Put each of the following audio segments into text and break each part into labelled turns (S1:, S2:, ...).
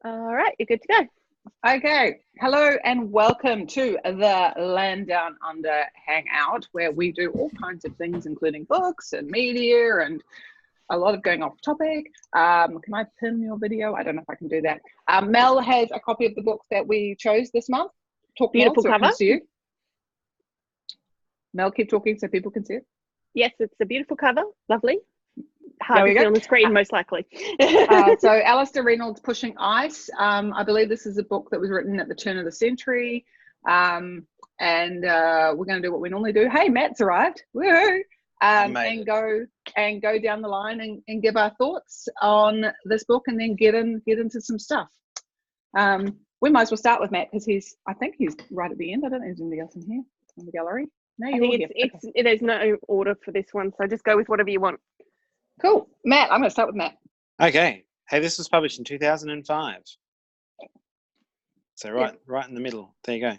S1: All right, you're good to go.
S2: Okay, hello and welcome to the Land Down Under Hangout, where we do all kinds of things, including books and media and a lot of going off topic. Can I pin your video? I don't know if I can do that. Mel has a copy of the book that we chose this month. Talk,
S1: Beautiful
S2: Mel, so
S1: cover.
S2: it comes to you. Mel, keep talking so people can see it.
S1: Yes, it's a beautiful cover. Lovely. Hard to see on the screen, most likely.
S2: So Alastair Reynolds, Pushing Ice. I believe this is a book that was written at the turn of the century. And we're going to do what we normally do. Hey, Matt's arrived. Woohoo! And go down the line and give our thoughts on this book, and then get into some stuff. We might as well start with Matt, because I think he's right at the end. I don't think there's anybody else in here in the gallery. No,
S1: I think there's no order for this one, so just go with whatever you want.
S2: Cool. Matt, I'm going to start with Matt.
S3: Okay. Hey, this was published in 2005. So right in the middle. There you go.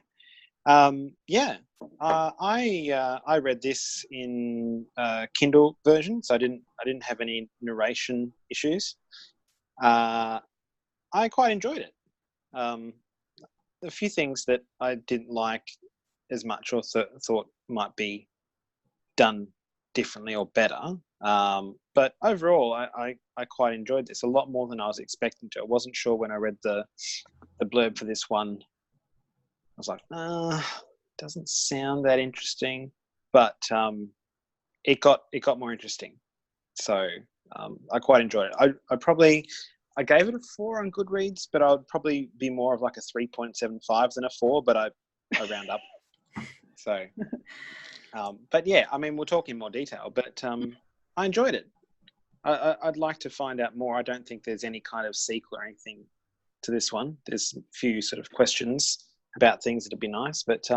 S3: I read this in Kindle version, so I didn't have any narration issues. I quite enjoyed it. A few things that I didn't like as much, or thought might be done differently or better. But overall, I quite enjoyed this a lot more than I was expecting to. I wasn't sure when I read the blurb for this one. I was like, doesn't sound that interesting, but it got more interesting. So I quite enjoyed it. I gave it a 4 on Goodreads, but I would probably be more of like a 3.75 than a 4, but I round up. So, but yeah, I mean, we'll talk in more detail, but I enjoyed it. I'd like to find out more. I don't think there's any kind of sequel or anything to this one. There's a few sort of questions about things that'd be nice, but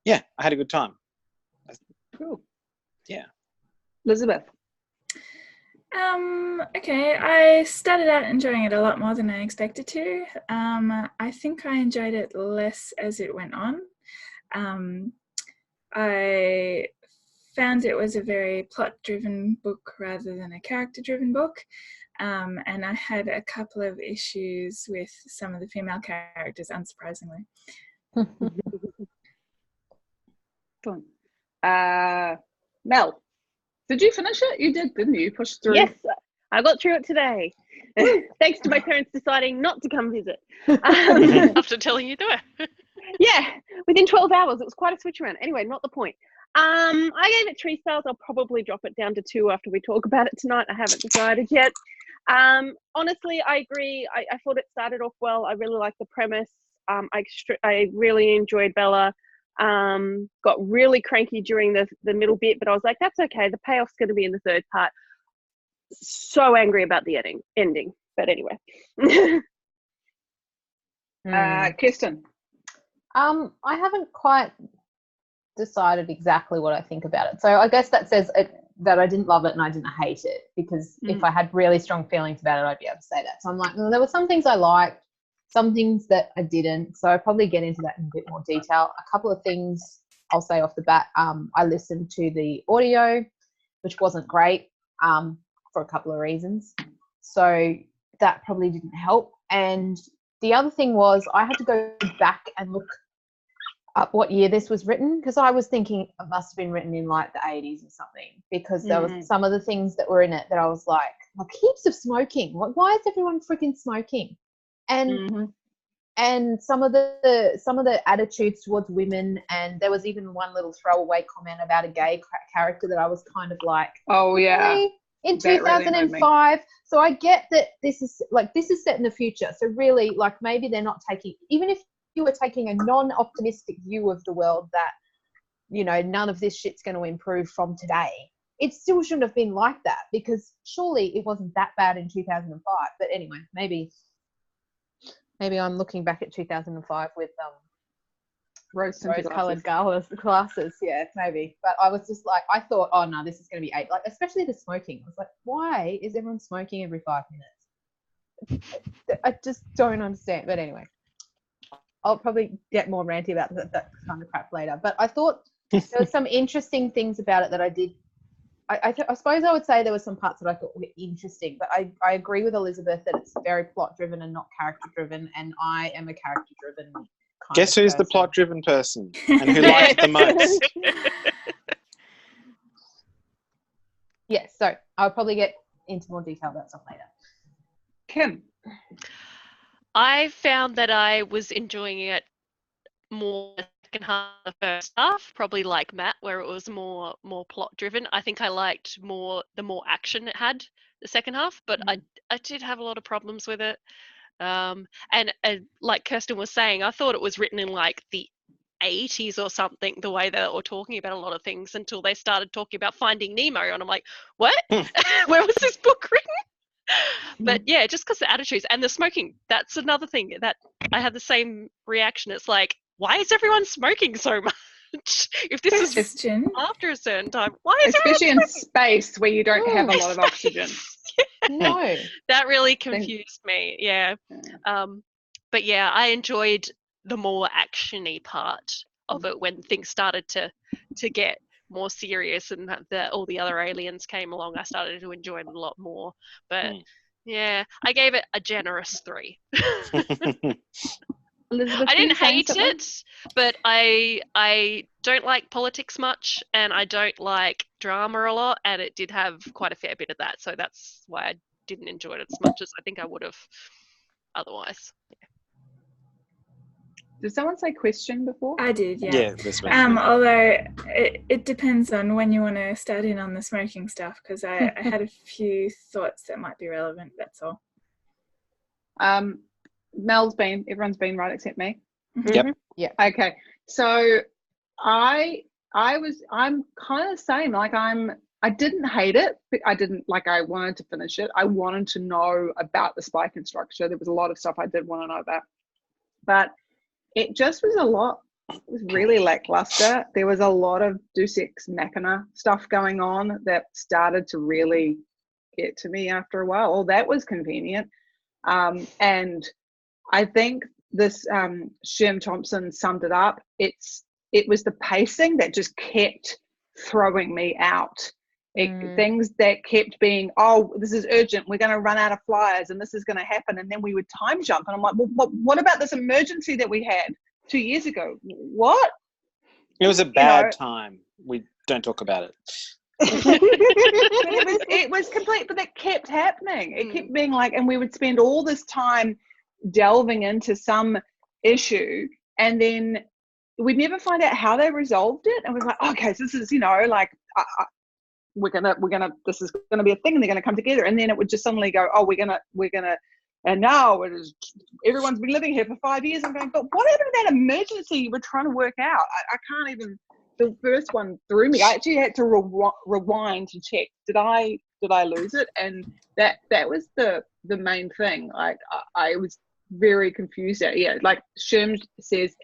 S3: yeah, I had a good time.
S2: Cool.
S3: Yeah.
S2: Elizabeth.
S4: Okay, I started out enjoying it a lot more than I expected to. I think I enjoyed it less as it went on. I found it was a very plot-driven book rather than a character-driven book, and I had a couple of issues with some of the female characters, unsurprisingly.
S2: Mel, did you finish it? You did, didn't you? You pushed through.
S1: Yes, I got through it today. Thanks to my parents deciding not to come visit.
S5: After telling you to do it.
S1: Yeah, within 12 hours. It was quite a switch around. Anyway, not the point. I gave it 3 stars. I'll probably drop it down to 2 after we talk about it tonight. I haven't decided yet. Honestly, I agree. I thought it started off well. I really liked the premise. I really enjoyed Bella. Got really cranky during the middle bit, but I was like, that's okay. The payoff's going to be in the third part. So angry about the ending. But anyway.
S2: Kirsten.
S6: I haven't quite decided exactly what I think about it. So I guess that says that I didn't love it and I didn't hate it, because if I had really strong feelings about it, I'd be able to say that. So I'm like, there were some things I liked, some things that I didn't. So I'll probably get into that in a bit more detail. A couple of things I'll say off the bat. I listened to the audio, which wasn't great for a couple of reasons. So that probably didn't help. And the other thing was I had to go back and look up what year this was written, because I was thinking it must have been written in like the 80s or something, because there was some of the things that were in it that I was like heaps of smoking. Like, why is everyone freaking smoking? And some of the attitudes towards women, and there was even one little throwaway comment about a gay character that I was kind of like,
S2: oh yeah,
S6: really? In 2005. So I get that this is set in the future. So really, like, maybe they're not taking, even if you were taking a non-optimistic view of the world that, you know, none of this shit's going to improve from today, it still shouldn't have been like that, because surely it wasn't that bad in 2005. But anyway, maybe I'm looking back at 2005 with rose-colored glasses. Yeah, maybe. But I was just like, I thought, oh no, this is going to be 8. Like, especially the smoking. I was like, why is everyone smoking every 5 minutes? I just don't understand. But anyway, I'll probably get more ranty about that kind of crap later. But I thought there were some interesting things about it that I I suppose I would say there were some parts that I thought were interesting, but I agree with Elizabeth that it's very plot driven and not character driven, and I am a character driven kind
S3: Guess
S6: of
S3: who's the
S6: person.
S3: plot driven person and who liked the most?
S6: Yes, so I'll probably get into more detail about stuff later.
S2: Kim.
S5: I found that I was enjoying it more the second half than the first half, probably like Matt, where it was more plot driven. I think I liked the more action it had the second half, but I did have a lot of problems with it. And like Kirsten was saying, I thought it was written in like the 80s or something, the way they were talking about a lot of things, until they started talking about Finding Nemo, and I'm like, what? Where was this book written? But yeah, just because the attitudes and the smoking, that's another thing that I had the same reaction. It's like, why is everyone smoking so much? If this is
S4: Question.
S5: after a certain time, why is
S2: Especially in
S5: everyone
S2: space where you don't have a lot of oxygen.
S6: No.
S5: That really confused me. Yeah. But yeah, I enjoyed the more action-y part of it when things started to get more serious and all the other aliens came along. I started to enjoy it a lot more. But yeah, I gave it a generous 3.
S2: Elizabeth,
S5: I
S2: were you
S5: didn't
S2: saying
S5: hate
S2: something?
S5: it, but I don't like politics much, and I don't like drama a lot, and it did have quite a fair bit of that, so that's why I didn't enjoy it as much as I think I would have otherwise.
S2: Did someone say question before?
S4: I did, yeah.
S3: Yeah, this way.
S4: Although it depends on when you want to start in on the smoking stuff, because I had a few thoughts that might be relevant, that's all.
S2: Everyone's been right except me.
S3: Yep.
S6: Yeah.
S2: Okay. So I'm kind of the same. Like I didn't hate it, but I wanted to finish it. I wanted to know about the spy structure. There was a lot of stuff I did want to know about, but it just was it was really lackluster. There was a lot of Deus Ex Machina stuff going on that started to really get to me after a while. Oh, that was convenient. And I think this Sherm Thompson summed it up. It was the pacing that just kept throwing me out. Things that kept being, oh, this is urgent, we're going to run out of flyers and this is going to happen, and then we would time jump, and I'm like, well, what about this emergency that we had 2 years ago? What?
S3: It was a bad time. We don't talk about it.
S2: it was complete, but that kept happening. It kept being like, and we would spend all this time delving into some issue, and then we'd never find out how they resolved it. And we're like, okay, so this is, like we're gonna this is gonna be a thing, and they're gonna come together, and then it would just suddenly go, oh, we're gonna and now it is, everyone's been living here for 5 years. I'm going, but what happened to that emergency you were trying to work out? I can't even. The first one threw me. I actually had to rewind to check. Did I lose it? And that was the main thing. Like I was very confused. Like Sherm says,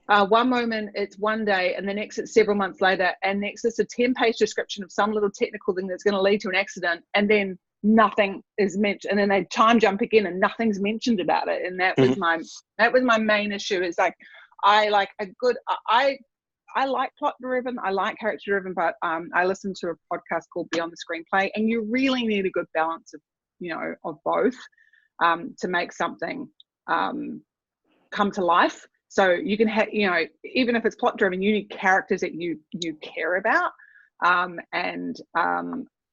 S2: one moment it's one day, and the next it's several months later, and next it's a 10-page description of some little technical thing that's going to lead to an accident, and then nothing is mentioned, and then they time jump again and nothing's mentioned about it. And that was my main issue. Is like I like plot driven, I like character driven, but I listened to a podcast called Beyond the Screenplay, and you really need a good balance of both to make something come to life. So you can have, even if it's plot driven, you need characters that you care about.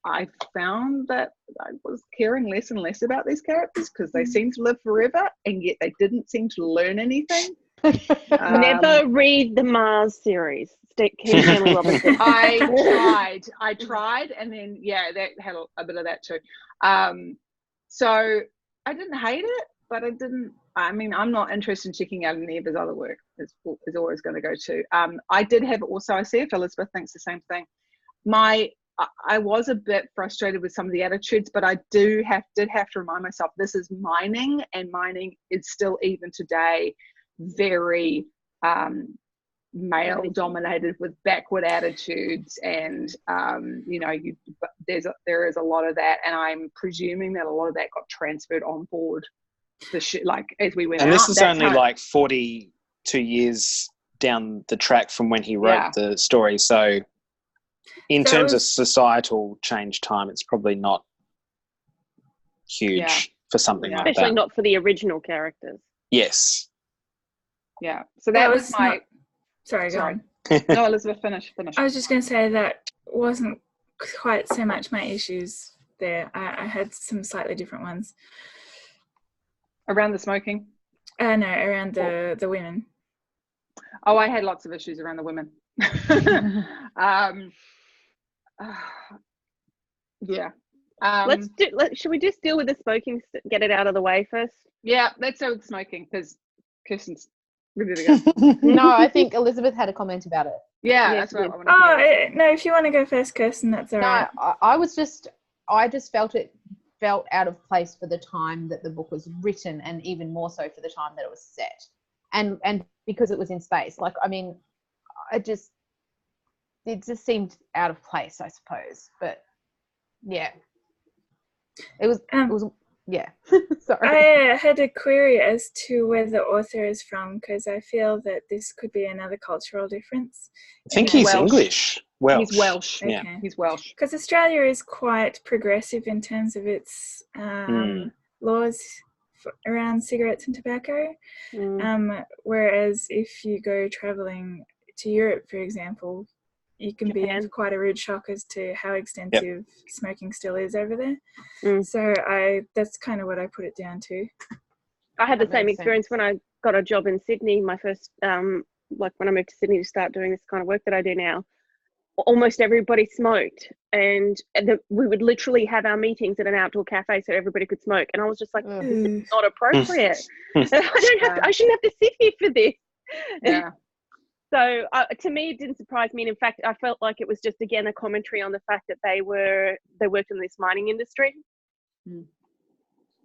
S2: I found that I was caring less and less about these characters because they seemed to live forever, and yet they didn't seem to learn anything.
S1: Never read the Mars series. Stanley Robinson.
S2: I tried, and then that had a bit of that too. So I didn't hate it, but I'm not interested in checking out any of his other work. Is always going to go to. I did have also. I see if Elizabeth thinks the same thing. I was a bit frustrated with some of the attitudes, but I did have to remind myself this is mining, and mining is still even today very male dominated with backward attitudes, and there is a lot of that, and I'm presuming that a lot of that got transferred on board as we went out.
S3: And this is only like 42 years down the track from when he wrote the story, so in
S4: So
S3: terms
S4: it
S3: of societal change time, it's probably not huge
S2: Yeah.
S3: for something
S2: Yeah.
S3: like
S1: Especially
S3: that.
S1: not for the original characters.
S3: Yes.
S2: Yeah. So that was my.
S4: not, sorry, go
S2: Sorry.
S4: on.
S2: No, Elizabeth, finish.
S4: I was just going to say that wasn't quite so much my issues there. I had some slightly different ones.
S2: Around the smoking.
S4: No, around the women.
S2: Oh, I had lots of issues around the women. Yeah.
S1: Should we just deal with the smoking? Get it out of the way first.
S2: Yeah, let's go with smoking because Kirsten's ready to go.
S6: No, I think Elizabeth had a comment about it.
S2: Yeah,
S1: Yeah,
S2: that's what I want
S4: Oh,
S2: to hear.
S4: no, if you want to go first, Kirsten, that's all right.
S6: No, I just felt out of place for the time that the book was written, and even more so for the time that it was set, and because it was in space. Like, I mean, it just seemed out of place, I suppose. But yeah, it was yeah. Sorry.
S4: I had a query as to where the author is from, because I feel that this could be another cultural difference.
S3: I think he's
S2: Welsh.
S3: English. Welsh.
S2: He's Welsh.
S3: Yeah.
S4: Okay.
S2: He's Welsh.
S4: Because Australia is quite progressive in terms of its laws around cigarettes and tobacco. Whereas if you go travelling to Europe, for example, you can be in for quite a rude shock as to how extensive smoking still is over there. So that's kind of what I put it down to.
S1: I had the same experience when I got a job in Sydney. My first, like when I moved to Sydney to start doing this kind of work that I do now, almost everybody smoked, and we would literally have our meetings at an outdoor cafe so everybody could smoke. And I was just like, this is not appropriate. I shouldn't have to sit here for this.
S2: Yeah.
S1: So to me, it didn't surprise me. And in fact, I felt like it was just, again, a commentary on the fact that they worked in this mining industry.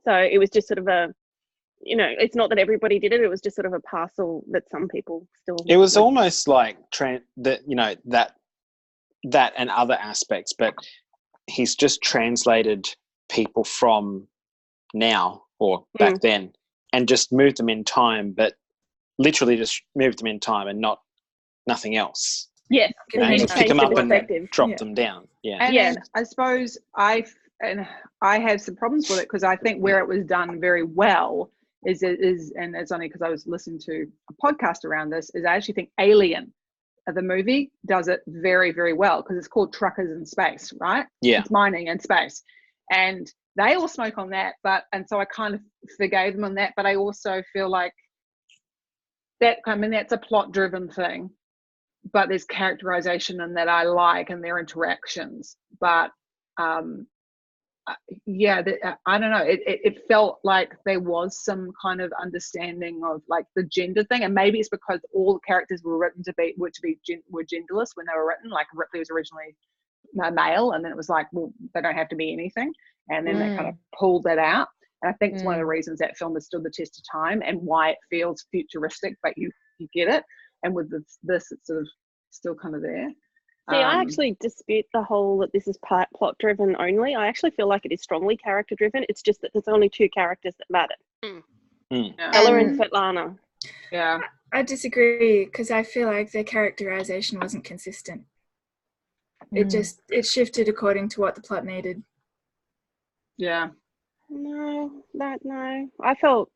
S1: So it was just sort of a, it's not that everybody did it. It was just sort of a parcel that some people still.
S3: It was almost like that and other aspects, but he's just translated people from now or back then and just moved them in time, but literally just moved them in time and nothing else.
S1: Yes.
S3: You just pick them up and drop them down. Yeah.
S2: And then I suppose I had some problems with it because I think where it was done very well is and it's only because I was listening to a podcast around this, is I actually think Alien, the movie, does it very, very well because it's called Truckers in Space, right?
S3: Yeah.
S2: It's mining in space. And they all smoke on that, and so I kind of forgave them on that, but I also feel like that's a plot-driven thing, but there's characterization in that I like and their interactions. But I don't know. It felt like there was some kind of understanding of like the gender thing, and maybe it's because all the characters were written were genderless when they were written. Like Ripley was originally a male, and then it was like, well, they don't have to be anything, and then they kind of pulled that out. And I think it's one of the reasons that film has stood the test of time and why it feels futuristic, but you get it. And with this, it's sort of still kind of there.
S1: See, I actually dispute the whole that this is plot driven only. I actually feel like it is strongly character driven. It's just that there's only two characters that matter. Ella and Svetlana.
S2: Yeah.
S4: I disagree because I feel like the characterization wasn't consistent. It shifted according to what the plot needed.
S2: Yeah.
S1: No. I felt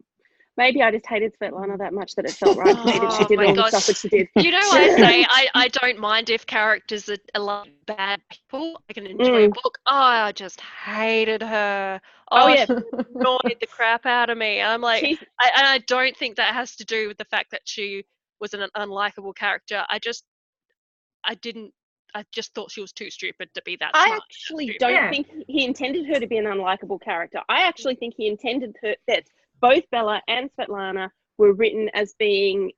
S1: maybe I just hated Svetlana that much that it felt right to me that she did all the stuff that she did.
S5: You know, I don't mind if characters are like bad people. I can enjoy a book. Oh, I just hated her. She annoyed the crap out of me. I'm like, I don't think that has to do with the fact that she was an unlikable character. I just thought she was too stupid to be that smart.
S1: I actually don't think he intended her to be an unlikable character. I actually think he intended that both Bella and Svetlana were written as being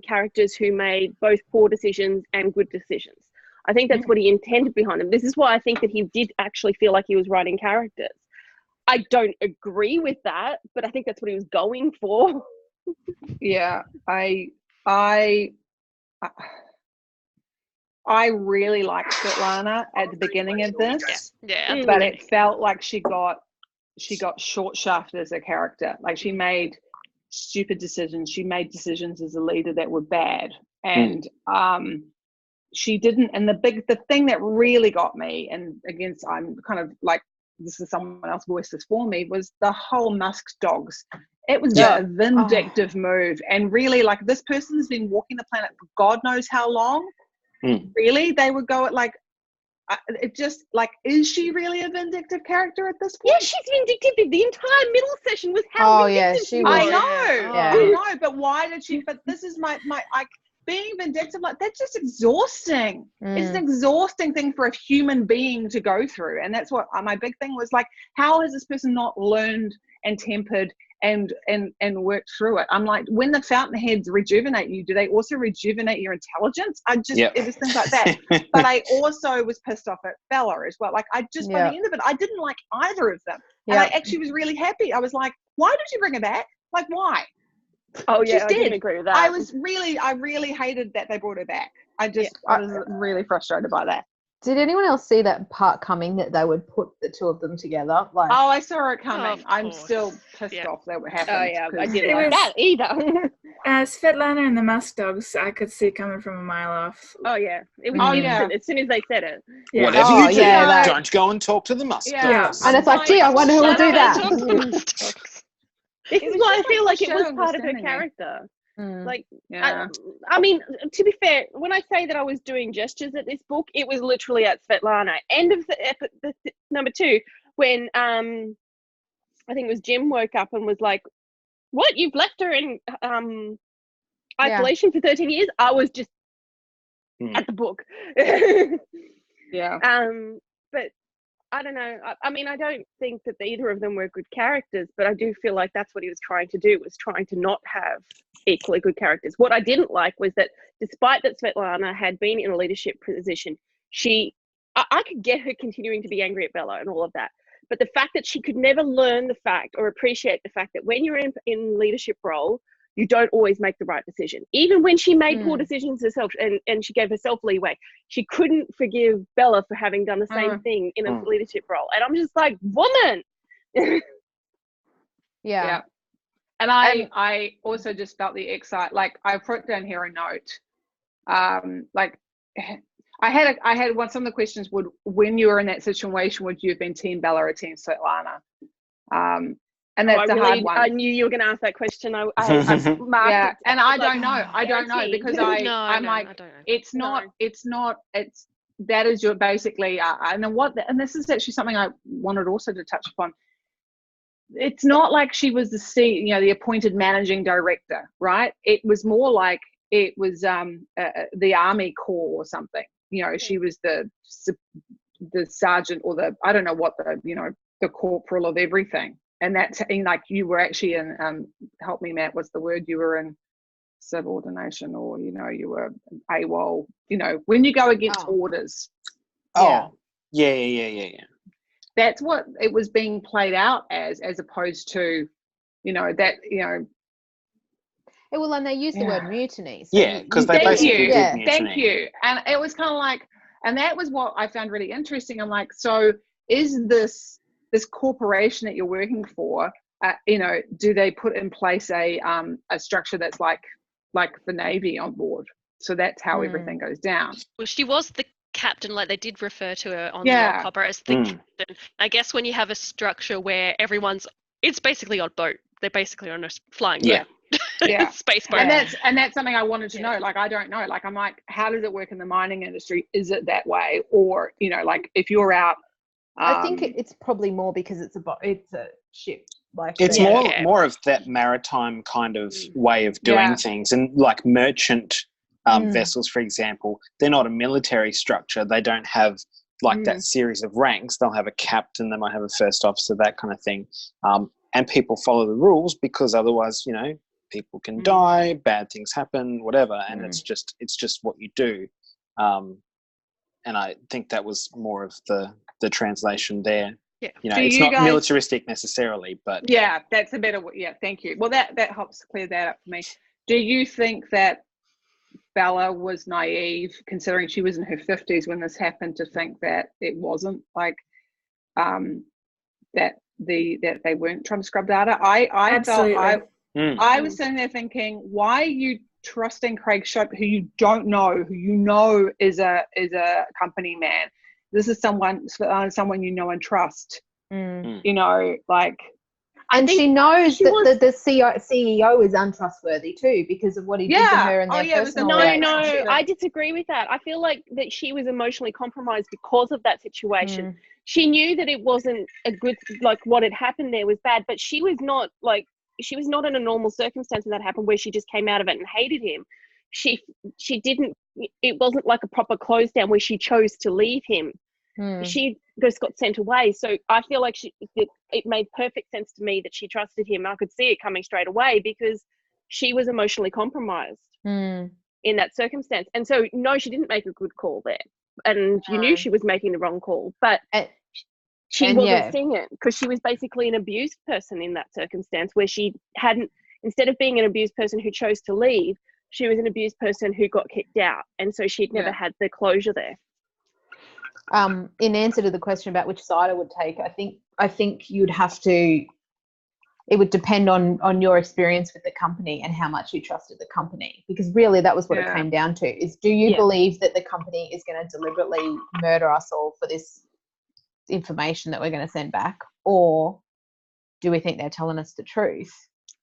S1: characters who made both poor decisions and good decisions. I think that's what he intended behind them. This is why I think that he did actually feel like he was writing characters. I don't agree with that, but I think that's what he was going for.
S2: Yeah, I really liked Svetlana at the beginning of this.
S5: Yeah.
S2: But it felt like she got short shafted as a character. Like she made stupid decisions. She made decisions as a leader that were bad. And she didn't. And the thing that really got me, and again, I'm kind of like, this is someone else voiced this for me, was the whole Musk dogs. It was a vindictive move. And really, like, this person's been walking the planet for God knows how long. Really? They would go at, like, it just, like, is she really a vindictive character at this point?
S1: Yeah, she's vindictive. The entire middle session was how vindictive
S6: she
S1: was.
S6: was.
S2: I know, but why did she, but this is my being vindictive, like, that's just exhausting. It's an exhausting thing for a human being to go through. And that's what my big thing was, like, how has this person not learned and tempered and worked through it? I'm like, when the fountainheads rejuvenate you, do they also rejuvenate your intelligence? It was things like that. But I also was pissed off at Bella as well. Like, by the end of it, I didn't like either of them. And I actually was really happy. I was like, why did you bring her back? Like, why?
S1: Oh yeah, I
S2: did.
S1: didn't agree with that.
S2: I really hated that they brought her back. I was really frustrated by that.
S6: Did anyone else see that part coming, that they would put the two of them together? Like,
S2: oh, I saw it coming.
S5: Of
S2: I'm
S5: course.
S2: still pissed off that what happened.
S1: Oh yeah, I didn't
S4: It
S1: like
S4: was-
S1: that either.
S4: Svetlana and the Musk dogs, I could see coming from a mile off.
S1: Oh yeah, it was
S2: Oh,
S1: instant as soon as they said it.
S4: Yeah.
S3: Whatever
S6: Oh,
S3: you do,
S6: yeah, that-
S3: don't go and talk to the Musk
S2: Yeah.
S3: dogs.
S6: and it's like, gee, I wonder who will do that.
S1: This
S2: It
S1: is
S2: was
S1: why I
S2: just
S1: feel
S2: like
S1: like it was
S2: shadow
S1: part of her
S2: understanding, eh?
S1: character. Like,
S2: Yeah.
S1: I mean, to be fair, when I say that I was doing gestures at this book, it was literally at Svetlana. End of the number 2, when I think it was Jim woke up and was like, "What? You've left her in isolation for 13 years?" I was just at the book.
S2: Yeah.
S1: But I don't know. I mean, I don't think that either of them were good characters, but I do feel like that's what he was trying to do, was trying to not have equally good characters. What I didn't like was that despite that Svetlana had been in a leadership position, I could get her continuing to be angry at Bella and all of that. But the fact that she could never learn the fact or appreciate the fact that when you're in leadership role, you don't always make the right decision. Even when she made poor decisions herself and she gave herself leeway, she couldn't forgive Bella for having done the same thing in a leadership role. And I'm just like, woman.
S2: Yeah. And I also just felt the excite. Like, I put down here a note. Like, I had one. Some of the questions would, when you were in that situation, would you have been Team Bella or Team Svetlana? And that's a hard one.
S1: I knew you were going to ask that question. I marked
S2: yeah,
S1: it.
S2: and I don't know. I don't know, because I'm
S5: I
S2: like,
S5: don't know.
S2: it's not. That is your basically. And then and this is actually something I wanted also to touch upon. It's not like she was the appointed managing director, right? It was more like it was the Army Corps or something. She was the sergeant, or I don't know what, the corporal of everything. And that's like, you were actually in, help me, Matt, what's the word? You were in subordination, or, you were AWOL, when you go against orders.
S3: Oh, yeah.
S2: That's what it was being played out as opposed to,
S6: Well, and they use the word mutiny. So
S3: because they basically did mutiny.
S2: Thank you. And it was kind of like, and that was what I found really interesting. I'm like, so is this corporation that you're working for, do they put in place a structure that's like the Navy on board? So that's how everything goes down.
S5: Well, she was the captain, like they did refer to her on the Rock Hopper as the captain. I guess when you have a structure where it's basically on boat. They're basically on a flying boat.
S2: Yeah.
S5: Space boat.
S2: And that's something I wanted to know. Like, I don't know. Like, I'm like, how does it work in the mining industry? Is it that way? Or, like, if you're out,
S6: I think it's probably more because it's a ship. Like,
S3: it's more of that maritime kind of way of doing things, and like merchant vessels, for example, they're not a military structure. They don't have like that series of ranks. They'll have a captain, they might have a first officer, that kind of thing. And people follow the rules, because otherwise, people can die, bad things happen, whatever, and it's just what you do. And I think that was more of the translation there.
S5: Yeah.
S3: It's not militaristic necessarily, but
S2: that's a better. Yeah, thank you. Well, that helps clear that up for me. Do you think that Bella was naive, considering she was in her 50s when this happened, to think that it wasn't like that they weren't trying to scrub data? I
S4: Absolutely.
S2: I was sitting there thinking, why are you trusting Craig Shope, who you don't know, who you know is a company man. This is someone you know and trust. You know, like.
S6: And she knows that the CEO is untrustworthy too because of what he did to her in their personal relationship.
S1: No, I disagree with that. I feel like that she was emotionally compromised because of that situation. She knew that it wasn't a good, like what had happened there was bad, but she was not in a normal circumstance when that happened where she just came out of it and hated him. She didn't, it wasn't like a proper close down where she chose to leave him. She just got sent away. So I feel like it made perfect sense to me that she trusted him. I could see it coming straight away because she was emotionally compromised in that circumstance. And so, no, she didn't make a good call there. And you knew she was making the wrong call. But she wasn't seeing it because she was basically an abused person in that circumstance where she hadn't, instead of being an abused person who chose to leave, she was an abused person who got kicked out. And so she'd never had the closure there.
S6: In answer to the question about which side I would take, I think you'd have to, it would depend on your experience with the company and how much you trusted the company, because really that was what it came down to, is do you believe that the company is going to deliberately murder us all for this information that we're going to send back, or do we think they're telling us the truth?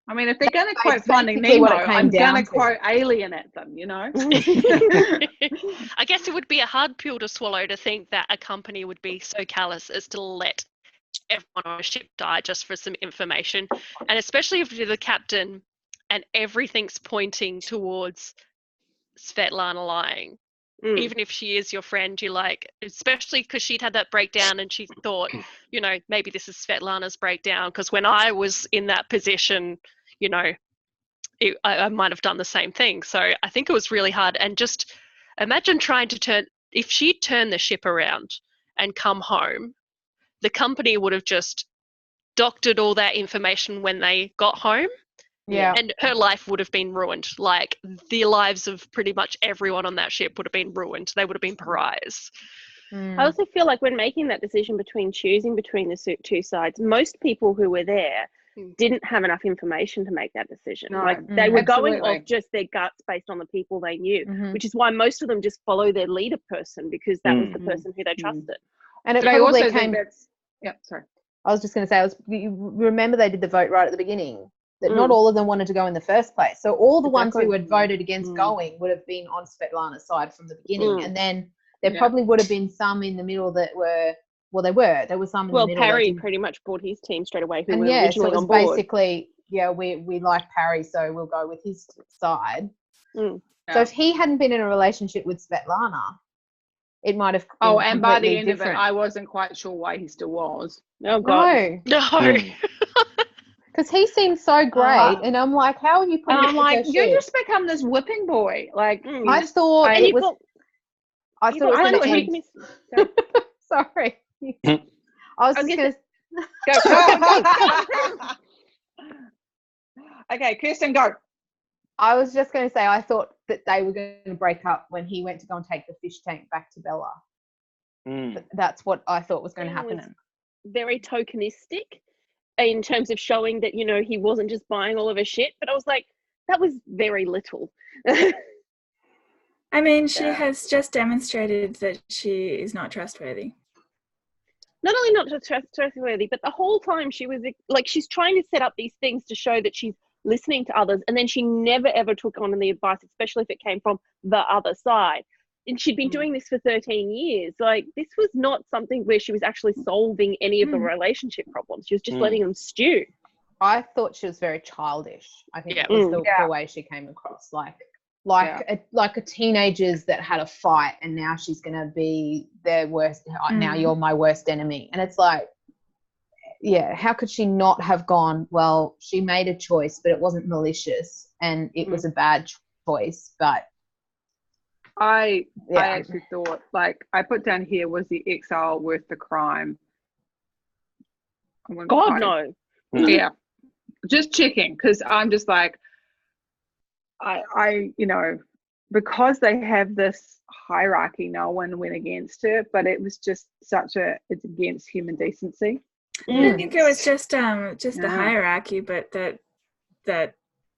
S2: I mean, if they're going to quote Finding Nemo, I'm going to quote Alien at them, you know?
S5: I guess it would be a hard pill to swallow to think that a company would be so callous as to let everyone on a ship die just for some information. And especially if you're the captain and everything's pointing towards Svetlana lying. Even if she is your friend, you're like, especially because she'd had that breakdown and she thought, you know, maybe this is Svetlana's breakdown, because when I was in that position, you know, I might have done the same thing. So I think it was really hard. And just imagine trying to if she'd turned the ship around and come home, the company would have just doctored all that information when they got home.
S6: Yeah.
S5: And her life would have been ruined. Like, the lives of pretty much everyone on that ship would have been ruined. They would have been pariahs.
S1: I also feel like when making that decision choosing between the two sides, most people who were there didn't have enough information to make that decision.
S2: No,
S1: like they were
S2: absolutely.
S1: going off just their guts based on the people they knew, which is why most of them just follow their leader person, because that was the person who they trusted.
S6: And it
S2: but
S6: probably
S2: I also
S6: came.
S2: sorry.
S6: I was just going to say, you remember they did the vote right at the beginning, that not all of them wanted to go in the first place. So all the ones who had voted against going would have been on Svetlana's side from the beginning. And then there probably would have been some in the middle that were, there were some in the middle.
S1: Perry pretty much brought his team straight away, who were
S6: so
S1: originally
S6: it was
S1: on board.
S6: Basically, we like Parry, so we'll go with his side.
S1: Mm.
S6: So if he hadn't been in a relationship with Svetlana, it might have been
S2: and by the end
S6: different.
S2: of it, I wasn't quite sure why he still was.
S1: Oh, God.
S5: No.
S6: Because he seems so great, and I'm like, how are you putting
S2: And I'm like,
S6: you
S2: you just become this whipping boy. Like,
S6: I thought it was. I thought it was going to end. Sorry. I was just going to
S2: go. Okay, Kirsten, go.
S6: I was just going to say, I thought that they were going to break up when he went to go and take the fish tank back to Bella. That's what I thought was going to happen.
S1: Very tokenistic in terms of showing that, you know, he wasn't just buying all of her shit. But I was like, that was very little.
S4: I mean, she has just demonstrated that she is not trustworthy.
S1: Not only not trustworthy, but the whole time she was like, she's trying to set up these things to show that she's listening to others, and then she never ever took on the advice, especially if it came from the other side. And she'd been doing this for 13 years. Like, this was not something where she was actually solving any of the relationship problems. She was just letting them stew.
S6: I thought she was very childish. I think that was the way she came across. Like a teenagers that had a fight, and now she's going to be their worst. Now you're my worst enemy. And it's like, how could she not have gone, well, she made a choice, but it wasn't malicious and it was a bad choice. But
S2: I actually thought, like, I put down here, was the exile worth the crime?
S1: God, no.
S2: Yeah. Just checking, because I'm just like, I you know, because they have this hierarchy, no one went against her, but it was just it's against human decency.
S4: I don't think it was just the hierarchy, but that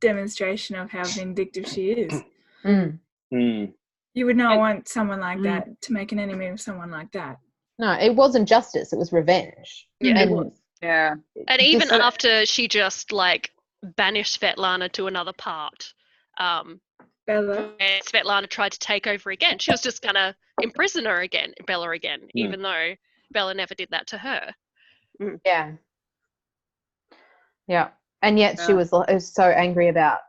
S4: demonstration of how vindictive she is.
S6: Mm.
S3: Mm.
S4: You would not
S2: And-
S4: want someone like that to make an enemy of someone like that.
S6: No, it wasn't justice, it was revenge.
S5: Yeah.
S6: And
S2: Yeah.
S5: And even
S6: just-
S5: after she just like banished Svetlana to another part,
S4: Bella.
S5: and Svetlana tried to take over again, she was just gonna imprison her again, Bella again, even though Bella never did that to her.
S6: yeah. Yeah. And yet she
S2: Yeah.
S6: was so angry about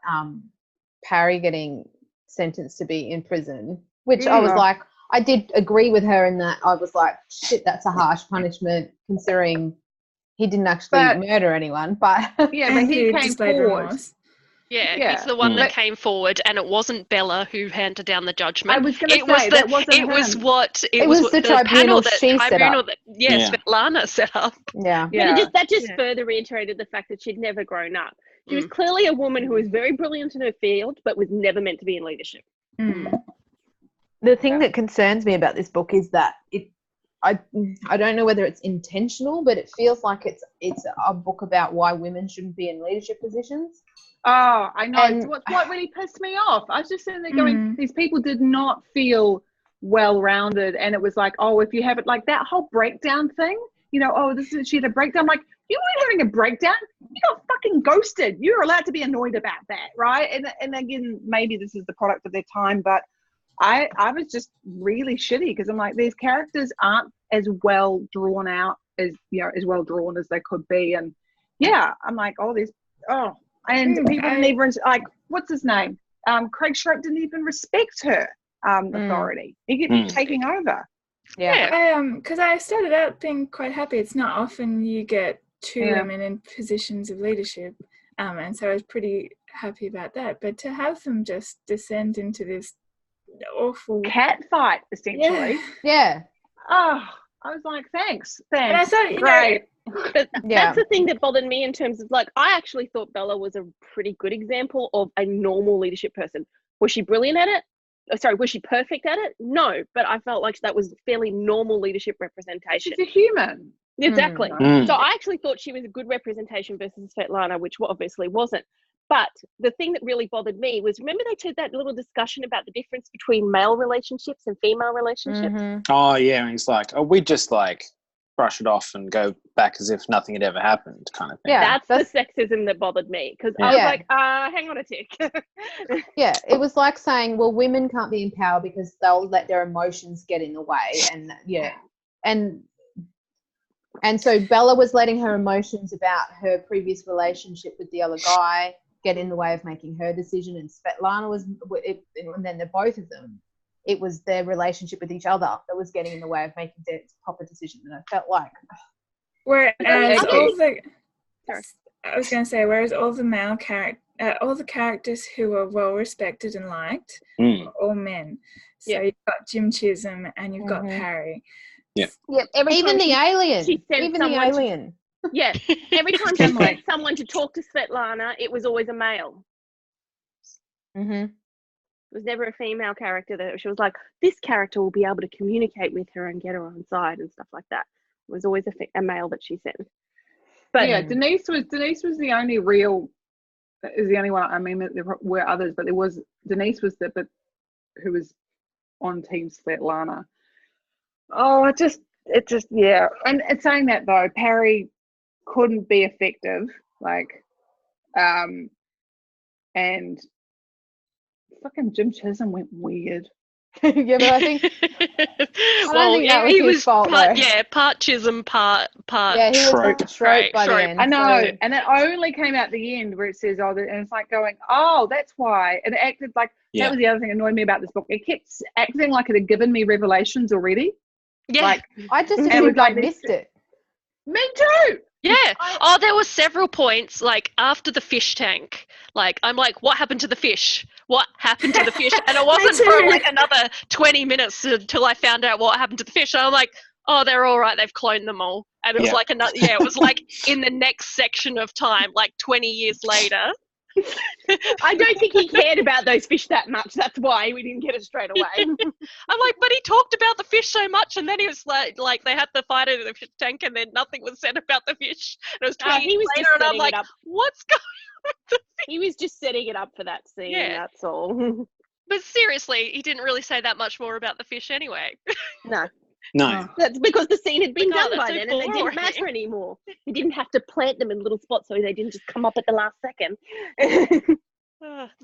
S6: Parry getting sentenced to be in prison, which I was like, I did agree with her in that I was like, shit, that's a harsh punishment considering he didn't actually murder anyone. But
S2: Yeah, but
S4: And
S2: he came
S4: displayed
S2: forward.
S4: remorse.
S5: Yeah,
S2: Yeah.
S5: he's the one that
S2: But-
S5: came forward, and it wasn't Bella who handed down the judgment.
S2: I was going to
S5: It was
S2: say that wasn't
S5: it was
S2: him.
S5: what
S6: It
S5: was
S6: was
S5: what
S6: the
S5: panel
S6: tribunal
S5: that
S6: she set
S5: tribunal
S6: up.
S5: that
S3: Yeah.
S5: Svetlana set up.
S6: yeah.
S2: Yeah.
S1: That just
S5: Yeah.
S1: further reiterated the fact that she'd never grown up. She was clearly a woman who was very brilliant in her field, but was never meant to be in leadership.
S4: Mm.
S6: The thing that concerns me about this book is that I don't know whether it's intentional, but it feels like it's a book about why women shouldn't be in leadership positions.
S2: Oh, I know.
S6: And-
S2: What really pissed me off? I was just sitting there going, these people did not feel well-rounded. And it was like, oh, if you have it like that whole breakdown thing, you know, oh, she had a breakdown. Like, you weren't having a breakdown. You got fucking ghosted. You're allowed to be annoyed about that, right? And again, maybe this is the product of their time, but I was just really shitty because I'm like, these characters aren't as well drawn out as, you know, as well drawn as they could be. And yeah, I'm like, and people didn't even, like, what's his name? Craig Schroep didn't even respect her authority. He kept taking over.
S6: Yeah.
S4: Because I started out being quite happy. It's not often you get two women in positions of leadership, and so I was pretty happy about that. But to have them just descend into this awful
S2: cat fight, essentially.
S6: Yeah.
S2: Oh, I was like, thanks.
S4: And I thought, you
S2: Great.
S1: But
S6: Yeah.
S1: that's the thing that bothered me in terms of, like, I actually thought Bella was a pretty good example of a normal leadership person. Was she brilliant at it? Sorry, was she perfect at it? No, but I felt like that was fairly normal leadership representation.
S2: She's a human.
S1: Exactly.
S3: Mm.
S1: So I actually thought she was a good representation versus Svetlana, which obviously wasn't. But the thing that really bothered me was, remember they had that little discussion about the difference between male relationships and female relationships?
S6: Mhm.
S3: Oh yeah, and he's like, oh, we just like brush it off and go back as if nothing had ever happened, kind of thing.
S6: Yeah.
S1: That's the sexism that bothered me, because I was
S6: Yeah.
S1: like, hang on a tick.
S6: Yeah, it was like saying, well, women can't be in power because they'll let their emotions get in the way. And and so Bella was letting her emotions about her previous relationship with the other guy get in the way of making her decision, and Svetlana was, and then the both of them, it was their relationship with each other that was getting in the way of making their proper decision. And I felt like,
S4: whereas
S1: I
S4: all the,
S1: Sorry.
S4: I was going to say, whereas all the male all the characters who were well respected and liked
S3: Mm.
S4: were all men. So
S1: Yeah.
S4: you've got Jim Chisholm and you've got
S6: Mhm.
S4: Parry.
S1: Yeah, every
S6: even
S1: time
S6: the alien,
S1: she sent
S6: even the
S1: someone to-
S6: alien.
S1: yeah, every time she
S2: Finlay.
S1: sent someone to talk to Svetlana, it was always a male.
S6: Mm-hmm.
S1: It was never a female character that she was like, this character will be able to communicate with her and get her on side and stuff like that. It was always a male that she sent. But
S2: yeah, Denise was the only real, is the only one. I mean, there were others, but Denise was who was on Team Svetlana. Oh, it just yeah. And saying that though, Parry couldn't be effective, like, and fucking Jim Chisholm went weird.
S6: Yeah, but I think
S5: well,
S6: think that was
S5: he
S6: his
S5: was
S6: fault,
S5: part,
S6: though.
S5: part Chisholm, part
S6: yeah, he was
S3: Schroep.
S6: Schroep by the
S5: Schroep.
S6: end.
S2: I know,
S6: so-
S2: and it only came out the end where it says, "Oh," and it's like going, "Oh, that's why." And it acted like
S3: Yeah.
S2: that was the other thing that annoyed me about this book. It kept acting like it had given me revelations already.
S5: yeah,
S2: Like,
S6: I just
S2: And it
S6: assumed
S2: was like
S6: I
S2: this-
S6: missed it.
S2: me too.
S5: yeah. Oh, there were several points like after the fish tank. Like I'm like, what happened to the fish? What happened to the fish? And it wasn't for
S4: too.
S5: like another 20 minutes until I found out what happened to the fish. And I'm like, oh, they're all right. They've cloned them all. And it was
S3: Yeah.
S5: like another. Yeah, it was like in the next section of time, like 20 years later.
S1: I don't think he cared about those fish that much. That's why we didn't get it straight away.
S5: I'm like, but he talked about the fish so much, and then he was like they had the fight in the fish tank, and then nothing was said about the fish. And it was 20
S1: he
S5: years
S1: was
S5: later,
S1: just
S5: and I'm
S1: setting
S5: like,
S1: it up.
S5: what's going on with the
S1: He was just setting it up for that scene.
S5: Yeah.
S1: That's all.
S5: But seriously, he didn't really say that much more about the fish anyway.
S1: No,
S3: No.
S1: that's because the scene had been
S5: Like, oh,
S1: done by
S5: that's so
S1: then, and they didn't
S5: boring.
S1: matter anymore. He didn't have to plant them in little spots so they didn't just come up at the last second.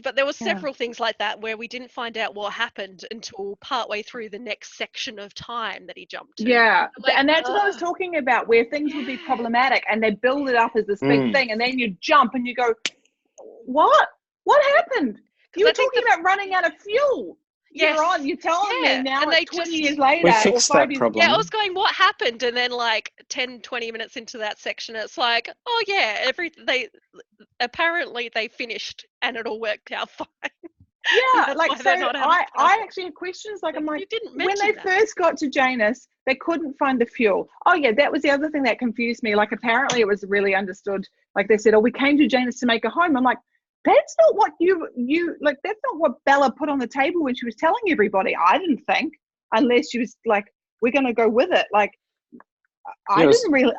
S5: But there were
S2: Yeah.
S5: several things like that where we didn't find out what happened until partway through the next section of time that he jumped to.
S2: Yeah,
S5: Like,
S2: and that's what I was talking about, where things would be problematic and they build it up as this big thing, and then you jump and you go, what happened? You were talking about running out of fuel.
S5: Yes.
S2: You're telling
S5: Yeah,
S2: me now,
S5: and
S2: it's
S5: they
S2: 20
S5: just-
S2: years later
S3: We
S2: or
S3: fixed
S2: 5
S3: that
S2: years.
S3: problem.
S5: Yeah, I was going, what happened? And then like 10, 20 minutes into that section, it's like, oh yeah, apparently they finished and it all worked out fine.
S2: Yeah,
S5: That's
S2: like,
S5: why
S2: so
S5: they're not having
S2: I
S5: trouble.
S2: actually had questions. Like, I'm like,
S5: you didn't
S2: when
S5: mention
S2: they
S5: that.
S2: first got to Janus, they couldn't find the fuel. Oh yeah, that was the other thing that confused me. Like, apparently it was really understood. Like, they said, oh, we came to Janus to make a home. I'm like, that's not what you like, that's not what Bella put on the table when she was telling everybody. I didn't think, unless she was like, we're going to go with it. Like, I didn't really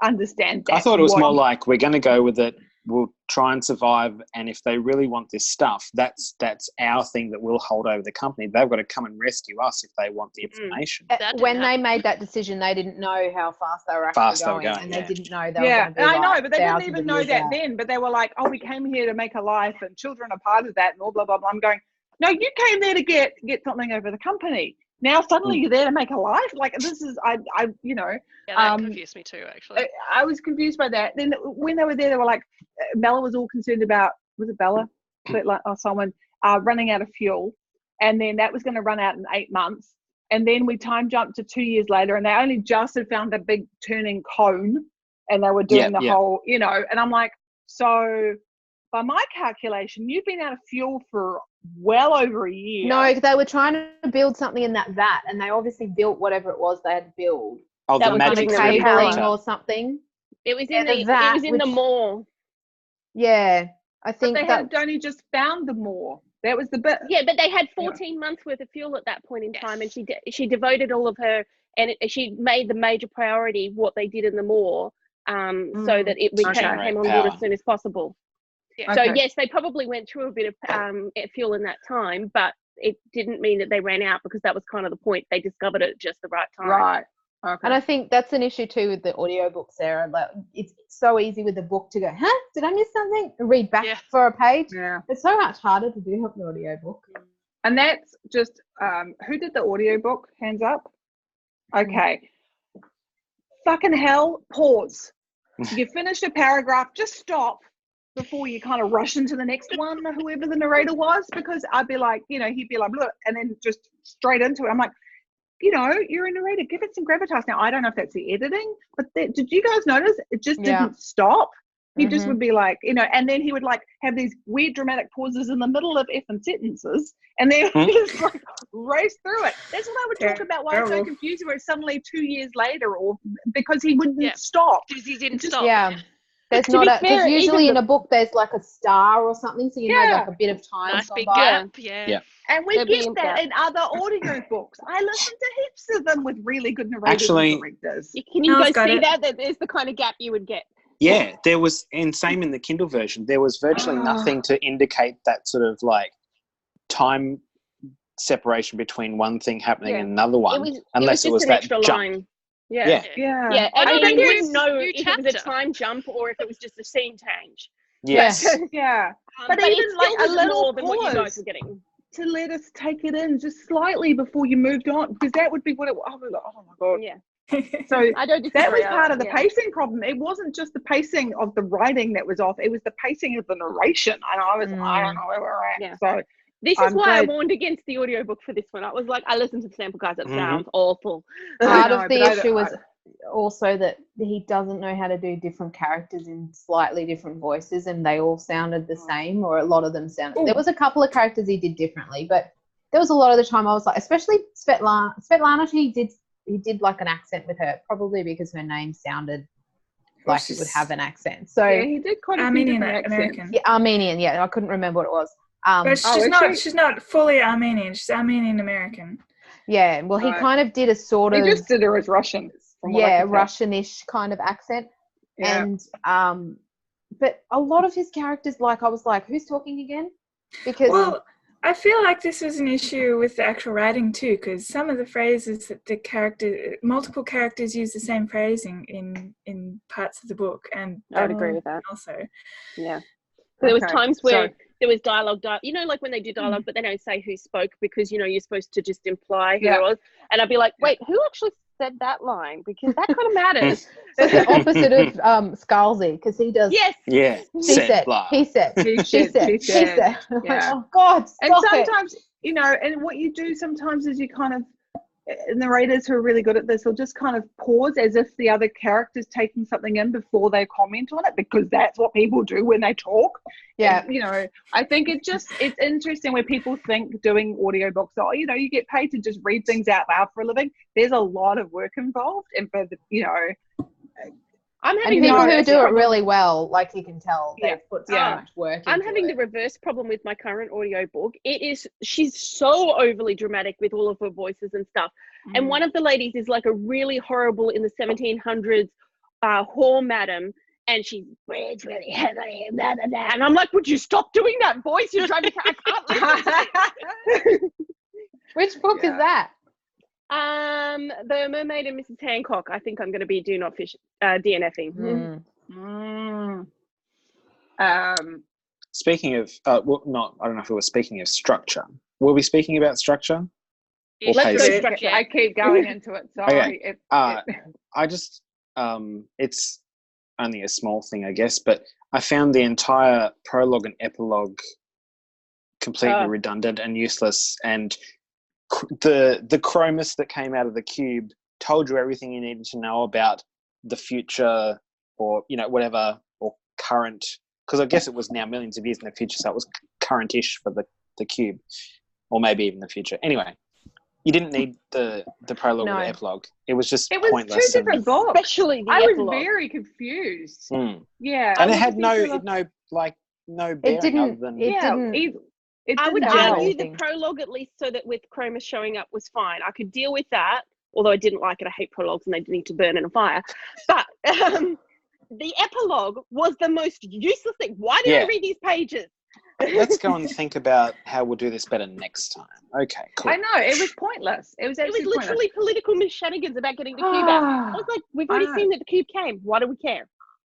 S2: understand that.
S3: I thought it was more like, we're going to go with it. We'll try and survive. And if they really want this stuff, that's our thing that we'll hold over the company. They've got to come and rescue us if they want the information.
S5: That didn't
S6: When they
S5: happen.
S6: made that decision, they didn't know how fast they were actually going, and
S3: yeah.
S6: they didn't know they were
S2: Yeah,
S6: going to be
S2: I know,
S6: like
S2: but they didn't
S6: thousands
S2: even
S6: of
S2: know
S6: years
S2: that
S6: out.
S2: then. But they were like, oh, we came here to make a life and children are part of that and all blah, blah, blah. I'm going, no, you came there to get something over the company. Now suddenly you're there to make a life. Like, this is, I you know.
S5: Yeah, that confused me too, actually.
S2: I was confused by that. Then when they were there, they were like, Bella was all concerned about, was it Bella? But like, someone running out of fuel. And then that was going to run out in 8 months. And then we time jumped to 2 years later, and they only just had found a big turning cone, and they were doing the whole, you know. And I'm like, so by my calculation, you've been out of fuel for well over a year.
S6: No, they were trying to build something in that vat, and they obviously built whatever it was they had to build.
S3: Oh,
S1: That
S3: the
S1: was
S3: magic
S1: giving them
S3: food
S1: power.
S6: Cabling
S3: reactor.
S6: or something.
S1: It was in
S6: Yeah,
S1: the
S6: that,
S1: it was in the
S6: which-
S1: mall.
S6: Yeah, I
S2: But
S6: think
S2: they
S6: that.
S2: had only just found the more. That was the bit.
S1: Yeah, but they had 14 months worth of fuel at that point in time, and she devoted all of her, and she made the major priority what they did in the moor, so that it came on board
S3: Power.
S1: as soon as possible.
S5: Yeah.
S1: So
S2: Okay.
S1: yes, they probably went through a bit of fuel in that time, but it didn't mean that they ran out, because that was kind of the point. They discovered it at just the right time.
S2: Right. Okay.
S6: And I think that's an issue too with the audiobook, Sarah. Like, it's so easy with the book to go, huh? Did I miss something? Read back
S5: Yeah.
S6: for a page.
S2: Yeah.
S6: It's so much harder to do help the audiobook.
S2: And that's just, who did the audiobook? Hands up. Okay. Fucking hell, pause. You finish a paragraph, just stop before you kind of rush into the next one, whoever the narrator was, because I'd be like, you know, he'd be like, look, and then just straight into it. I'm like, you know, you're a narrator, give it some gravitas. Now, I don't know if that's the editing, but did you guys notice it just didn't stop? He just would be like, you know, and then he would like have these weird dramatic pauses in the middle of effing sentences, and then just like race through it. That's what I would talk about, why it's so confusing, where it's suddenly 2 years later, or because he wouldn't stop.
S5: Because he didn't
S2: Just-
S5: stop.
S6: Yeah. There's
S1: To
S6: not
S1: be
S6: a,
S1: fair,
S6: because usually
S1: even
S6: in a book there's like a star or something, so you know like a bit of time.
S5: Nice big
S6: by.
S5: gap. Yeah.
S3: Yeah.
S2: And we
S1: There'd be
S2: get
S1: a
S2: that
S1: gap.
S2: in other audio books. I listen to heaps of them with really good narrators
S3: Actually-
S2: and directors.
S1: Can you
S4: Mel's
S1: guys
S4: got
S1: see
S4: it.
S1: that there's the kind of gap you would get?
S3: Yeah, there was, and same in the Kindle version, there was virtually nothing to indicate that sort of like time separation between one thing happening and another one, unless it was
S1: just an
S3: that
S1: extra
S3: jump.
S1: line. Yeah.
S2: Yeah.
S1: Yeah,
S5: I
S1: and
S5: don't
S1: you
S5: think
S1: wouldn't
S5: it's
S1: know
S5: new
S1: if it was a
S5: chapter.
S1: time jump or if it was just a scene change.
S3: Yes.
S2: Yeah.
S1: But
S2: even,
S1: it
S2: like,
S1: still
S2: a
S1: was
S2: little
S1: more than what you
S2: pause.
S1: guys were getting.
S2: To let us take it in just slightly before you moved on, because that would be what it was. Oh my God.
S1: Yeah,
S2: So
S1: I don't disagree.
S2: that was part of the
S1: yeah.
S2: pacing problem. It wasn't just the pacing of the writing that was off. It was the pacing of the narration. And I was, I don't know where we're at.
S1: Yeah.
S2: So
S1: This is
S2: I'm
S1: why I
S2: glad-
S1: warned against the audiobook for this one. I was like, I listened to the sample guys. It
S3: Mhm.
S1: sounds awful.
S6: Part
S2: I
S6: of
S2: know,
S6: the
S2: but
S6: issue was also that he doesn't know how to do different characters in slightly different voices, and they all sounded the same, or a lot of them sounded. There was a couple of characters he did differently, but there was a lot of the time I was like, especially Svetlana, he did like an accent with her, probably because her name sounded like it would have an accent. So
S2: yeah, he did quite a few
S4: Armenian
S2: different accents.
S4: American.
S6: yeah, Armenian. Yeah, I couldn't remember what it was.
S4: But she's not fully Armenian. She's Armenian American.
S6: Yeah, well, he
S2: Right.
S6: kind of did a sort
S2: He
S6: of
S2: just did her as Russian. from what I could tell.
S6: Russianish kind of accent,
S2: Yeah.
S6: and but a lot of his characters, like, I was like, who's talking again? Because
S4: Well, I feel like this was an issue with the actual writing too, because some of the phrases that multiple characters use the same phrasing in parts of the book, and
S1: I would agree with that.
S4: also.
S1: Yeah. There was
S2: Okay,
S1: times where
S2: so-
S1: there was dialogue, you know, like when they do dialogue, but they don't say who spoke because, you know, you're supposed to just imply who it was. And I'd be like, wait, who actually said that line? Because that kind of matters.
S6: it's the opposite of Scalzi, because he does.
S1: Yes.
S3: Yeah.
S6: She said.
S3: Blah.
S6: He said.
S2: She
S6: She
S2: said.
S6: said.
S2: She
S6: She
S2: said.
S6: said. I'm like,
S2: Yeah.
S6: oh God,
S2: And
S6: stop it.
S2: sometimes, you know, and what you do sometimes is you kind of, narrators who are really good at this will just kind of pause as if the other character's taking something in before they comment on it, because that's what people do when they talk.
S6: Yeah.
S2: And, you know, I think it's interesting where people think doing audiobooks, oh, you know, you get paid to just read things out loud for a living. There's a lot of work involved, and for the, you know,
S1: I'm
S6: And
S1: having
S6: people
S1: the
S6: who
S1: reverse
S6: do it
S1: problem.
S6: really well, like you can tell,
S2: Yeah.
S6: they've put so
S2: Yeah.
S6: much work
S1: I'm
S6: into
S1: having
S6: it.
S1: the reverse problem with my current audiobook. She's so overly dramatic with all of her voices and stuff. And one of the ladies is like a really horrible in the 1700s whore madam, and she breathes really heavily and blah, blah, blah. And I'm like, would you stop doing that voice? You're driving me crazy. I can't listen.
S6: Which book is that?
S1: The Mermaid and Mrs. Hancock. I think I'm going to be do not fish DNFing.
S3: Speaking of, well, not, I don't know if we were speaking of structure. Were we speaking about structure?
S5: Yeah,
S1: Let's go
S3: pacing?
S1: structure.
S2: I keep going into it. Sorry.
S3: Okay. I just, it's only a small thing, I guess, but I found the entire prologue and epilogue completely redundant and useless. And the chromis that came out of the cube told you everything you needed to know about the future, or, you know, whatever, or current, because I guess it was now millions of years in the future, so it was current-ish for the cube, or maybe even the future. Anyway, you didn't need the prologue or the epilogue. It was just
S2: It was
S3: pointless.
S2: two different books.
S1: Especially the
S2: I was
S1: epilogue.
S2: very confused.
S3: Mm.
S2: Yeah.
S3: And
S2: I
S3: it had
S2: wasn't
S3: no bearing
S6: It didn't.
S3: other than...
S6: It
S2: yeah,
S6: didn't.
S2: it
S1: I would
S2: didn't gel.
S1: argue the
S6: anything.
S1: prologue, at least, so that with Chroma showing up was fine. I could deal with that, although I didn't like it. I hate prologues and they need to burn in a fire. But the epilogue was the most useless thing. Why did I read these pages?
S3: Let's go and think about how we'll do this better next time. Okay, cool.
S2: I know, it was pointless. It was
S1: It was
S2: absolutely
S1: literally political shenanigans about getting the cube out. I was like, we've already seen that the cube came. Why do we care?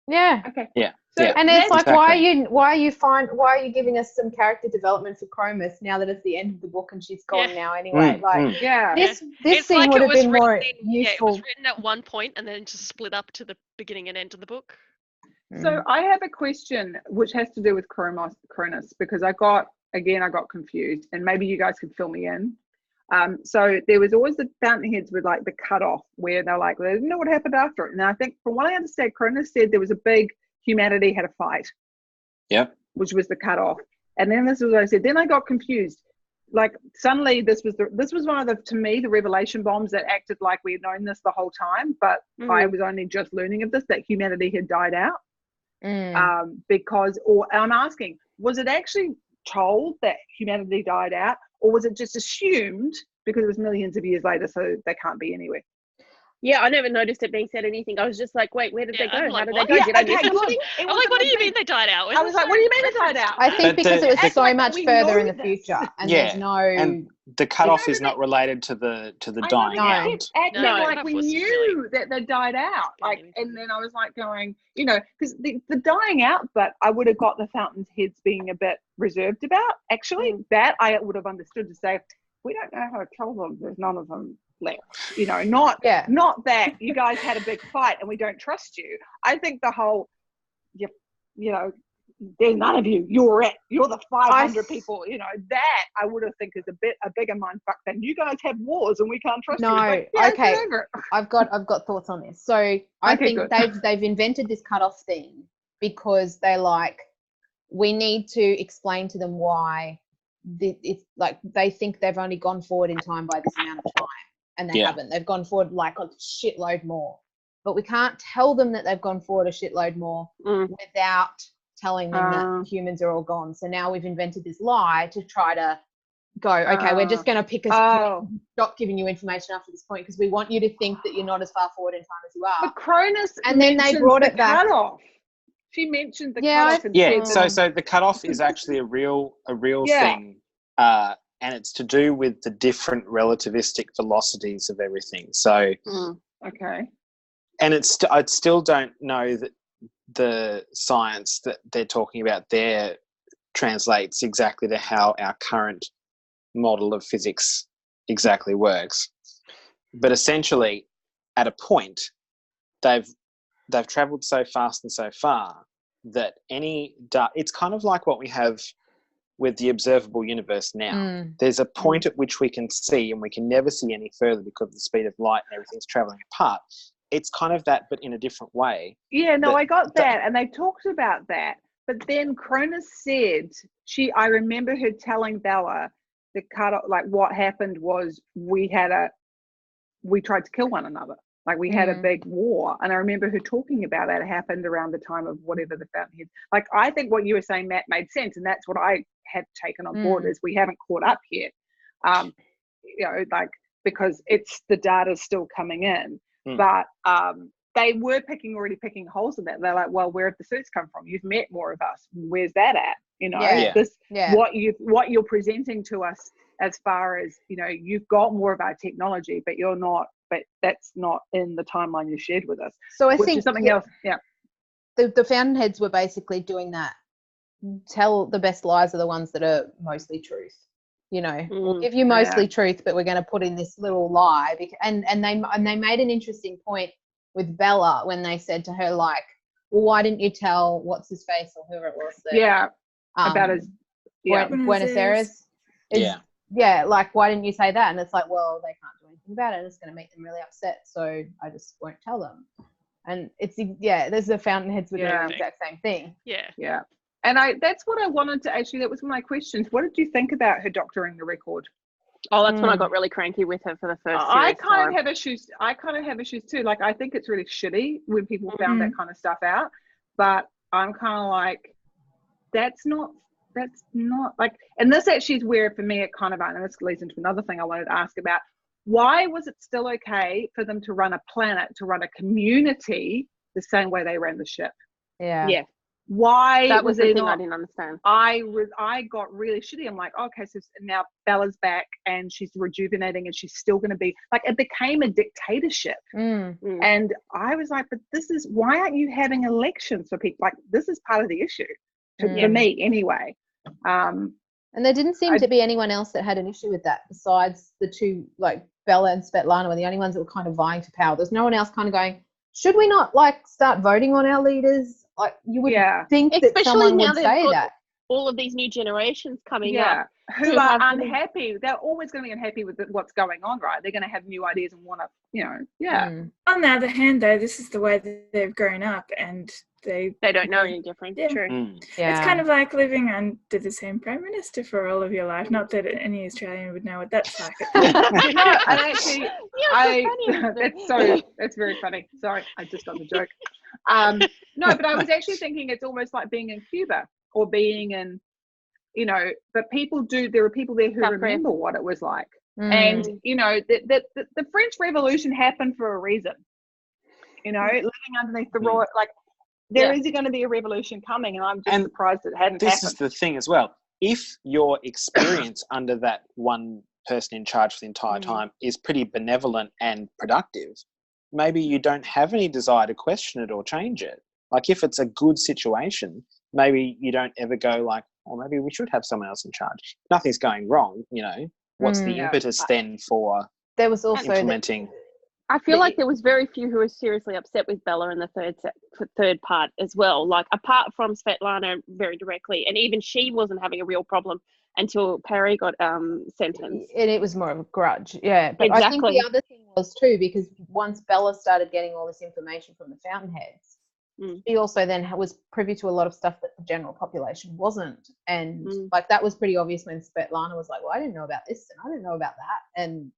S6: Yeah.
S2: Okay.
S3: Yeah.
S2: So,
S3: yeah.
S6: And it's like,
S3: Exactly.
S6: why are you giving us some character development for Chromis now that it's the end of the book and she's gone now anyway?
S2: yeah.
S6: This
S5: It's
S6: scene
S5: like
S6: would
S5: it
S6: have
S5: was
S6: been more
S5: written, yeah, it
S6: useful.
S5: was written at one point and then just split up to the beginning and end of the book.
S2: So I have a question which has to do with Cronus, because I got confused, and maybe you guys could fill me in. So there was always the fountainheads with like the cutoff where they're like, they didn't know what happened after it. And I think from what I understand, Cronus said there was a big humanity had a fight.
S3: Yep.
S2: Which was the cutoff. And then this is what I said. Then I got confused. Like suddenly this was one of the, to me, the revelation bombs that acted like we had known this the whole time, but I was only just learning of this, that humanity had died out. Because, or I'm asking, was it actually told that humanity died out, or was it just assumed because it was millions of years later, so they can't be anywhere?
S1: Yeah, I never noticed it being said anything. I was just like, wait, where did they go?
S5: I'm
S1: How
S5: like,
S1: did
S5: what?
S1: they go?
S2: Yeah,
S1: Did I miss
S2: okay,
S1: something?
S2: good.
S5: I'm like, what do you mean they died out?
S2: I was like, what do you mean they died out?
S6: I think
S3: But
S6: because it was
S2: act
S6: so
S2: like
S6: much
S2: we
S6: further in
S2: know
S6: the
S2: this.
S6: future, and
S3: Yeah,
S6: there's no.
S3: and the cutoff
S2: No,
S3: is not related to the
S2: I
S3: dying
S2: know,
S3: out.
S2: we kept acting
S5: No,
S2: like
S5: cutoff
S2: we
S5: was
S2: knew that they died out. Like, and then I was like going, you know, because the dying out, but I would have got the fountain's heads being a bit reserved about. Actually, that I would have understood to say, we don't know how to tell them. There's none of them left. You know, not that you guys had a big fight and we don't trust you. I think the whole, you know, there's none of you. You're the 500 people. You know, that I would have think is a bigger mindfuck than you guys have wars and we can't trust you. But, yeah,
S6: okay.
S2: whatever.
S6: I've got thoughts on this. So I think they've invented this cutoff thing because they're like, we need to explain to them why it's like they think they've only gone forward in time by this amount of time, and they haven't. They've gone forward like a shitload more. But we can't tell them that they've gone forward a shitload more without telling them that humans are all gone. So now we've invented this lie to try to go, okay, we're just going to pick a point, stop giving you information after this point because we want you to think that you're not as far forward in time as you are.
S2: But Cronus
S6: and then they brought it back.
S2: Cutoff. She mentioned the
S6: Yeah,
S2: cutoff and
S3: Yeah,
S2: said
S3: so the cutoff is actually a real
S2: Yeah.
S3: thing, and it's to do with the different relativistic velocities of everything. So,
S2: okay.
S3: and I still don't know that the science that they're talking about there translates exactly to how our current model of physics exactly works. But essentially, at a point, they've travelled so fast and so far that it's kind of like what we have with the observable universe now. There's a point at which we can see, and we can never see any further because of the speed of light and everything's travelling apart. It's kind of that, but in a different way.
S2: Yeah, no, I got that, and they talked about that. But then Cronus said I remember her telling Bella the cutoff, like what happened was we tried to kill one another. Like we had a big war, and I remember her talking about that. It happened around the time of whatever the Fountainhead. Like I think what you were saying, Matt, made sense, and that's what I had taken on board. Is we haven't caught up yet, you know, like because the data's still coming in, but they were already picking holes in that. They're like, well, where have the suits come from? You've met more of us. Where's that at? You know, what you're presenting to us as far as, you know, you've got more of our technology, but that's not in the timeline you shared with us.
S6: So I think
S2: something else. Yeah.
S6: The Fountainheads were basically doing that. Tell the best lies are the ones that are mostly truth. You know, we'll give you mostly truth, but we're going to put in this little lie. And they made an interesting point with Bella when they said to her, like, well, why didn't you tell what's his face or whoever it was?
S2: About his
S6: Buenos Aires. Yeah, like, why didn't you say that? And it's like, well, they can't do anything about it, and it's going to make them really upset, so I just won't tell them. And it's there's the Fountainheads with the exact same thing.
S2: Yeah. And that's what I wanted to actually. That was one of my questions. What did you think about her doctoring the record?
S1: Oh, that's when I got really cranky with her for the first.
S2: I kind of have issues. Too. Like, I think it's really shitty when people found that kind of stuff out. But I'm kind of like, that's not like. And this actually is where, for me, it kind of. And this leads into another thing I wanted to ask about. Why was it still okay for them to run a planet, to run a community, the same way they ran the ship?
S1: Yeah.
S2: Why
S1: that was the thing
S2: not?
S1: I didn't understand.
S2: I got really shitty. I'm like, okay, so now Bella's back and she's rejuvenating and she's still going to be like, it became a dictatorship. And I was like, but why aren't you having elections for people? Like, this is part of the issue for me anyway.
S6: And there didn't seem to be anyone else that had an issue with that besides the two, like Bella and Svetlana were the only ones that were kind of vying for power. There's no one else kind of going, should we not like start voting on our leaders? Like, you would think that someone would say that.
S1: All of these new generations coming up
S2: who are unhappy. They're always going to be unhappy with what's going on, right? They're going to have new ideas and want to, you know,
S4: On the other hand, though, this is the way that they've grown up, and they
S1: don't know any different. True.
S4: It's kind of like living under the same prime minister for all of your life. Not that any Australian would know what that's like.
S2: That's very funny. Sorry, I just got the joke. No, but I was actually thinking it's almost like being in Cuba or being in, you know, but there are people there who remember what it was like. And, you know, the French Revolution happened for a reason. You know, living underneath the royal, like, there is going to be a revolution coming, and I'm just surprised it hadn't happened.
S3: This is the thing as well. If your experience under that one person in charge for the entire time is pretty benevolent and productive, maybe you don't have any desire to question it or change it. Like, if it's a good situation, maybe you don't ever go like, oh, maybe we should have someone else in charge. Nothing's going wrong, you know. What's the impetus then for
S6: there was also
S3: implementing?
S1: I feel like there was very few who were seriously upset with Bella in the third part as well. Like, apart from Svetlana very directly, and even she wasn't having a real problem until Perry got sentenced.
S6: And it was more of a grudge, But
S1: exactly.
S6: I think the other thing was too, because once Bella started getting all this information from the Fountainheads, she also then was privy to a lot of stuff that the general population wasn't. And like, that was pretty obvious when Svetlana was like, well, I didn't know about this and I didn't know about that. And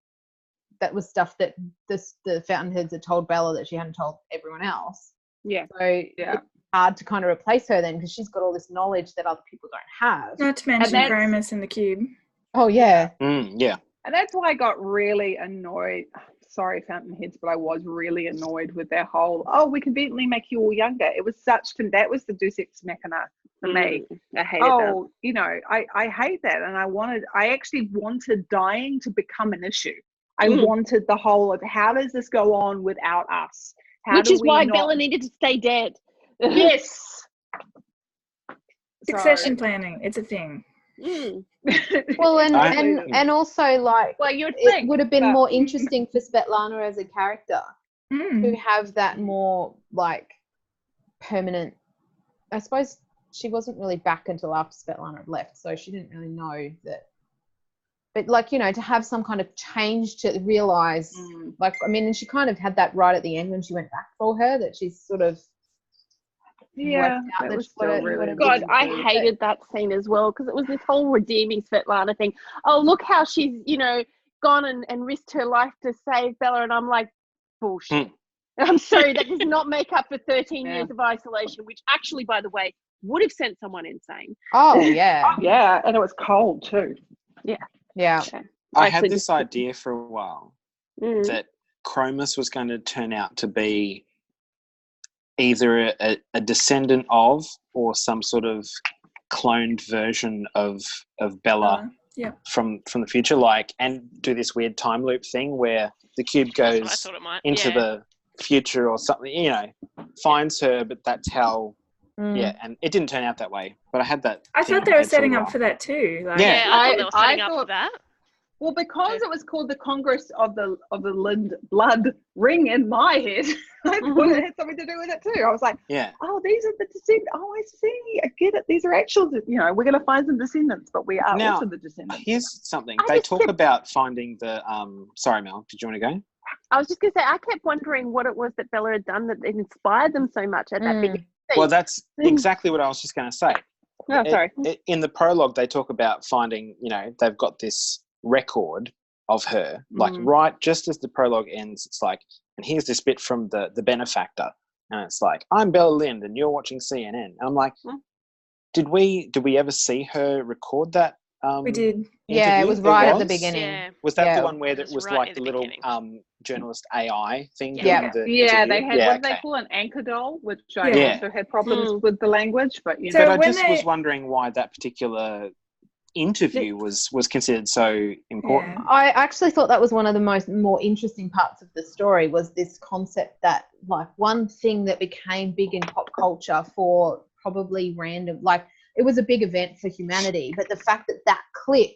S6: that was stuff that the Fountainheads had told Bella that she hadn't told everyone else. So it's hard to kind of replace her then, because she's got all this knowledge that other people don't have.
S4: Not to mention Primus in the Cube.
S6: Oh, yeah.
S2: And that's why I got really annoyed. sorry, Fountainheads, but I was really annoyed with their whole, oh, we conveniently make you all younger. It was that was the Deus Ex Machina for me.
S1: I hated that.
S2: You know, I hate that. And I actually wanted dying to become an issue. I wanted the whole of, how does this go on without us?
S1: Which is why Bella needed to stay dead.
S2: Yes.
S4: Succession planning, it's a thing.
S6: Well, and also, like,
S2: well, you'd
S6: it
S2: think,
S6: would have been more interesting for Svetlana as a character to have that more, like, permanent. I suppose she wasn't really back until after Svetlana had left, so she didn't really know that. But, like, you know, to have some kind of change, to realise, like, I mean, and she kind of had that right at the end when she went back for her, that she's sort of
S2: that was still really
S1: God, I hated that scene as well, because it was this whole redeeming Svetlana thing. Oh, look how she's, you know, gone and risked her life to save Bella, and I'm like, bullshit. I'm sorry, that does not make up for 13 years of isolation, which actually, by the way, would have sent someone insane.
S6: Oh, yeah.
S2: Yeah, and it was cold too.
S6: Yeah.
S1: Okay.
S3: I had this idea for a while that Chromus was going to turn out to be either a descendant of, or some sort of cloned version of Bella from the future, like, and do this weird time loop thing where the cube goes into the future or something, you know, finds her, but that's how and it didn't turn out that way, but I had that.
S4: I thought they were setting up for that too. Like,
S5: I thought they were setting up for that.
S2: Well, because it was called the Congress of the Lind Blood Ring in my head, I thought it had something to do with it too. I was like, oh, these are the descendants. Oh, I see. I get it. These are actual, you know, we're going to find some descendants, but we are also the descendants.
S3: Here's something. They talk about finding the, sorry, Mel, did you want to go?
S1: I was just going to say, I kept wondering what it was that Bella had done that inspired them so much at that beginning.
S3: Well, that's exactly what I was just going to say.
S1: Oh, sorry.
S3: In the prologue, they talk about finding, you know, they've got this record of her, like right just as the prologue ends, it's like, and here's this bit from the benefactor, and it's like, I'm Bella Lind and you're watching CNN, and I'm like, did we ever see her record that?
S4: We did.
S6: Yeah, it was right at the beginning.
S3: Was that the one where it was like the little journalist AI thing?
S2: They had what they call an anchor doll, which I also had problems with the language, but you know.
S3: But I just was wondering why that particular interview was considered so important.
S6: I actually thought that was one of the more interesting parts of the story, was this concept that, like, one thing that became big in pop culture for probably random, like, it was a big event for humanity, but the fact that that clip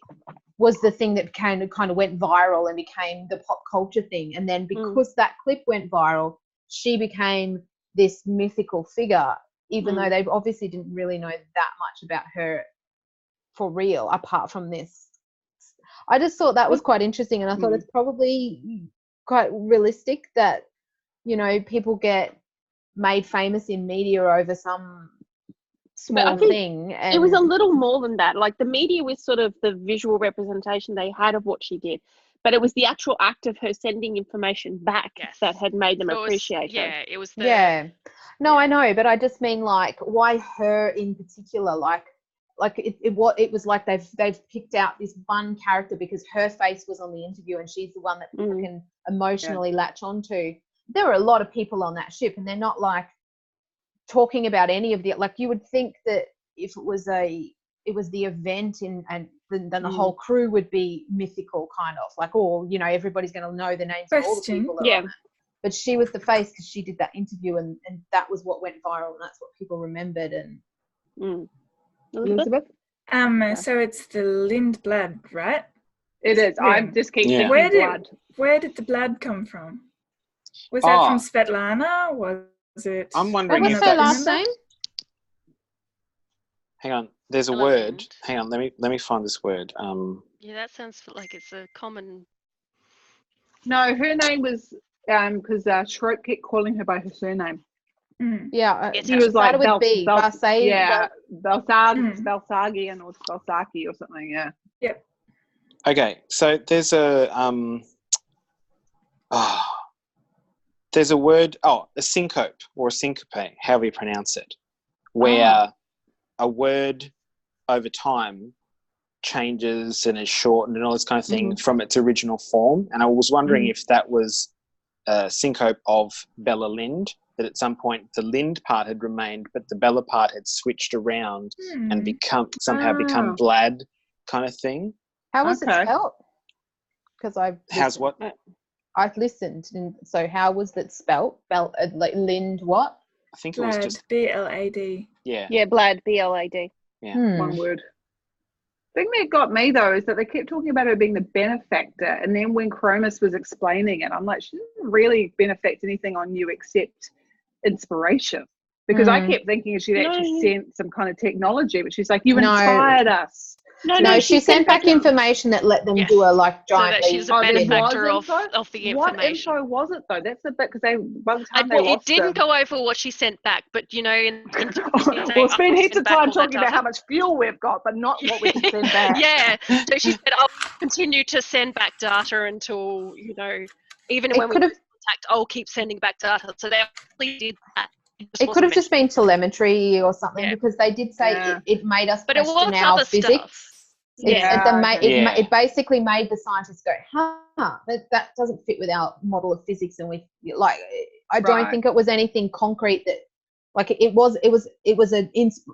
S6: was the thing that kind of went viral and became the pop culture thing, and then because that clip went viral, she became this mythical figure, even though they obviously didn't really know that much about her for real, apart from this. I just thought that was quite interesting, and I thought it's probably quite realistic that, you know, people get made famous in media over some small thing. And
S1: it was a little more than that. Like, the media was sort of the visual representation they had of what she did, but it was the actual act of her sending information back that had made them appreciate her.
S5: It was the...
S6: No, I know, but I just mean, like, why her in particular? Like it was like they've picked out this one character because her face was on the interview and she's the one that people can emotionally latch onto. There were a lot of people on that ship, and they're not, like, talking about any of the, like, you would think that if it was the event and then the whole crew would be mythical, kind of like, oh, you know, everybody's going to know the names of all the people that are on it. But she was the face because she did that interview, and that was what went viral, and that's what people remembered. And
S2: Elizabeth?
S4: So it's the Lind blood, right?
S2: It is. I just keep thinking blood.
S4: Where did the blood come from? Was that from Svetlana? Was it?
S3: I'm wondering
S6: what's her last name?
S3: Hang on. There's a word. Hang on. Let me find this word.
S5: Yeah, that sounds like it's a common.
S2: No, her name was because Schroep kept calling her by her surname.
S6: Yeah,
S2: she was like
S6: with B.
S2: Belsagi or Belsaki or something. Yeah.
S4: Yep.
S3: Okay, so there's a there's a word, a syncope or a syncope, however you pronounce it, where a word over time changes and is shortened and all this kind of thing from its original form. And I was wondering if that was a syncope of Bella Lind, that at some point the Lind part had remained, but the Bella part had switched around and become Blad kind of thing.
S6: How was it spelled? Because
S3: How's what?
S6: I've listened, and so how was that spelt? Like Lind what?
S3: I think it was just
S4: B-L-A-D.
S3: Yeah.
S1: Yeah, Blad, B-L-A-D.
S3: Yeah.
S2: One word. The thing that got me though is that they kept talking about her being the benefactor, and then when Chromis was explaining it, I'm like, she didn't really benefit anything on you except inspiration. Because I kept thinking she'd actually sent some kind of technology, but she's like, you inspired us.
S6: No, she sent back information that let them do a giant.
S5: So that she's a benefactor of the information.
S2: What info was it though? That's the bit, because by the time they
S5: it
S2: lost
S5: didn't
S2: them,
S5: go over what she sent back, but you know,
S2: we'll spend heaps of time talking about how much fuel we've got, but not what we can send back.
S5: Yeah. So she said, I'll continue to send back data until, you know, even when we contact, I'll keep sending back data. So they actually did that.
S6: It could have just been telemetry or something, because they did say it made us question our physics. It basically made the scientists go, that doesn't fit with our model of physics, and I don't think it was anything concrete that, it was an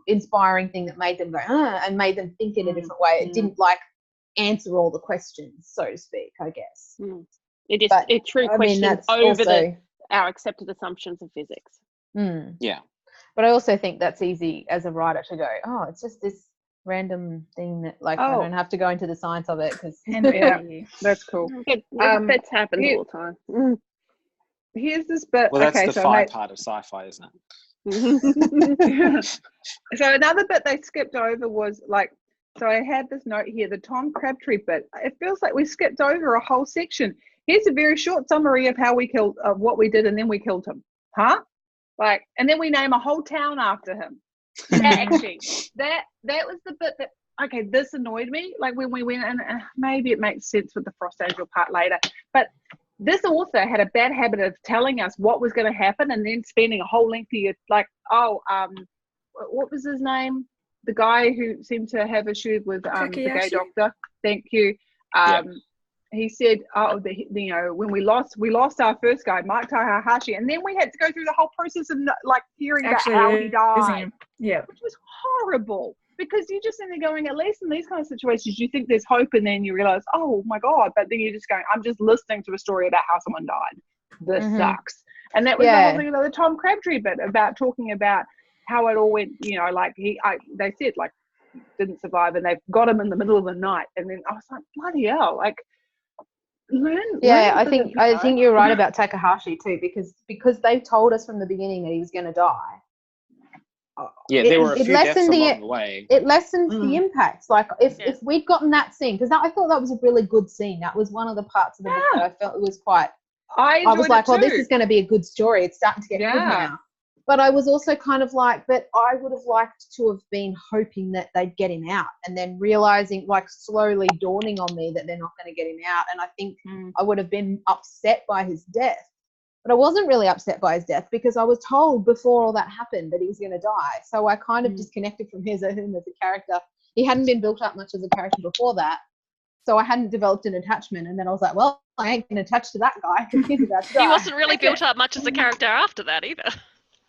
S6: inspiring thing that made them go and made them think in a different way. It didn't answer all the questions, so to speak, I guess.
S1: It threw questions over our accepted assumptions of physics.
S3: Yeah.
S6: But I also think that's easy as a writer to go, it's just this random thing that I don't have to go into the science of it, because
S2: that's cool.
S1: That happens all the time.
S2: Here's this bit.
S3: Well, that's the fi part of sci-fi, isn't it?
S2: So another bit they skipped over was so I had this note here, the Tom Crabtree bit. It feels like we skipped over a whole section. Here's a very short summary of how we killed, of what we did, and then we killed him. And then we name a whole town after him. That was the bit that, this annoyed me. When we went in, maybe it makes sense with the Frost Angel part later, but this author had a bad habit of telling us what was going to happen and then spending a whole lengthy, what was his name? The guy who seemed to have issues with the gay doctor. Thank you. He said, when we lost our first guy, Mike Takahashi, and then we had to go through the whole process of hearing about how he died, which was horrible, because you're just in there going, at least in these kind of situations, you think there's hope, and then you realize, oh my God, but then you're just going, I'm just listening to a story about how someone died. This sucks. And that was the whole thing about the Tom Crabtree bit, about talking about how it all went, they said, didn't survive, and they've got him in the middle of the night, and then I was like, bloody hell,
S6: I think you're right about Takahashi too, because they told us from the beginning that he was going to die.
S3: There were a few deaths along the way.
S6: It lessened the impacts. If we'd gotten that scene, because I thought that was a really good scene. That was one of the parts of the book that I felt it was quite. I was like, well, this is going to be a good story. It's starting to get good now. But I was also kind of but I would have liked to have been hoping that they'd get him out, and then realizing, slowly dawning on me that they're not going to get him out. And I think I would have been upset by his death. But I wasn't really upset by his death, because I was told before all that happened that he was going to die. So I kind of disconnected from him as a character. He hadn't been built up much as a character before that. So I hadn't developed an attachment. And then I was like, well, I ain't going to attach to that guy, because he's about to die.
S5: He wasn't really built up much as a character after that either.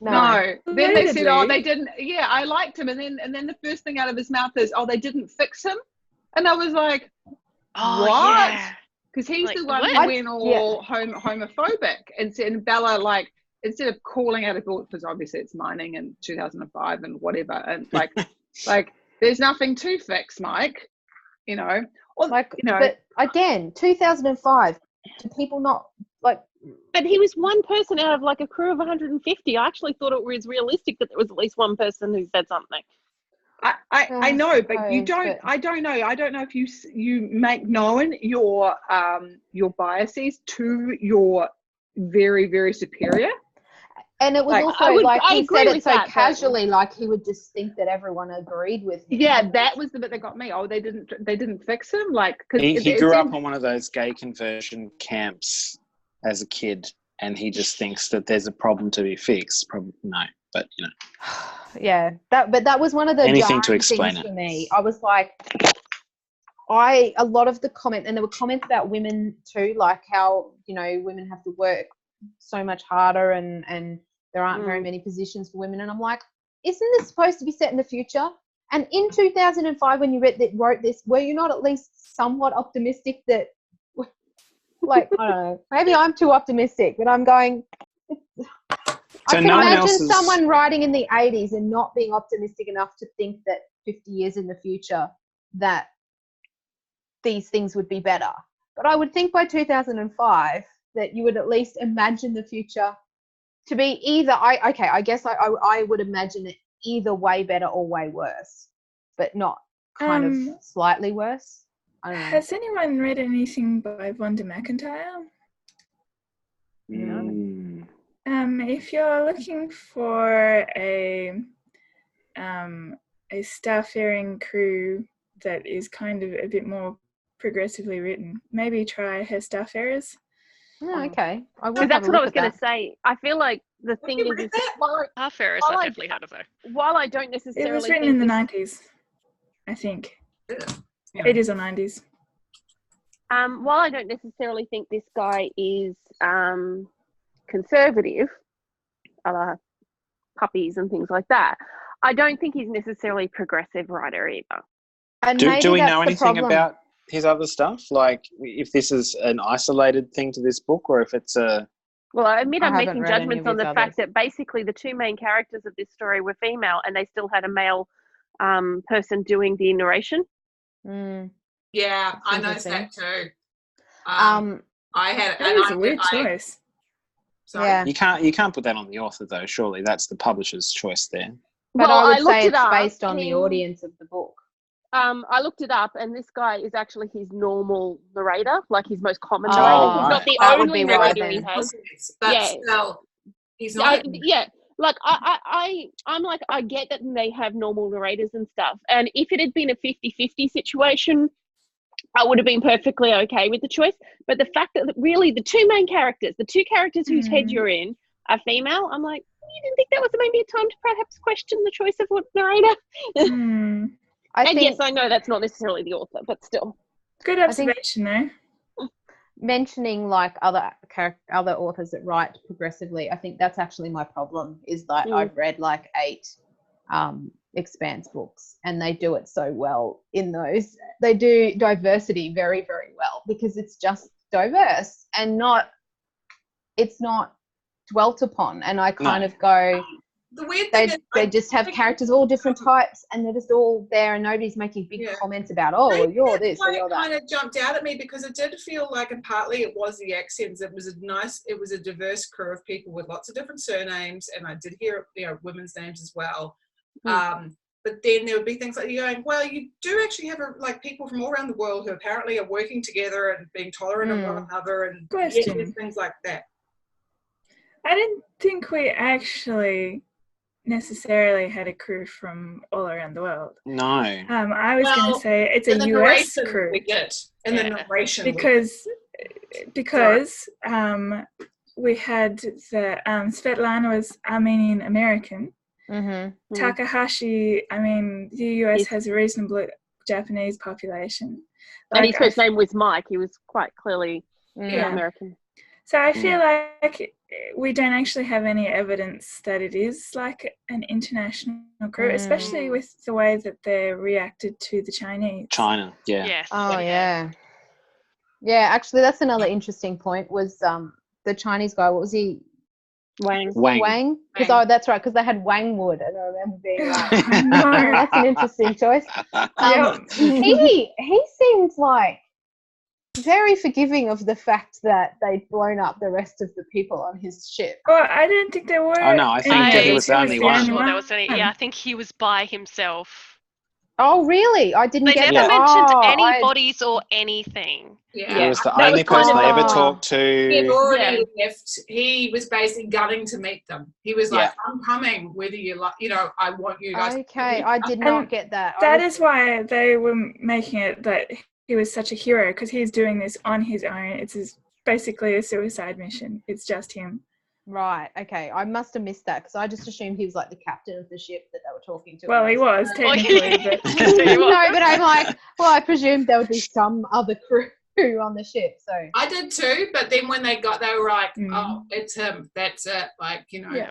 S2: No. Then they said, they didn't. Yeah, I liked him, and then the first thing out of his mouth is, they didn't fix him, and I was like, what? Because he's the one who went all homophobic, and Bella, instead of calling out a book, because obviously it's mining in 2005 and whatever, and there's nothing to fix, Mike,
S6: But again, 2005, do people not
S1: But he was one person out of a crew of 150. I actually thought it was realistic that there was at least one person who said something.
S2: I know, but you don't. I don't know. I don't know if you make known your biases to your very, very superior.
S6: And it was also he said it so casually, he would just think that everyone agreed with him.
S2: Yeah, that was the bit that got me. They didn't fix him, because
S3: he grew up on one of those gay conversion camps as a kid, and he just thinks that there's a problem to be fixed. Probably no, but
S6: Yeah, that was one of the
S3: anything to
S6: jarring
S3: explain
S6: things
S3: it
S6: for me. I was like, a lot of the comment, and there were comments about women too, like how, you know, women have to work so much harder and there aren't very many positions for women. And I'm like, isn't this supposed to be set in the future? And in 2005, when you wrote this, were you not at least somewhat optimistic that, like, I don't know, maybe I'm too optimistic, but I'm going,
S3: So
S6: I can imagine someone writing in the 80s and not being optimistic enough to think that 50 years in the future that these things would be better. But I would think by 2005 that you would at least imagine the future to be either, I guess I would imagine it either way better or way worse, but not kind of slightly worse. I don't know.
S4: Has anyone read anything by Vonda McIntyre?
S3: Mm.
S4: If you're looking for a starfaring crew that is kind of a bit more progressively written, maybe try her Starfarers.
S6: Oh, okay.
S1: Because that's what I was going to say. I feel like the thing is
S5: Starfarers, I definitely heard of her.
S1: While I don't necessarily
S4: it was written in the 90s, I think. Yeah. 80s or 90s.
S1: While I don't necessarily think this guy is conservative, a la puppies and things like that, I don't think he's necessarily a progressive writer either.
S6: And
S3: do we know anything about his other stuff? Like, if this is an isolated thing to this book, or if it's a...
S1: Well, I admit I'm making judgments on the fact that basically the two main characters of this story were female and they still had a male person doing the narration.
S7: Yeah, I noticed that too. I had...
S4: That is a weird choice.
S7: Sorry?
S6: Yeah.
S3: You can't put that on the author, though, surely. That's the publisher's choice there.
S6: But I would say it's based on the audience of the book.
S1: I looked it up, and this guy is actually his normal narrator, like his most common narrator. He's not the only narrator he has.
S7: But still, he's not.
S1: Like I'm like, I get that they have normal narrators and stuff, and if it had been a 50-50 situation, I would have been perfectly okay with the choice. But the fact that really the two main characters, the two characters whose head you're in, are female, I'm like, you didn't think that was maybe a time to perhaps question the choice of what narrator? Yes, I know that's not necessarily the author, but still.
S4: Good observation, though.
S6: Mentioning like other authors that write progressively, I think that's actually my problem, is that I've read like 8 Expanse books, and they do it so well in those. They do diversity very, very well, because it's just diverse and it's not dwelt upon. And I kind of go,
S7: the weird thing is,
S6: they just have characters all different types, and they're just all there, and nobody's making big comments about, you're this or you're that.
S7: It kind of jumped out at me because it did feel like, and partly it was the accents. It was a diverse crew of people with lots of different surnames, and I did hear women's names as well. But then there would be things like you're going, well, you do actually have people from all around the world who apparently are working together and being tolerant of one another, and things like that.
S4: I didn't think we actually necessarily had a crew from all around the world.
S3: No.
S4: I was going to say it's a US crew.
S7: We did in the narration
S4: because we had the Svetlana was Armenian American. Takahashi, I mean, the US has a reasonable Japanese population.
S1: And his first name was Mike. He was quite clearly American.
S4: So I feel like we don't actually have any evidence that it is like an international crew, especially with the way that they reacted to the Chinese.
S3: China, yeah.
S5: Yes.
S6: Oh, yeah. Yeah, actually, that's another interesting point, was the Chinese guy, what was he? Wang? Because that's right, because they had Wangwood, and I remember being like, that's an interesting choice. He seemed like very forgiving of the fact that they'd blown up the rest of the people on his ship.
S4: Well, I didn't think there were.
S3: Oh no, I think he was the only one.
S5: I think he was by himself.
S6: Oh, really? I didn't get that.
S5: They never mentioned any bodies or anything.
S3: Yeah. He was the only person they ever talked to.
S7: He had already left. He was basically gunning to meet them. He was like, I'm coming, whether you like, I want you guys.
S6: Okay, I did not get that.
S4: That is why they were making it that he was such a hero, because he's doing this on his own. It's basically a suicide mission. It's just him.
S6: Right. Okay. I must have missed that because I just assumed he was like the captain of the ship that they were talking to.
S4: Well, he was
S5: Oh, yeah.
S4: technically, but
S6: No, but I'm like, well, I presumed there would be some other crew on the ship. So
S7: I did too, but then when they were like,
S4: Mm.
S7: oh, it's him. That's it. Like, you know.
S6: Yeah.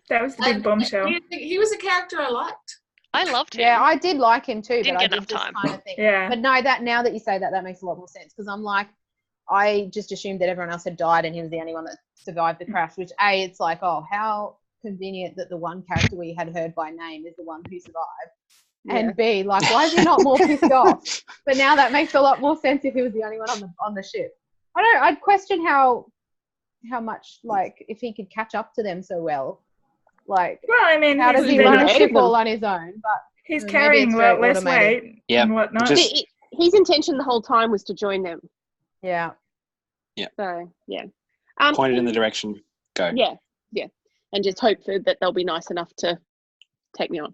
S4: that was the big
S7: And
S4: bombshell.
S7: he was a character I liked.
S5: I loved him.
S6: yeah, I did like him too,
S5: Didn't
S6: but I
S5: get
S6: did
S5: enough
S6: just
S5: time.
S6: kind of think.
S4: Yeah.
S6: But no, that now that you say that, that makes a lot more sense because I'm like, I just assumed that everyone else had died and he was the only one that survived the crash. Which it's like, oh, how convenient that the one character we had heard by name is the one who survived.
S1: Yeah.
S6: And B, like, why is he not more pissed off? But now that makes a lot more sense if he was the only one on the ship. I don't know. I'd question how much, like, if he could catch up to them so well. Like,
S4: Well, I mean,
S6: how does he
S1: been
S6: run a
S1: ahead of
S6: ship
S1: them.
S6: all on his own? But
S4: he's
S6: maybe
S4: carrying
S6: it's
S4: a
S6: very
S4: lot less
S6: automated.
S4: weight
S3: Yeah,
S4: and whatnot.
S3: just-
S1: His intention the whole time was to join them.
S6: Yeah.
S1: So yeah.
S3: Pointed in the direction. Go.
S1: Yeah, and just hope that they'll be nice enough to take me on.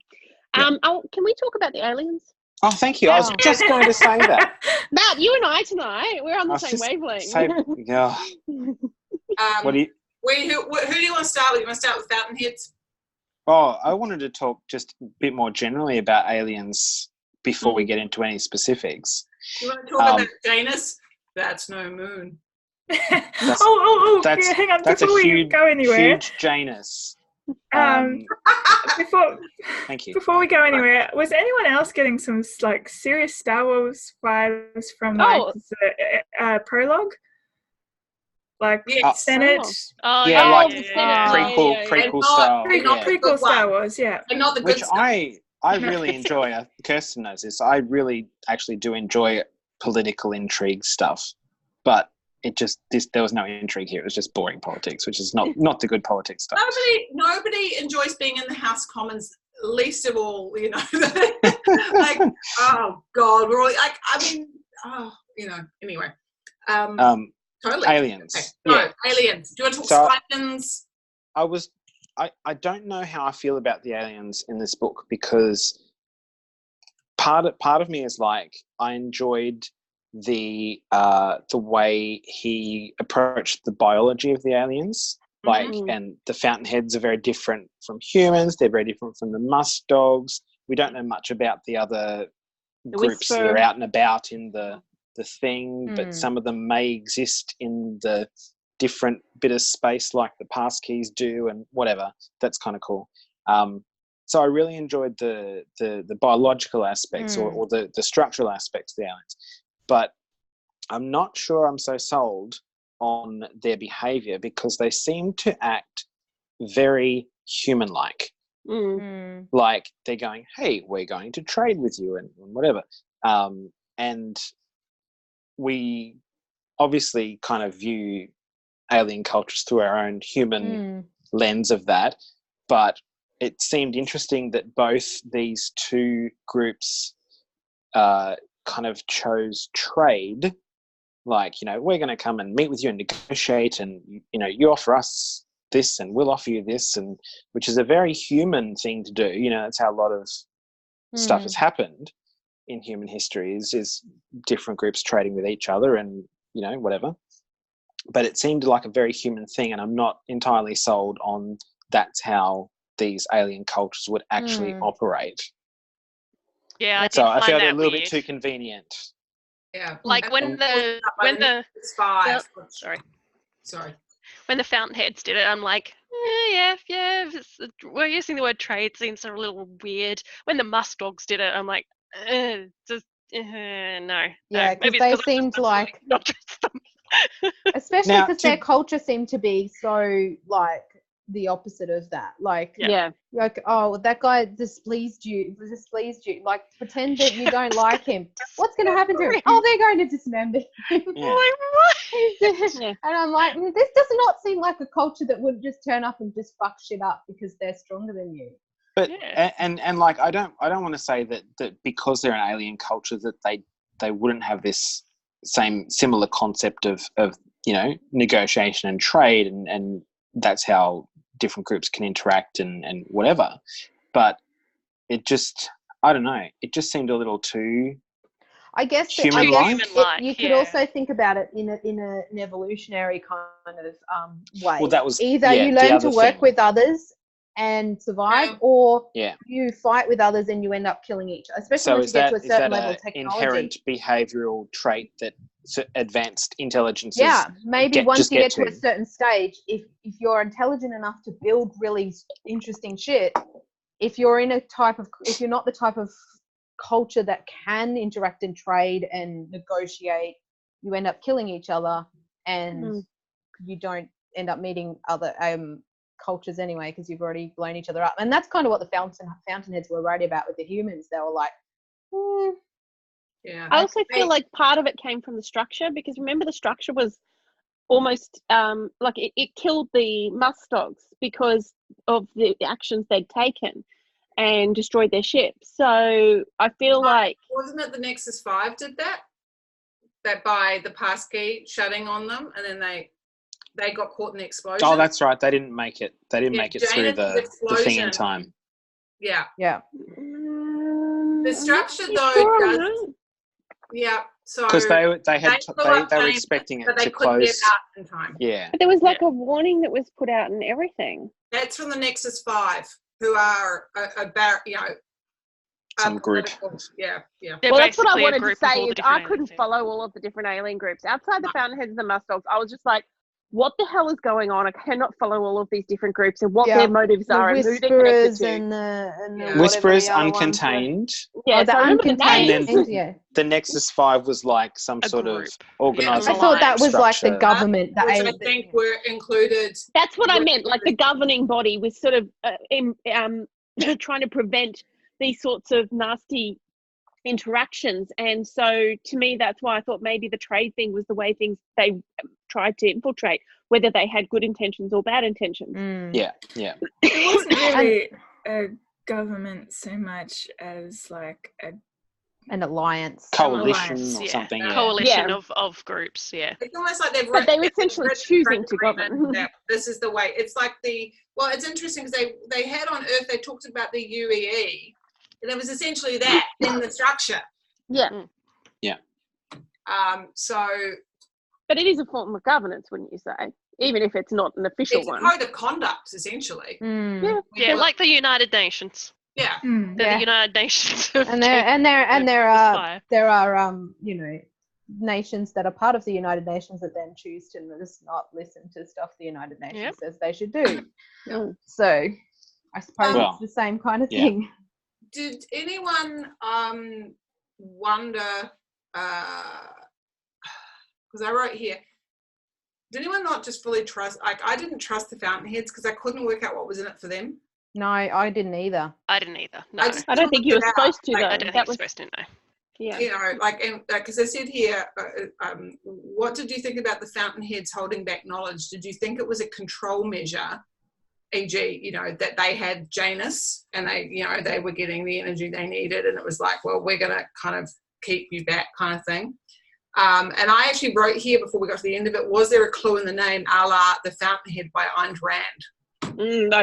S3: Yeah.
S1: Can we talk about the aliens?
S3: Oh, thank you. I was
S6: Wow.
S3: just going to say that.
S1: Matt, you and I tonight, we're on
S3: I
S1: the
S3: was
S1: same
S3: just
S1: wavelength.
S3: Yeah. What do you?
S7: Who do you want to start with? You want to start with Fountainheads?
S3: Oh, I wanted to talk just a bit more generally about aliens before we get into any specifics.
S7: You want to talk about Janus? That's no moon.
S3: That's-
S4: hang on,
S3: That's
S4: before
S3: a
S4: we
S3: huge,
S4: go anywhere,
S3: huge Janus.
S4: before
S3: Thank you.
S4: before we go anywhere, was anyone else getting some like serious Star Wars vibes from like the prologue? Like
S7: Yes.
S4: Senate,
S5: Oh,
S3: Yeah,
S5: yeah,
S3: like
S5: yeah, yeah.
S3: Prequel style. Yeah.
S7: Good
S4: Star
S7: one.
S4: Wars, yeah.
S7: And not the good
S3: Which
S7: stuff.
S3: I really enjoy. Kirsten knows this. I really actually do enjoy political intrigue stuff, but there was no intrigue here. It was just boring politics, which is not the good politics stuff.
S7: Nobody enjoys being in the House of Commons, least of all, you know. Like, oh God, we're all like, I mean, anyway. Totally.
S3: Aliens.
S7: Okay.
S3: Yeah.
S7: Aliens. Do you want to talk Spartans?
S3: I don't know how I feel about the aliens in this book because part of me is like I enjoyed the way he approached the biology of the aliens. Like, and the Fountainheads are very different from humans. They're very different from the musk dogs. We don't know much about the other groups that are out and about in the thing, but some of them may exist in the different bit of space like the passkeys do and whatever. That's kind of cool. So I really enjoyed the biological aspects or the structural aspects of the aliens. But I'm not sure I'm so sold on their behavior because they seem to act very human-like. Like they're going, hey, we're going to trade with you and whatever. And we obviously kind of view alien cultures through our own human lens of that. But it seemed interesting that both these two groups kind of chose trade. Like, you know, we're going to come and meet with you and negotiate and, you know, you offer us this and we'll offer you this, and which is a very human thing to do. You know, that's how a lot of stuff has happened in human history is different groups trading with each other and, you know, whatever. But it seemed like a very human thing, and I'm not entirely sold on that's how these alien cultures would actually operate.
S5: Yeah, I did
S3: So I
S5: find
S3: felt
S5: that
S3: it a little
S5: weird.
S3: bit too convenient.
S7: Yeah.
S5: Like when the when the Fountainheads did it, I'm like, we're using the word trade seems a little weird. When the musk dogs did it, I'm like, no.
S6: Yeah, because they seemed like,
S5: not trust them.
S6: especially because their culture seemed to be so like the opposite of that. Like, like, oh, that guy displeased you. Like, pretend that you don't like him. What's going to happen to him? Oh, they're going to dismember him. And I'm like, this does not seem like a culture that would just turn up and just fuck shit up because they're stronger than you.
S3: But and like I don't want to say that because they're an alien culture that they wouldn't have this similar concept of you know, negotiation and trade and that's how different groups can interact and whatever. But it just, I don't know, it just seemed a little too
S6: I guess
S3: human-like.
S6: you could also think about it in an evolutionary kind way.
S3: Well, that was
S6: either
S3: yeah,
S6: you
S3: the
S6: learn to
S3: other
S6: work
S3: thing.
S6: with others and survive,
S2: Yeah.
S6: or
S3: Yeah.
S6: you fight with others and you end up killing each other, especially
S3: So
S6: once
S3: is
S6: you get
S3: that
S6: to a certain
S3: an
S6: level of technology.
S3: inherent behavioural trait that advanced intelligences
S6: Yeah, maybe once
S3: just
S6: you get to
S3: to?
S6: a certain stage, if you're intelligent enough to build really interesting shit, if you're not the type of culture that can interact and trade and negotiate, you end up killing each other, and you don't end up meeting other cultures anyway, because you've already blown each other up. And that's kind of what the Fountainheads were worried about with the humans. They were like,
S2: Yeah.
S1: I also feel like part of it came from the structure, because remember the structure was almost like it killed the musk dogs because of the actions they'd taken and destroyed their ship. So I feel like,
S7: wasn't it the Nexus 5 did that by the passkey shutting on them, and then they got caught in the explosion.
S3: Oh, that's right. They didn't make it. They didn't make it through
S7: Janus's
S3: the thing in
S7: explosion.
S3: time.
S7: Yeah.
S1: the
S7: The structure though does. Yeah. So
S3: Because they were
S7: Janus,
S3: expecting
S7: but
S3: it
S7: they
S3: to
S7: couldn't
S3: close.
S7: get out in time.
S3: Yeah.
S1: But there was like a warning that was put out and everything.
S7: That's from the Nexus 5, who are
S3: Some group.
S7: Yeah.
S5: They're
S1: Well, that's what I
S5: basically a
S1: wanted to
S5: group of
S1: say
S5: all the
S1: is I
S5: different
S1: couldn't
S5: aliens, yeah.
S1: follow all of the different alien groups. Outside the Fountainheads and the Musk Dogs, I was just like, what the hell is going on? I cannot follow all of these different groups and what their motives are and who they're connected to.
S6: And the
S3: Whisperers,
S6: whatever the other ones were.
S3: Uncontained.
S1: Yeah,
S6: the
S1: so I remember the
S6: Uncontained.
S1: names.
S6: Yeah.
S3: The Nexus 5 was like some
S5: A
S3: sort
S5: group.
S3: of organisation.
S6: I thought that was like the
S3: structure.
S6: government.
S7: Which I think were included.
S1: That's what I meant. Like the governing body was sort of trying to prevent these sorts of nasty interactions. And so to me, that's why I thought maybe the trade thing was the way they tried to infiltrate, whether they had good intentions or bad intentions.
S3: Yeah.
S4: It wasn't really a government so much as like
S6: an alliance.
S3: Coalition
S4: Alliance,
S3: or something. Yeah.
S5: Coalition of groups, yeah.
S7: It's almost like they've
S1: But they were
S7: they've
S1: essentially
S7: written
S1: choosing
S7: trade
S1: to govern.
S7: agreement that this is the way. It's like it's interesting because they had on Earth, they talked about the UEE, and it was essentially that in the structure.
S1: Yeah.
S3: Yeah.
S7: So.
S1: But it is a form of governance, wouldn't you say? Even if it's not an official
S7: It's
S1: one.
S7: a code of conduct, essentially.
S5: Yeah, like the United Nations.
S7: Yeah.
S5: They're the United Nations.
S6: And there are nations that are part of the United Nations that then choose to just not listen to stuff the United Nations says they should do. So I suppose it's the same kind of thing.
S7: Did anyone wonder, because I wrote here, did anyone not just fully trust, like I didn't trust the Fountainheads because I couldn't work out what was in it for them.
S6: No, I didn't either.
S5: I didn't either. No.
S1: I don't think you were supposed to, though.
S5: I don't think you were supposed to, no.
S1: Yeah.
S7: You know, like, and because I said here, what did you think about the Fountainheads holding back knowledge? Did you think it was a control measure, e.g., that they had Janus and they were getting the energy they needed, and it was like, well, we're going to kind of keep you back, kind of thing. And I actually wrote here before we got to the end of it, was there a clue in the name, a la The Fountainhead by Ayn Rand?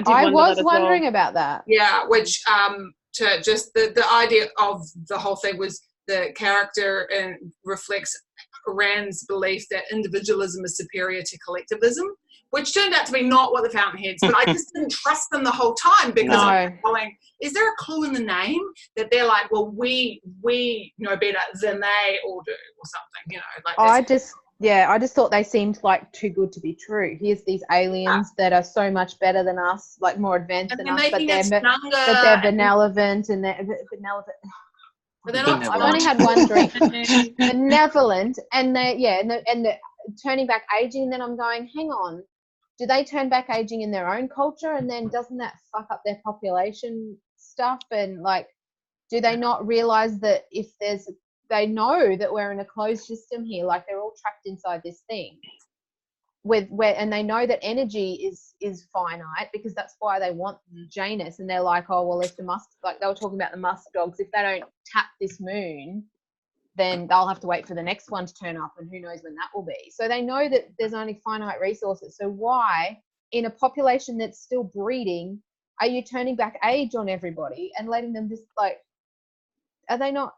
S6: I was wondering about that.
S7: Yeah, which to just the idea of the whole thing was the character and reflects Rand's belief that individualism is superior to collectivism, which turned out to be not what the Fountainheads, but I just didn't trust them the whole time because I'm going, is there a clue in the name that they're like, well, we know better than they all do or something, like
S6: I just thought they seemed like too good to be true. Here's these aliens that are so much better than us, like more advanced than us, but they're benevolent and they're benevolent.
S7: But they're not.
S6: I've only had one drink. Benevolent, and they're turning back aging. And then I'm going, hang on, do they turn back aging in their own culture? And then doesn't that fuck up their population stuff? And like, do they not realize that they know that we're in a closed system here, like they're all trapped inside this thing and they know that energy is finite, because that's why they want Janus, and they're like, oh well, if the musk, like they were talking about the musk dogs, if they don't tap this moon, then they'll have to wait for the next one to turn up, and who knows when that will be. So they know that there's only finite resources. So why, in a population that's still breeding, are you turning back age on everybody and letting them just like, are they not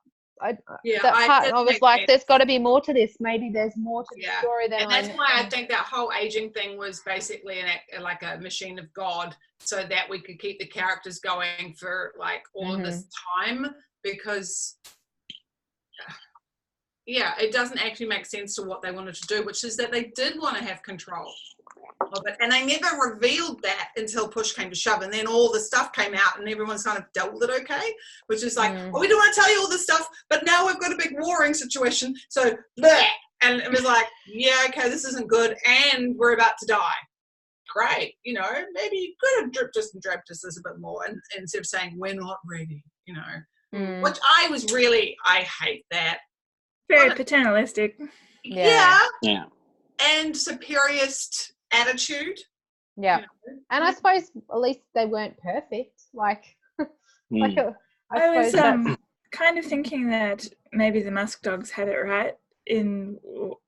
S7: Yeah,
S6: that part,
S7: did
S6: I was
S7: think
S6: like,
S7: that.
S6: there's got to be more to this. Maybe there's more to the
S7: Yeah.
S6: story than
S7: And that's why I think that whole aging thing was basically like a machine of God, so that we could keep the characters going for like all of this time, because it doesn't actually make sense to what they wanted to do, which is that they did want to have control of it, and they never revealed that until push came to shove, and then all the stuff came out and everyone's kind of dealt with it okay, which is like, oh, we don't want to tell you all this stuff, but now we've got a big warring situation, so bleh. And it was like, yeah, okay, this isn't good, and we're about to die. Great, maybe you could have dripped us and draped us this a bit more, and instead of saying we're not ready, which I hate that.
S4: Very paternalistic.
S6: Yeah.
S7: And superiorist attitude.
S6: Yeah. And I suppose at least they weren't perfect. Like, I
S4: was
S6: suppose
S4: kind of thinking that maybe the Musk dogs had it right in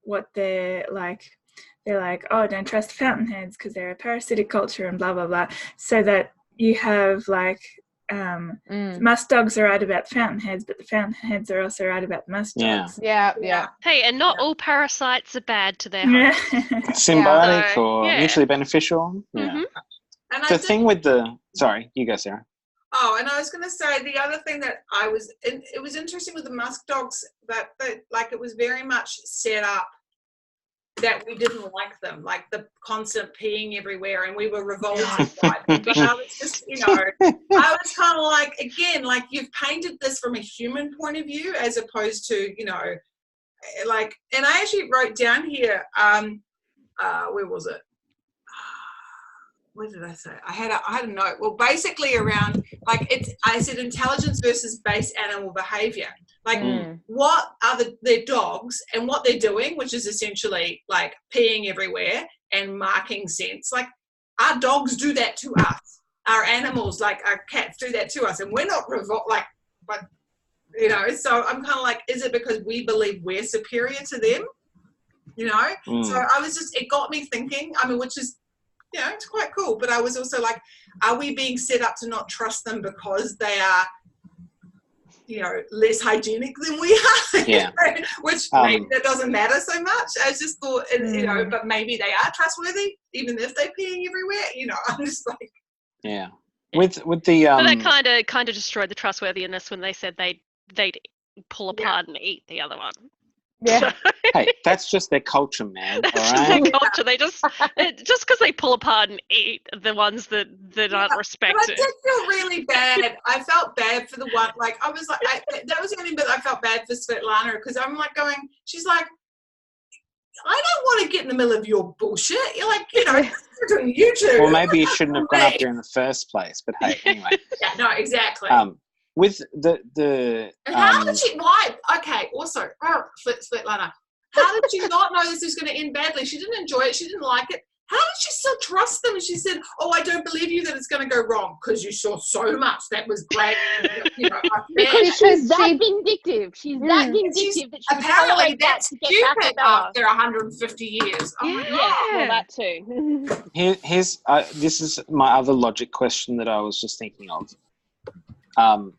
S4: what they're like. They're like, oh, don't trust fountainheads because they're a parasitic culture and blah, blah, blah. So that you have like, musk dogs are right about fountainheads, but the fountainheads are also right about the musk dogs.
S6: Yeah.
S5: Hey, and not all parasites are bad to their host.
S3: Symbiotic or mutually beneficial. Yeah.
S7: And
S3: the thing with sorry, you go, Sarah.
S7: Oh, and I was going to say the other thing that it was interesting with the musk dogs that like it was very much set up that we didn't like them, like the constant peeing everywhere, and we were revolted by them. But I was just, I was kind of like, again, like you've painted this from a human point of view as opposed to, like, and I actually wrote down here, where was it? What did I say? I had a note. Well, basically around like I said intelligence versus base animal behavior. Like what are their dogs and what they're doing, which is essentially like peeing everywhere and marking scents. Like our dogs do that to us. Our animals, like our cats, do that to us, and we're not but So I'm kind of like, is it because we believe we're superior to them? So I was it got me thinking. I mean, which is. It's quite cool. But I was also like, are we being set up to not trust them because they are, less hygienic than we are?
S3: Yeah.
S7: Which maybe that doesn't matter so much. I just thought, but maybe they are trustworthy, even if they're peeing everywhere. I'm just like.
S3: Yeah. With the
S5: But that kind of destroyed the trustworthiness when they said they'd pull apart and eat the other one.
S6: Yeah.
S3: Hey, that's just their culture, man.
S5: That's
S3: all
S5: just
S3: right?
S5: their culture. They just because they pull apart and eat the ones that aren't respected.
S7: But I did feel really bad. I felt bad for the one. Like I was like, that was the only bit I felt bad for Svetlana, because I'm like going. She's like, I don't want to get in the middle of your bullshit. You're like, you're doing YouTube.
S3: Well, maybe you shouldn't have gone up there in the first place. But hey, anyway.
S7: Yeah. No. Exactly.
S3: With the
S7: and how did she? Why? Okay. Also, Svetlana, how did she not know this was going to end badly? She didn't enjoy it. She didn't like it. How did she still trust them? And she said, "Oh, I don't believe you that it's going to go wrong because you saw so much that was great."
S1: Because she's that vindictive. She's that vindictive that she would
S7: apparently
S1: tolerate that
S7: that's
S1: to get back
S7: stupid
S1: at Bella.
S7: after 150 years. Oh my God.
S1: Well, that too.
S3: Here's this is my other logic question that I was just thinking of.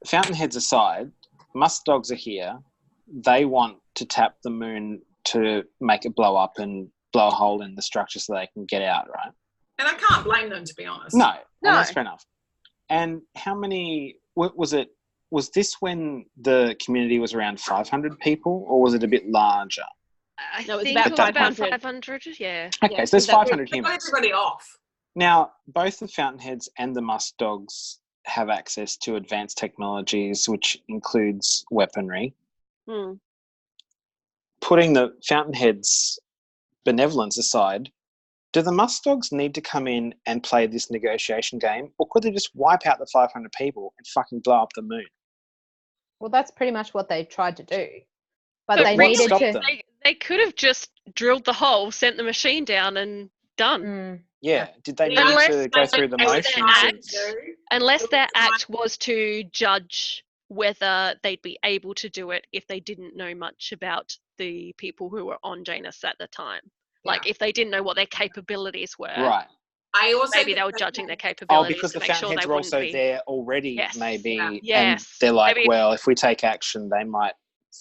S3: Fountainheads aside, musk dogs are here. They want to tap the moon to make it blow up and blow a hole in the structure so they can get out, right?
S7: And I can't blame them, to be honest.
S3: No, that's fair enough. And how many was it? Was this when the community was around 500 people, or was it a bit larger?
S5: I
S1: No, it was
S5: think
S1: about
S5: it was
S1: 500.
S5: 500, yeah.
S3: Okay, so there's 500
S7: They got
S3: humans.
S7: everybody off.
S3: Now, both the Fountainheads and the musk dogs have access to advanced technologies, which includes weaponry. Putting the Fountainheads' benevolence aside, do the musk dogs need to come in and play this negotiation game, or could they just wipe out the 500 people and fucking blow up the moon?
S6: Well, that's pretty much what they tried to do. But
S5: But
S6: they
S3: what
S6: needed
S3: stopped
S6: to.
S3: them?
S5: They could have just drilled the hole, sent the machine down, and done.
S3: Yeah. Did they need
S5: Unless
S3: to go through the motions?
S5: Unless their act was to judge whether they'd be able to do it if they didn't know much about the people who were on Janus at the time. Like if they didn't know what their capabilities were.
S3: Right.
S7: I also
S5: maybe
S7: think
S5: they were
S7: that-
S5: judging their
S3: Oh,
S5: capabilities
S3: because
S5: to
S3: the
S5: make sure
S3: Fountainheads
S5: they
S3: were
S5: wouldn't
S3: also
S5: be.
S3: there already,
S5: Yes.
S3: maybe.
S7: Yeah.
S3: And
S5: Yes.
S3: they're like,
S5: Maybe-
S3: well, if we take action, they might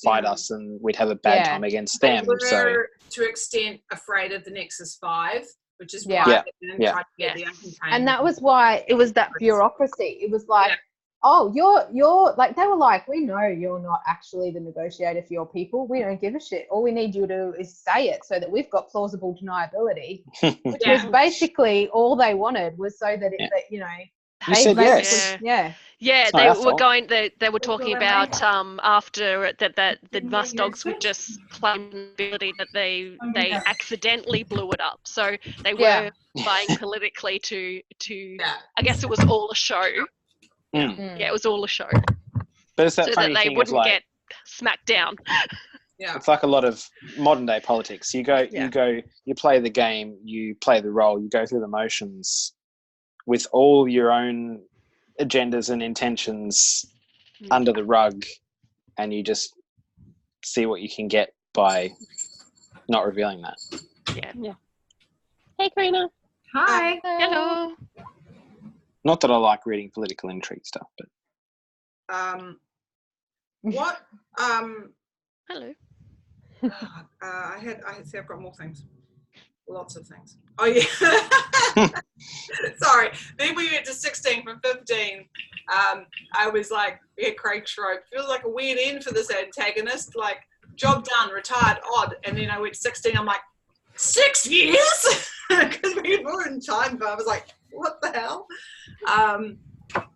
S3: fight
S7: Mm.
S3: us and we'd have a bad
S6: Yeah.
S3: time against
S7: They
S3: them.
S7: were,
S3: So,
S7: to extent, afraid of the Nexus 5, which is
S6: Yeah.
S7: why
S3: Yeah.
S7: they didn't
S3: Yeah.
S7: try to get the
S5: Yes.
S7: uncontained.
S6: And that was why it was that bureaucracy. It was like,
S7: Yeah.
S6: oh, you're like, they were like, we know you're not actually the negotiator for your people. We don't give a shit. All we need you to do is say it so that we've got plausible deniability, which
S7: Yeah.
S6: was basically all they wanted, was so that,
S3: Yeah.
S6: that
S3: You
S6: they
S3: said
S6: basically,
S3: yes.
S6: yeah.
S5: Yeah,
S3: It's not
S5: they
S3: our
S5: were
S3: fault.
S5: going. They were
S7: That's
S5: talking
S7: what I
S5: about after that the Musk
S7: your
S5: Dogs would
S7: expense.
S5: just claim the ability that they accidentally blew it up. So they
S6: Yeah.
S5: were vying politically to.
S7: Yeah.
S5: I guess it was all a show.
S3: Mm.
S5: Yeah, it was all a show,
S3: But it's that
S5: so
S3: funny
S5: that they
S3: thing of
S5: wouldn't
S3: like,
S5: get smacked down.
S7: Yeah.
S3: it's like a lot of modern day politics. You
S5: Yeah.
S3: you play the game, you play the role, you go through the motions with all your own agendas and intentions under the rug, and you just see what you can get by not revealing that.
S5: Yeah.
S1: Hey, Karina.
S2: Hi.
S5: Hello.
S3: Not that I like reading political intrigue stuff, but
S7: What?
S5: Hello.
S7: See, I've got more things. Lots of things. Oh yeah. Sorry. Then we went to 16 from 15. I was like, yeah, Craig Schroep feels like a weird end for this antagonist. Like, job done, retired, odd. And then I went to 16. I'm like, 6 years? Because we were in time. But I was like, what the hell?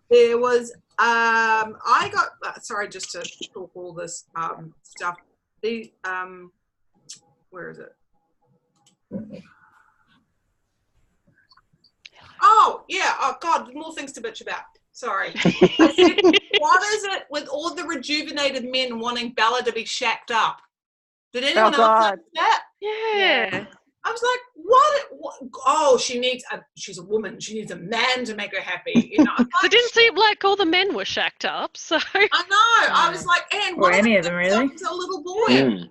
S7: There was. I got. Sorry, just to talk all this stuff. The where is it? Oh, yeah. Oh, God, more things to bitch about. Sorry. I said, what is it with all the rejuvenated men wanting Bella to be shacked up? Did anyone else
S1: God.
S7: notice that?
S5: Yeah.
S7: I was like, what? Oh, she's a woman. She needs a man to make her happy. You know, I'm
S5: So it
S7: like,
S5: didn't seem like all the men were shacked up. So
S7: I know. I was like, and
S4: Or
S7: what
S4: any
S7: if
S4: of them,
S7: it
S4: really.
S7: was a little boy?
S3: Mm.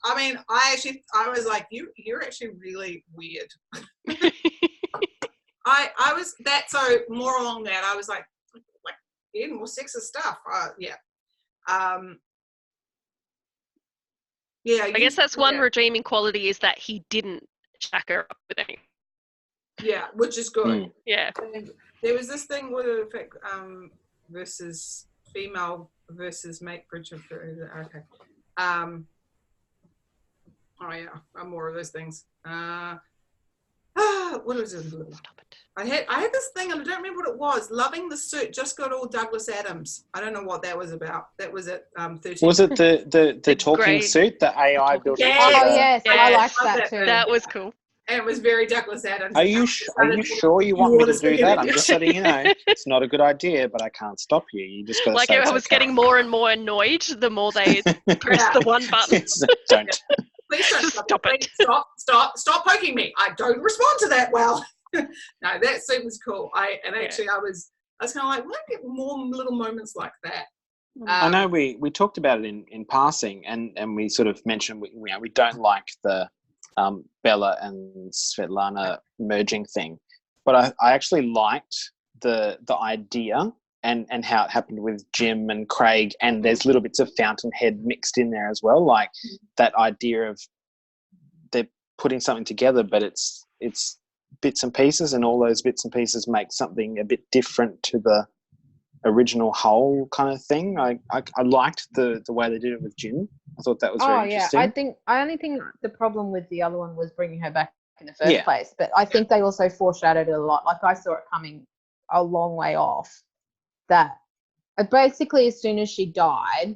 S7: I mean, I was like, you're actually really weird. I was that, so more along that, I was like yeah, more sexist stuff. Yeah. Yeah.
S5: I guess that's one redeeming quality, is that he didn't shack her up with any.
S7: Yeah, which is good.
S3: Mm.
S5: Yeah.
S7: And there was this thing with versus female versus mate bridge of okay. Oh yeah, more of those things. What was it?
S5: Stop it.
S7: I had this thing and I don't remember what it was. Loving the Suit just got all Douglas Adams. I don't know what that was about. That was at 13.
S3: Was it the
S5: The
S3: talking
S5: grey-
S3: suit, the AI built
S7: Yeah.
S3: into
S6: Oh,
S3: the-
S6: yes. I
S5: Yes.
S6: liked that too.
S5: That was cool.
S7: And it was very Douglas Adams.
S3: Are you sure you want me to do that? I'm just letting you know. It's not a good idea, but I can't stop you. You just got to
S5: Like,
S3: say
S5: I
S3: it's
S5: was
S3: okay.
S5: getting more and more annoyed the more they pressed the one button.
S3: Don't.
S7: Please don't
S5: Just
S7: stop
S5: stop
S7: it. Please stop poking me. I don't respond to that well. No, that suit was cool. I was kind of like, why don't I get more little moments like that?
S3: I know we talked about it in passing, and we sort of mentioned we don't like the Bella and Svetlana merging thing, but I actually liked the idea and how it happened with Jim and Craig, and there's little bits of Fountainhead mixed in there as well, like that idea of they're putting something together, but it's bits and pieces, and all those bits and pieces make something a bit different to the original whole kind of thing. I liked the way they did it with Jin. I thought that was very interesting.
S6: I only think the problem with the other one was bringing her back in the first place, but I think they also foreshadowed it a lot. Like, I saw it coming a long way off, that basically as soon as she died,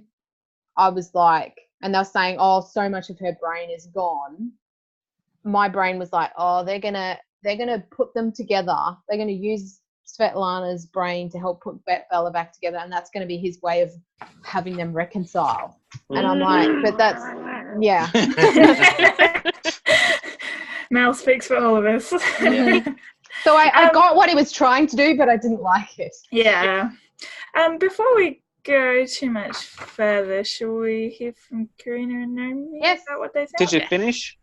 S6: I was like, and they were saying, oh, so much of her brain is gone. My brain was like, oh, they're gonna put them together. They're gonna use Svetlana's brain to help put Bella back together, and that's going to be his way of having them reconcile. And I'm like, but that's, yeah.
S4: Mel speaks for all of us.
S3: Yeah.
S6: So I got what he was trying to do, but I didn't like it.
S4: Yeah. Before we go too much further, shall we hear from Karina and Naomi about what they think?
S3: Did you finish?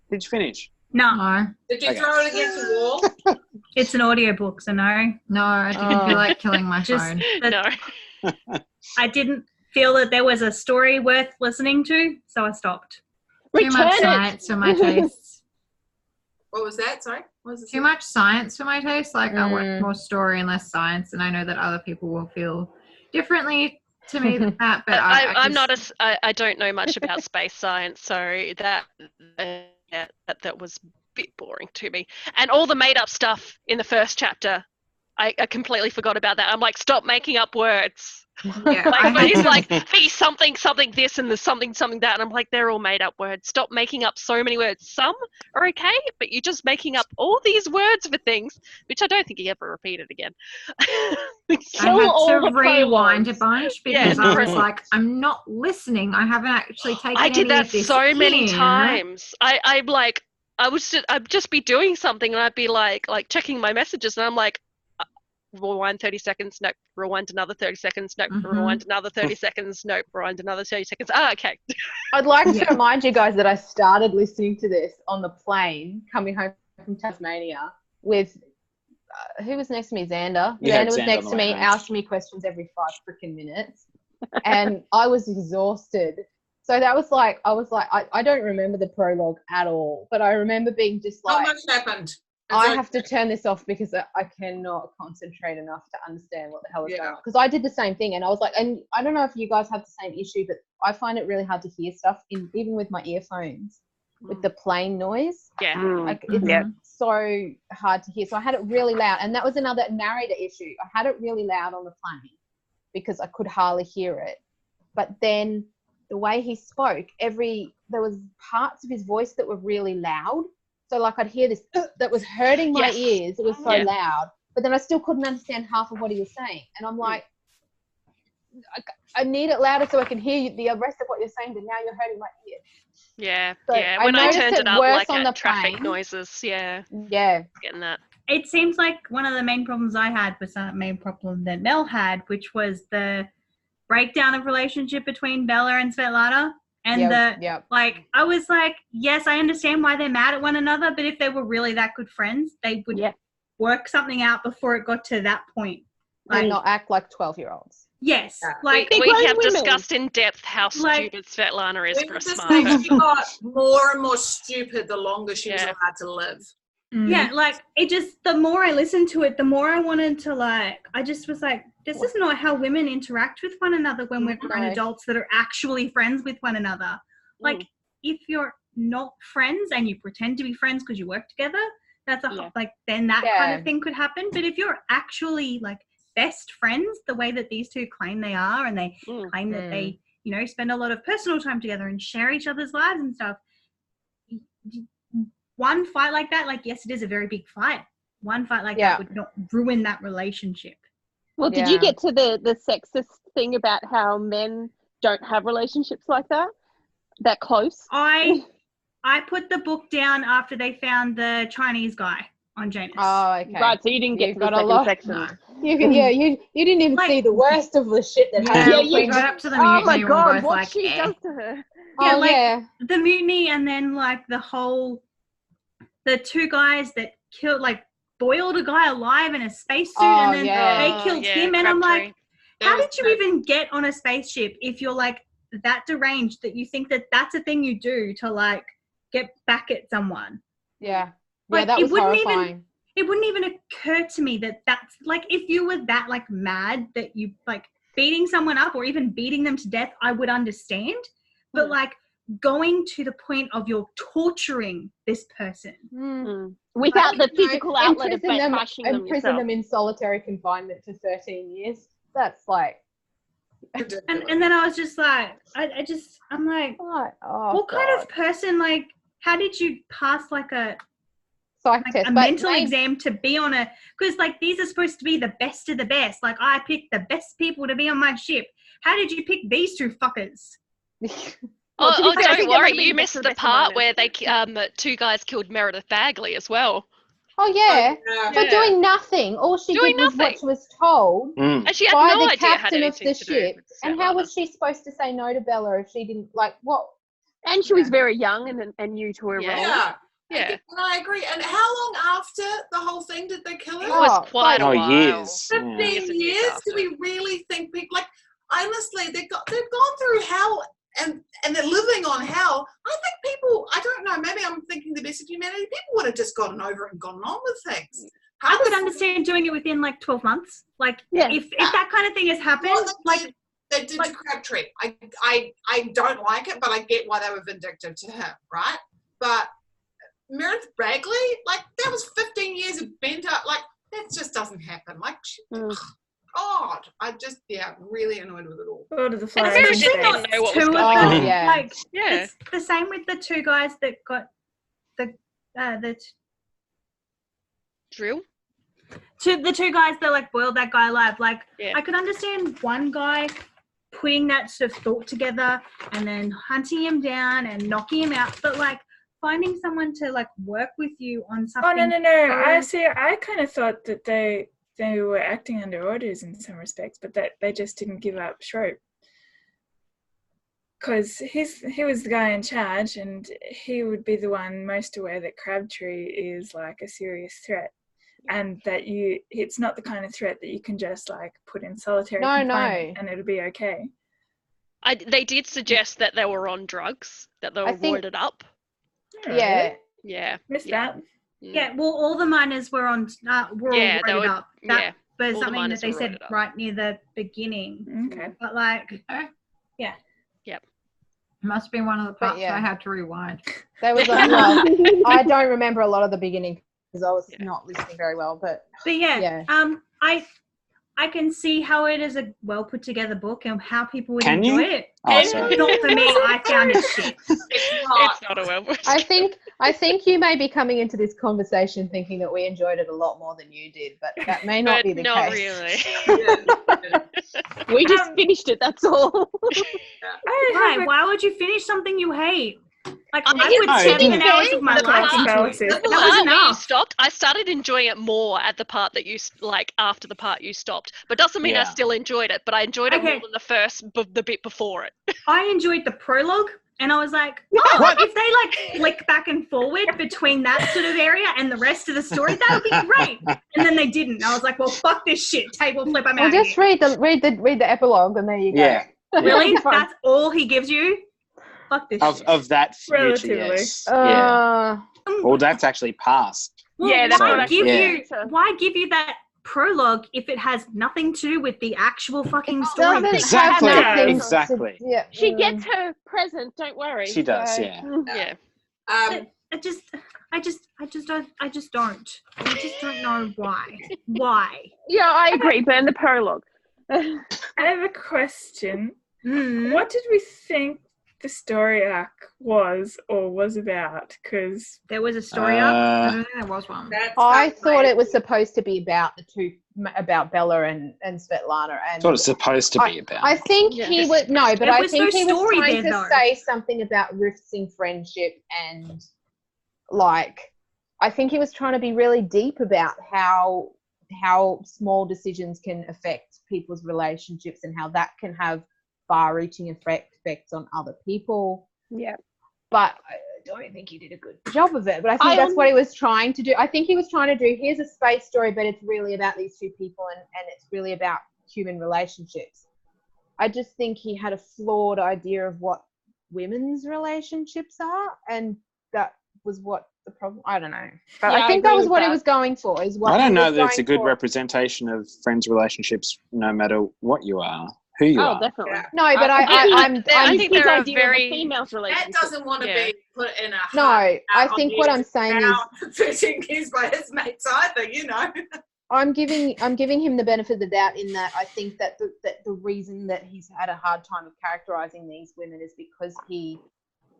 S4: No.
S7: Did you throw it against the wall?
S8: It's an audiobook, so no.
S9: No, I didn't feel like killing my phone.
S5: No.
S8: I didn't feel that there was a story worth listening to, so I stopped.
S9: Too much science for my tastes.
S7: What was that? Sorry? What was it?
S9: Too much science for my taste. Like, I want more story and less science, and I know that other people will feel differently to me than that, but
S5: I'm not I don't know much about space science, so that was a bit boring to me. And all the made up stuff in the first chapter, I completely forgot about that. I'm like, stop making up words.
S9: Yeah,
S5: Like, it's like be something this and the something that, and I'm like, they're all made up words. Stop making up so many words. Some are okay, but you're just making up all these words for things, which I don't think he ever repeated again.
S9: I had to rewind a bunch because I was like, I'm not listening. I haven't actually taken
S5: I did
S9: any
S5: that
S9: of this
S5: so many
S9: in.
S5: times. I'm like, I'd just be doing something and I'd be like checking my messages, and I'm like, rewind 30 seconds, nope, rewind another 30 seconds, nope, rewind another 30 seconds, nope, rewind another 30 seconds. Okay.
S6: I'd like to remind you guys that I started listening to this on the plane coming home from Tasmania with, who was next to me? Xander. Xander was next to me, asking me questions every 5 freaking minutes. And I was exhausted. So that was like, I don't remember the prologue at all, but I remember being just like,
S7: not much happened.
S6: I have to turn this off because I cannot concentrate enough to understand what the hell is going on. Because I did the same thing, and I was like, and I don't know if you guys have the same issue, but I find it really hard to hear stuff, even with my earphones, with the plane noise.
S5: Yeah.
S6: Like, it's so hard to hear. So I had it really loud, and that was another narrator issue. I had it really loud on the plane because I could hardly hear it. But then the way he spoke, there was parts of his voice that were really loud. So, like, I'd hear this that was hurting my ears. It was so loud. But then I still couldn't understand half of what he was saying. And I'm like, I need it louder so I can hear you, the rest of what you're saying, but now you're hurting my ears.
S5: Yeah,
S6: So
S5: when I turned it up, like,
S6: on the
S5: traffic
S6: plane.
S5: noises, getting that.
S8: It seems like one of the main problems I had was the main problem that Mel had, which was the breakdown of relationship between Bella and Svetlana. And like, I was like, yes, I understand why they're mad at one another, but if they were really that good friends, they would work something out before it got to that point.
S6: Like, and not act like 12-year-olds.
S8: Yes. Like,
S5: we have discussed in depth how stupid Svetlana is for a smart person.
S7: She got more and more stupid the longer she was allowed to live.
S8: Yeah, like, it just, the more I listened to it, the more I wanted to, like, I just was like, this is not how women interact with one another when we're grown adults that are actually friends with one another. Like, if you're not friends and you pretend to be friends because you work together, that's like, then that kind of thing could happen. But if you're actually, like, best friends, the way that these two claim they are, and they claim that they, you know, spend a lot of personal time together and share each other's lives and stuff, one fight like that, like, yes, it is a very big fight. One fight like that would not ruin that relationship.
S1: Well, did you get to the sexist thing about how men don't have relationships like that close?
S8: I put the book down after they found the Chinese guy on Janus.
S6: Oh, okay.
S1: Right, so you didn't get to the second section.
S6: No. You didn't even see the worst of the shit that happened.
S9: We got up to the mutiny.
S1: Oh my god, what
S9: like,
S1: she does to her.
S8: The mutiny, and then like the two guys that killed, like, boiled a guy alive in a spacesuit, and then they killed him, and I'm like, how did you even get on a spaceship if you're like that deranged that you think that that's a thing you do to like get back at someone?
S6: Yeah,
S8: like,
S6: that was horrifying.
S8: It wouldn't even occur to me that that's like, if you were that like mad that you like beating someone up or even beating them to death, I would understand, but like going to the point of you're torturing this person
S1: without the physical outlet of crushing them,
S6: imprison them in solitary confinement for 13 years. That's like,
S8: and then I was just like, I'm like, what kind of person, like, how did you pass like a mental exam to be on a, because like these are supposed to be the best of the best, like I picked the best people to be on my ship. How did you pick these two fuckers?
S5: Don't worry, you missed the part where they two guys killed Meredith Bagley as well.
S6: Oh yeah, for doing nothing. All she did was what she was told
S5: and she had
S6: by
S5: no
S6: the
S5: idea
S6: captain of the ship. And how was she supposed to say no to Bella if she didn't, like, what?
S1: And she was very young and new to her role.
S7: Yeah.
S5: Yeah.
S7: And I agree. And how long after the whole thing did they kill her?
S5: It was quite a while.
S3: years.
S7: 15
S5: Years and years
S7: years?
S5: after.
S7: Do we really think people, like, honestly, they've gone through hell and they're living on hell. I think people, I don't know, maybe I'm thinking the best of humanity, people would have just gotten over it and gone on with things.
S8: I could understand doing it within like 12 months. Like, if that kind of thing has happened,
S7: Well, they did to Crabtree. I don't like it, but I get why they were vindictive to him, right? But Meredith Bagley, like, that was 15 years of bent up, like, that just doesn't happen. Like, God, I just, really annoyed with it all.
S4: Lord of the
S8: and
S4: Flies.
S8: especially not
S5: know what was
S8: two of
S5: going
S8: them.
S6: on. Yeah.
S8: Like,
S5: Yeah.
S8: it's the same with the two guys that got the
S5: Drew?
S8: the two guys that like boiled that guy alive. Like,
S5: Yeah.
S8: I could understand one guy putting that sort of thought together and then hunting him down and knocking him out, but like finding someone to like work with you on something.
S4: Oh, no. I kind of thought that they were acting under orders in some respects, but that they just didn't give up Shrope. Because he was the guy in charge, and he would be the one most aware that Crabtree is like a serious threat, and that it's not the kind of threat that you can just like put in solitary confinement and it'll be okay.
S5: They did suggest that they were on drugs, that they were roided up.
S6: Yeah.
S5: Yeah.
S4: Missed that.
S8: Yeah, well, all the miners were on, were all roided up. That was
S5: all the
S8: something that
S5: miners
S8: they
S5: were
S8: said
S5: roided up.
S8: right near the beginning.
S4: Okay.
S8: But like,
S9: It must have been one of the
S6: But
S9: parts I had to rewind.
S6: There was well, I don't remember a lot of the beginning because I was not listening very well. But
S8: I can see how it is a well put together book and how people would
S3: Can
S8: enjoy
S3: you?
S8: it.
S3: Oh, sorry.
S8: Not for me. I found it shit.
S5: It's not a well.
S6: I think you may be coming into this conversation thinking that we enjoyed it a lot more than you did, but that may not be the
S5: not
S6: case.
S5: really.
S1: We just finished it, that's all.
S8: Right, why would you finish something you hate? Like, I
S5: you
S8: put
S5: know,
S8: 7 hours of my
S5: the
S8: life into
S5: part-
S8: it.
S5: The
S8: That
S5: part
S8: was
S5: where you
S8: enough.
S5: stopped, I started enjoying it more at the part that you like after the part you stopped. But doesn't mean I
S3: Yeah.
S5: still enjoyed it. But I enjoyed it more
S8: Okay.
S5: than the bit before it.
S8: I enjoyed the prologue, and I was like, oh,
S3: What?
S8: if they like flick back and forward between that sort of area and the rest of the story, that would be great. And then they didn't. I was like, well, fuck this shit. Table flip, I'm
S6: Well,
S8: out
S6: just
S8: of here.
S6: read the epilogue, and there you go.
S3: Yeah.
S8: Really?
S6: Fine.
S8: That's all he gives you? Fuck this shit.
S3: Of that future,
S4: Relatively.
S3: yes. Yeah.
S6: Uh,
S3: Well, that's actually past.
S8: Well,
S1: Yeah, that's
S8: why
S3: what
S8: give
S3: actually-
S8: you why give you that prologue if it has nothing to do with the actual fucking
S6: it
S8: story?
S6: doesn't
S3: Exactly,
S6: have nothing
S3: exactly.
S6: To, yeah.
S1: She gets her present, don't worry.
S3: She does,
S1: So,
S3: yeah.
S5: Yeah.
S8: I just don't know why. Why?
S1: Yeah, I agree. Burn the prologue.
S4: I have a question.
S8: Mm.
S4: What did we think the story arc was or was about? Because
S8: There was a story arc.
S9: I don't think there was one.
S6: I thought it was supposed to be about the two, about Bella and Svetlana. And
S3: That's what it's supposed to be about.
S6: I think
S5: Yeah.
S6: he was but
S8: There
S6: I
S8: was
S6: think
S8: no
S6: he was
S8: story
S6: trying
S8: there,
S6: to
S8: though.
S6: say something about rifts in friendship and like I think he was trying to be really deep about how small decisions can affect people's relationships and how that can have far-reaching effects on other people.
S1: Yeah.
S6: But I don't think he did a good job of it. But I think that's what he was trying to do. I think he was trying to do, here's a space story, but it's really about these two people and it's really about human relationships. I just think he had a flawed idea of what women's relationships are, and that was what the problem. I don't know. But
S1: Yeah,
S6: I
S1: I
S6: think that
S1: agree
S6: was
S1: with
S6: what he
S1: that.
S6: was going for. Is what
S3: I don't
S6: he
S3: know
S6: was
S3: that it's a
S6: going
S3: good
S6: for.
S3: representation of friends' relationships, no matter what you are, who you
S1: Oh,
S3: are.
S1: definitely.
S6: No, but
S5: I
S6: I'm
S5: think
S1: His
S5: there are
S1: idea
S5: very-
S1: of a female's
S7: That
S1: relationship.
S7: doesn't want to
S5: Yeah.
S7: be put in a
S6: No,
S7: hut
S6: I
S7: out on
S6: think
S7: the
S6: what
S7: edge
S6: I'm
S7: of
S6: saying
S7: town, 13 kids by his mates either, you know.
S6: I'm giving him the benefit of the doubt in that I think that the reason that he's had a hard time of characterizing these women is because he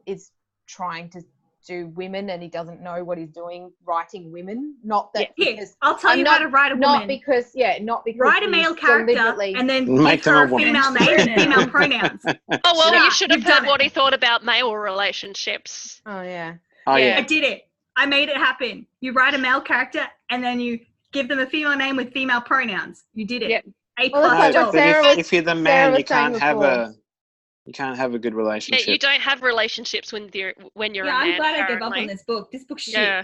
S6: is trying to do women and he doesn't know what he's doing writing women. Not that
S8: Here,
S6: because
S8: I'll tell
S6: I'm
S8: you
S6: not-
S8: how to write a
S6: not
S8: woman.
S6: because
S8: Write a
S6: he's
S8: male character
S6: deliberately-
S8: and then
S3: Make
S8: give
S3: them
S8: her
S3: a
S8: a
S3: woman.
S8: female name and female pronouns.
S5: Oh well,
S8: Yeah,
S5: you should have
S8: you've done
S5: heard what
S8: it.
S5: he thought about male relationships.
S6: Oh yeah.
S3: Oh,
S5: Yeah.
S8: I did it. I made it happen. You write a male character and then you give them a female name with female pronouns. You did it.
S1: Yep.
S8: A
S6: Well,
S8: plus
S6: that's like
S8: job.
S6: what
S3: But
S6: Sarah
S3: if you're the man,
S6: was
S3: you can't
S6: saying
S3: have
S6: before.
S3: a You can't have a good
S5: Yeah,
S3: relationship.
S5: you don't have relationships when you're
S8: Yeah,
S5: a man.
S8: I'm glad I gave up
S5: apparently.
S8: on this book. This book's shit.
S5: Yeah.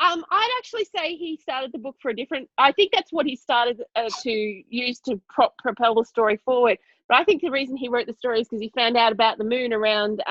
S1: I'd actually say he started the book for a different. I think that's what he started to use to propel the story forward. But I think the reason he wrote the story is because he found out about the moon around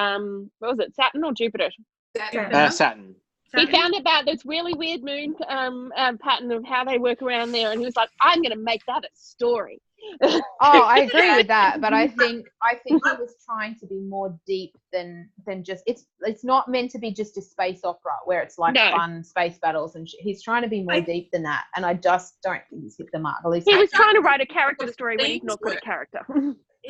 S1: what was it, Saturn or Jupiter?
S3: Saturn.
S1: He found about this really weird moon pattern of how they work around there, and he was like, "I'm going to make that a story."
S6: Oh, I agree with that, but I think he was trying to be more deep than just it's not meant to be just a space opera where it's like fun space battles, and he's trying to be more deep than that, and I just don't think he's hit the mark. At least
S1: he was trying to write a character story when he's not got a character.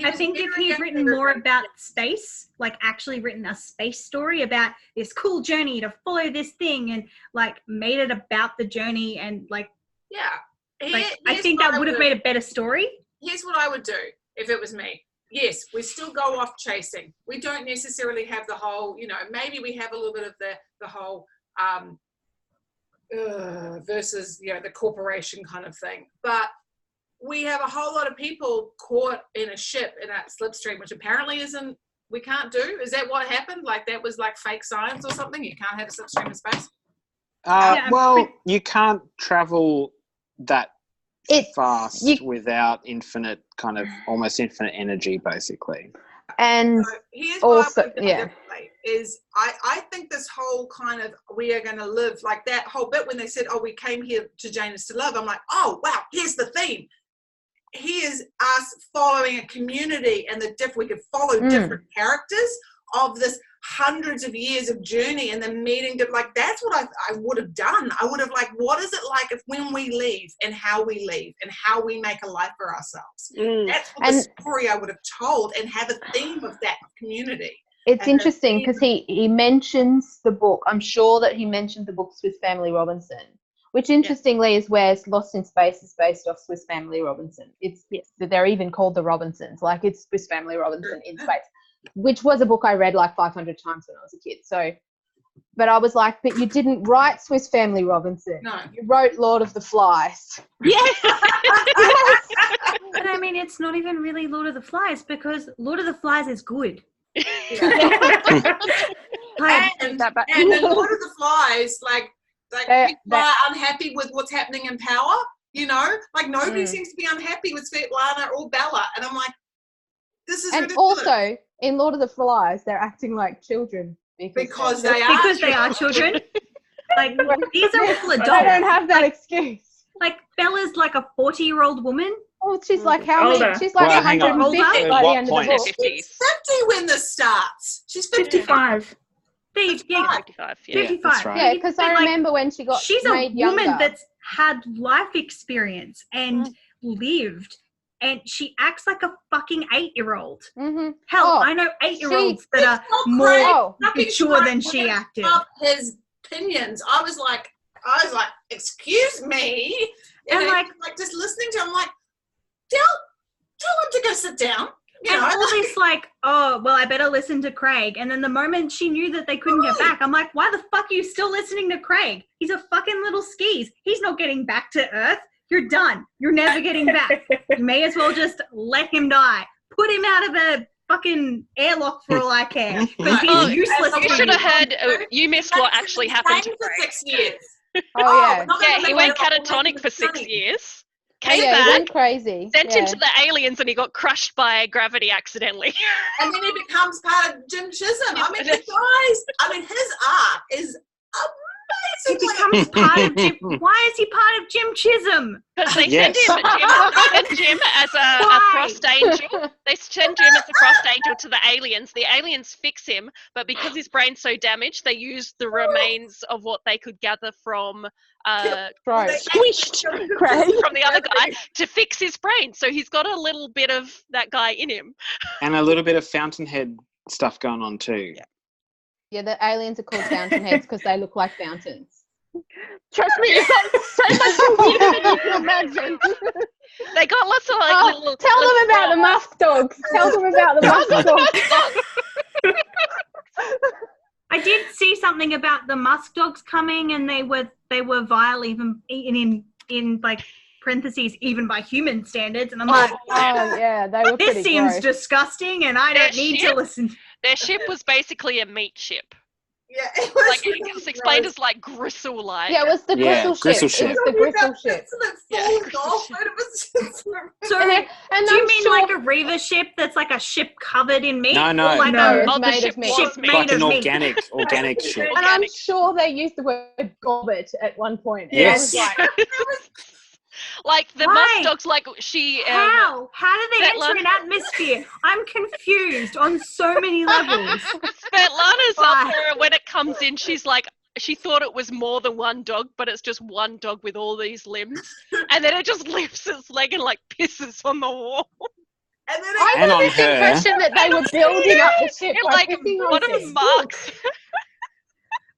S8: I think if he'd written more about space, like actually written a space story about this cool journey to follow this thing and like made it about the journey and like, I think that would have made a better story.
S7: Here's what I would do if it was me. Yes, we still go off chasing. We don't necessarily have the whole, maybe we have a little bit of the whole versus, the corporation kind of thing. But we have a whole lot of people caught in a ship in a slipstream, which apparently we can't do. Is that what happened? Like that was like fake science or something? You can't have a slipstream in space?
S3: Well, you can't travel that fast without infinite, kind of almost infinite energy, basically.
S6: And
S7: so here's
S6: also,
S7: what is I think this whole kind of we are going to live, like that whole bit when they said, we came here to Janus to love, I'm like, oh, wow, here's the theme. Here's us following a community and we could follow different characters of this hundreds of years of journey and then meeting like that's what I would have done. I would have like, what is it like if when we leave and how we leave and how we make a life for ourselves? That's what the story I would have told and have a theme of that community.
S6: It's interesting because he mentions the book. I'm sure that he mentioned the book Swiss Family Robinson, which interestingly is where Lost in Space is based off Swiss Family Robinson. They're even called the Robinsons, like it's Swiss Family Robinson in space, which was a book I read like 500 times when I was a kid. So, but I was like, but you didn't write Swiss Family Robinson.
S7: No.
S6: You wrote Lord of the Flies.
S8: Yes. But I mean, it's not even really Lord of the Flies because Lord of the Flies is good.
S7: And the Lord of the Flies, like people are unhappy with what's happening in power, like nobody seems to be unhappy with Svetlana or Bella. And I'm like, this is ridiculous.
S6: Also, in Lord of the Flies, they're acting like children.
S7: Because they are children.
S8: Like, these are all adults.
S6: I don't have that excuse.
S8: Like, Bella's like a 40-year-old woman.
S6: Oh, she's like how many? She's like 150 by the end of the book.
S7: She's 50 when this starts. She's
S8: 55.
S5: 55,
S8: 55.
S3: That's right.
S6: Yeah, because I remember when she got
S8: she's
S6: made
S8: a woman
S6: younger.
S8: that's had life experience and lived, and she acts like a fucking 8-year-old.
S6: Mm-hmm.
S8: Hell, I know 8-year-olds that are more mature than she acted.
S7: His opinions. I was like, excuse me,
S8: and like
S7: just listening to him, I'm like, tell him to go sit down.
S8: And all this like, oh, well, I better listen to Craig. And then the moment she knew that they couldn't get back, I'm like, why the fuck are you still listening to Craig? He's a fucking little skis. He's not getting back to Earth. You're done. You're never getting back. You may as well just let him die. Put him out of the fucking airlock for all I care. Because he's useless.
S5: You should have heard, you missed what actually happened to Craig.
S7: For 6 years.
S5: Yeah, he went catatonic for 6 years. Came back,
S6: he went crazy.
S5: Sent him to the aliens, and he got crushed by gravity accidentally.
S7: And then he becomes part of Jim Chisholm. I mean, his arc is amazing.
S8: He becomes part of Jim. Why is he part of Jim Chisholm?
S5: Because they send Jim as a frost angel. They send Jim as a frost angel to the aliens. The aliens fix him, but because his brain's so damaged, they use the remains of what they could gather from
S1: squished
S5: from the other guy to fix his brain. So he's got a little bit of that guy in him.
S3: And a little bit of Fountainhead stuff going on too.
S6: Yeah, the aliens are called Fountainheads because they look like fountains.
S1: Trust me, it's got so much weirder than you can imagine.
S5: They got lots of like little.
S6: Tell them about the musk dogs. Tell them about the musk dogs.
S8: I did see something about the musk dogs coming, and they were vile even in like parentheses, even by human standards. And I'm like,
S6: yeah, they were
S8: this
S6: pretty
S8: seems
S6: gross.
S8: disgusting, and I don't need to listen.
S5: Their ship was basically a meat ship.
S7: Yeah, it was
S5: Like
S7: really
S5: it's explained
S7: gross.
S5: as like gristle-like.
S6: Yeah, it was the gristle ship. It was the gristle ship.
S8: So, do you mean like a Reaver ship that's like a ship covered in meat?
S3: No,
S8: Or like
S6: No,
S8: a
S6: it's
S5: the
S6: made
S5: ship
S6: of meat.
S5: was
S8: ship
S5: meat.
S8: made
S3: Like
S8: of
S3: an
S8: meat?
S3: organic ship.
S6: And I'm sure they used the word gobbet at one point. And
S3: Yes.
S6: I was like,
S5: Like the
S8: Why?
S5: musk dogs, like she.
S8: How do they enter
S5: Svetlana-
S8: an atmosphere? I'm confused on so many levels.
S5: Svetlana's
S8: Why?
S5: up there, and when it comes in, she's like, she thought it was more than one dog, but it's just one dog with all these limbs, and then it just lifts its leg and like pisses on the wall.
S7: And then
S6: I
S3: And
S6: got
S3: on
S6: this
S3: her.
S6: impression that they were building up the ship
S5: And
S6: by
S5: like,
S6: pissing on
S5: what are
S6: things.
S5: marks?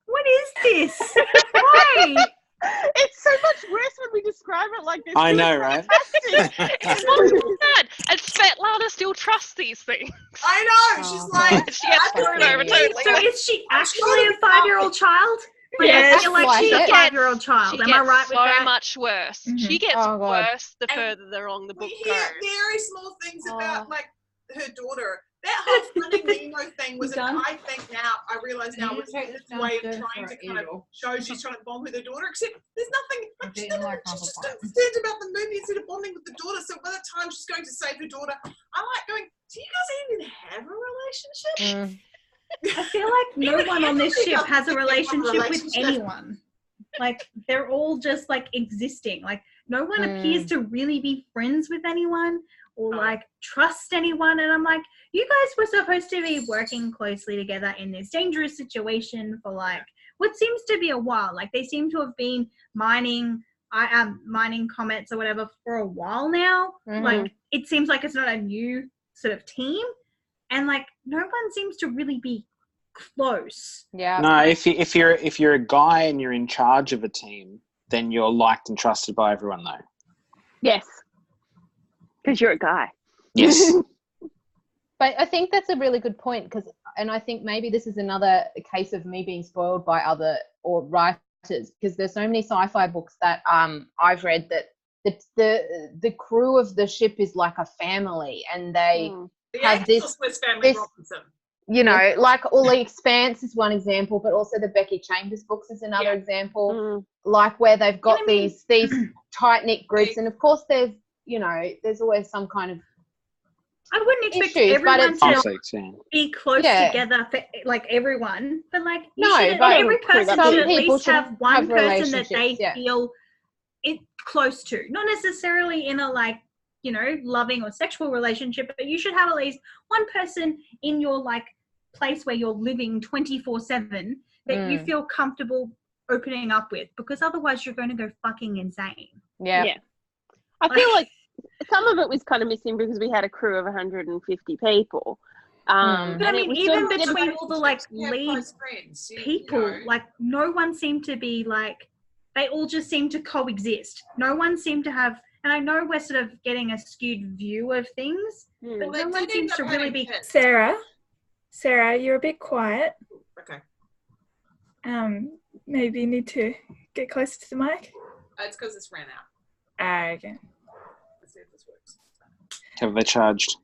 S8: What is this? Why?
S1: It's so much worse when we describe it like this.
S3: I
S1: It was
S3: know, right?
S1: fantastic.
S5: It's not bad, and Svetlana still trusts these things.
S7: I know, she's like,
S5: She gets
S7: I
S5: screwed over
S7: think-
S5: totally.
S8: So is she
S7: I'm
S8: actually
S7: sure
S8: a 5-year-old child? Like,
S6: Yeah,
S8: I feel like
S6: that's
S8: she's
S6: like
S8: a
S6: it.
S8: 5-year-old child.
S5: She
S8: Am I
S5: gets
S8: right with
S5: so
S8: that?
S5: much worse.
S8: Mhm.
S5: She gets
S6: Oh, God.
S5: worse the
S7: And
S5: further along the book
S7: we hear
S5: goes.
S7: very small things about
S5: Oh.
S7: like her daughter. That whole Finding Nemo thing was,
S9: Done?
S7: I think now, I realise now, was
S9: take
S7: this
S9: this
S7: way of
S9: downstairs
S7: trying
S9: for
S7: to kind of
S9: Eagle.
S7: show she's trying to bond with her daughter, except there's nothing, like,
S9: Okay,
S7: she's,
S9: you
S7: not,
S9: like
S7: she's just
S9: Hufflepuff.
S7: concerned about the movie instead of bonding with the daughter, so by the time she's going to save her daughter, I'm like going, do you guys even have a relationship?
S8: I feel like no one on this ship has a relationship with anyone. Like, they're all just like existing. Like, no one appears to really be friends with anyone or like trust anyone. And I'm like, you guys were supposed to be working closely together in this dangerous situation for like what seems to be a while. Like, they seem to have been mining comets or whatever for a while now. Like, it seems like it's not a new sort of team, and like no one seems to really be close.
S6: Yeah.
S3: No, if you're a guy and you're in charge of a team, then you're liked and trusted by everyone, though.
S1: Yes. Because you're a guy.
S3: Yes.
S6: But I think that's a really good point, and I think maybe this is another case of me being spoiled by other or writers, because there's so many sci-fi books that I've read that the crew of the ship is like a family, and they
S7: The
S6: have
S7: actual
S6: this,
S7: Swiss Family Robinson.
S6: you know, like all the Expanse is one example, but also the Becky Chambers books is another example, like where they've got these tight-knit groups, and of course there's always some kind of
S8: I wouldn't expect
S6: issues,
S8: everyone
S6: but it's
S8: to
S3: Conflicts, yeah.
S8: be close together for like everyone, but like every person
S6: some
S8: should at
S6: people
S8: least
S6: should
S8: have one
S6: have
S8: person that they
S6: relationships,
S8: feel it close to, not necessarily in a like loving or sexual relationship, but you should have at least one person in your like place where you're living 24/7 that you feel comfortable opening up with, because otherwise you're going to go fucking insane.
S1: Yeah. I feel like some of it was kind of missing because we had a crew of 150 people.
S8: But I mean, even
S7: sort of
S8: between all the like lead
S7: close friends,
S8: people, like no one seemed to be like, they all just seemed to coexist. No one seemed to have, and I know we're sort of getting a skewed view of things, but no one seems to really be.
S4: Sarah, you're a bit quiet.
S7: Okay.
S4: Maybe you need to get closer to the mic.
S7: It's because it's ran out.
S4: Okay.
S7: Let's see if this works.
S3: Have they charged?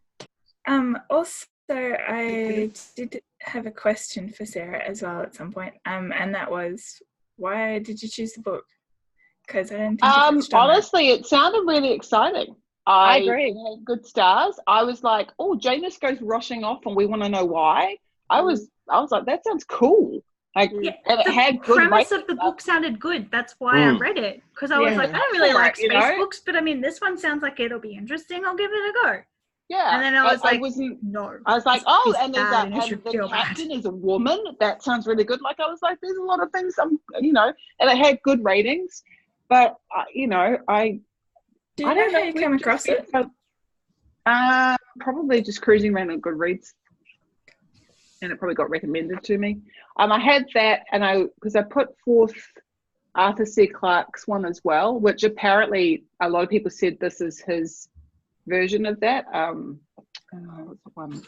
S4: Also, I did have a question for Sarah as well at some point. And that was, why did you choose the book? Because I didn't think you touched on
S2: honestly, it sounded really exciting.
S1: I agree.
S2: It had good stars. I was like, oh, Janus goes rushing off and we want to know why. I was like, that sounds cool. Like, and it had good
S8: premise of the book sounded good. That's why I read it, because I was like, I don't really like space books, but I mean, this one sounds like it'll be interesting. I'll give it a go.
S2: Yeah.
S8: And then I was like,
S2: no. I was like, oh, and there's and the captain is a woman. That sounds really good. Like, I was like, there's a lot of things, and it had good ratings. But,
S4: Do you know how you came across it?
S2: Probably just cruising around on Goodreads. And it probably got recommended to me. I had that, and because I put forth Arthur C. Clarke's one as well, which apparently a lot of people said this is his version of that. What's the one?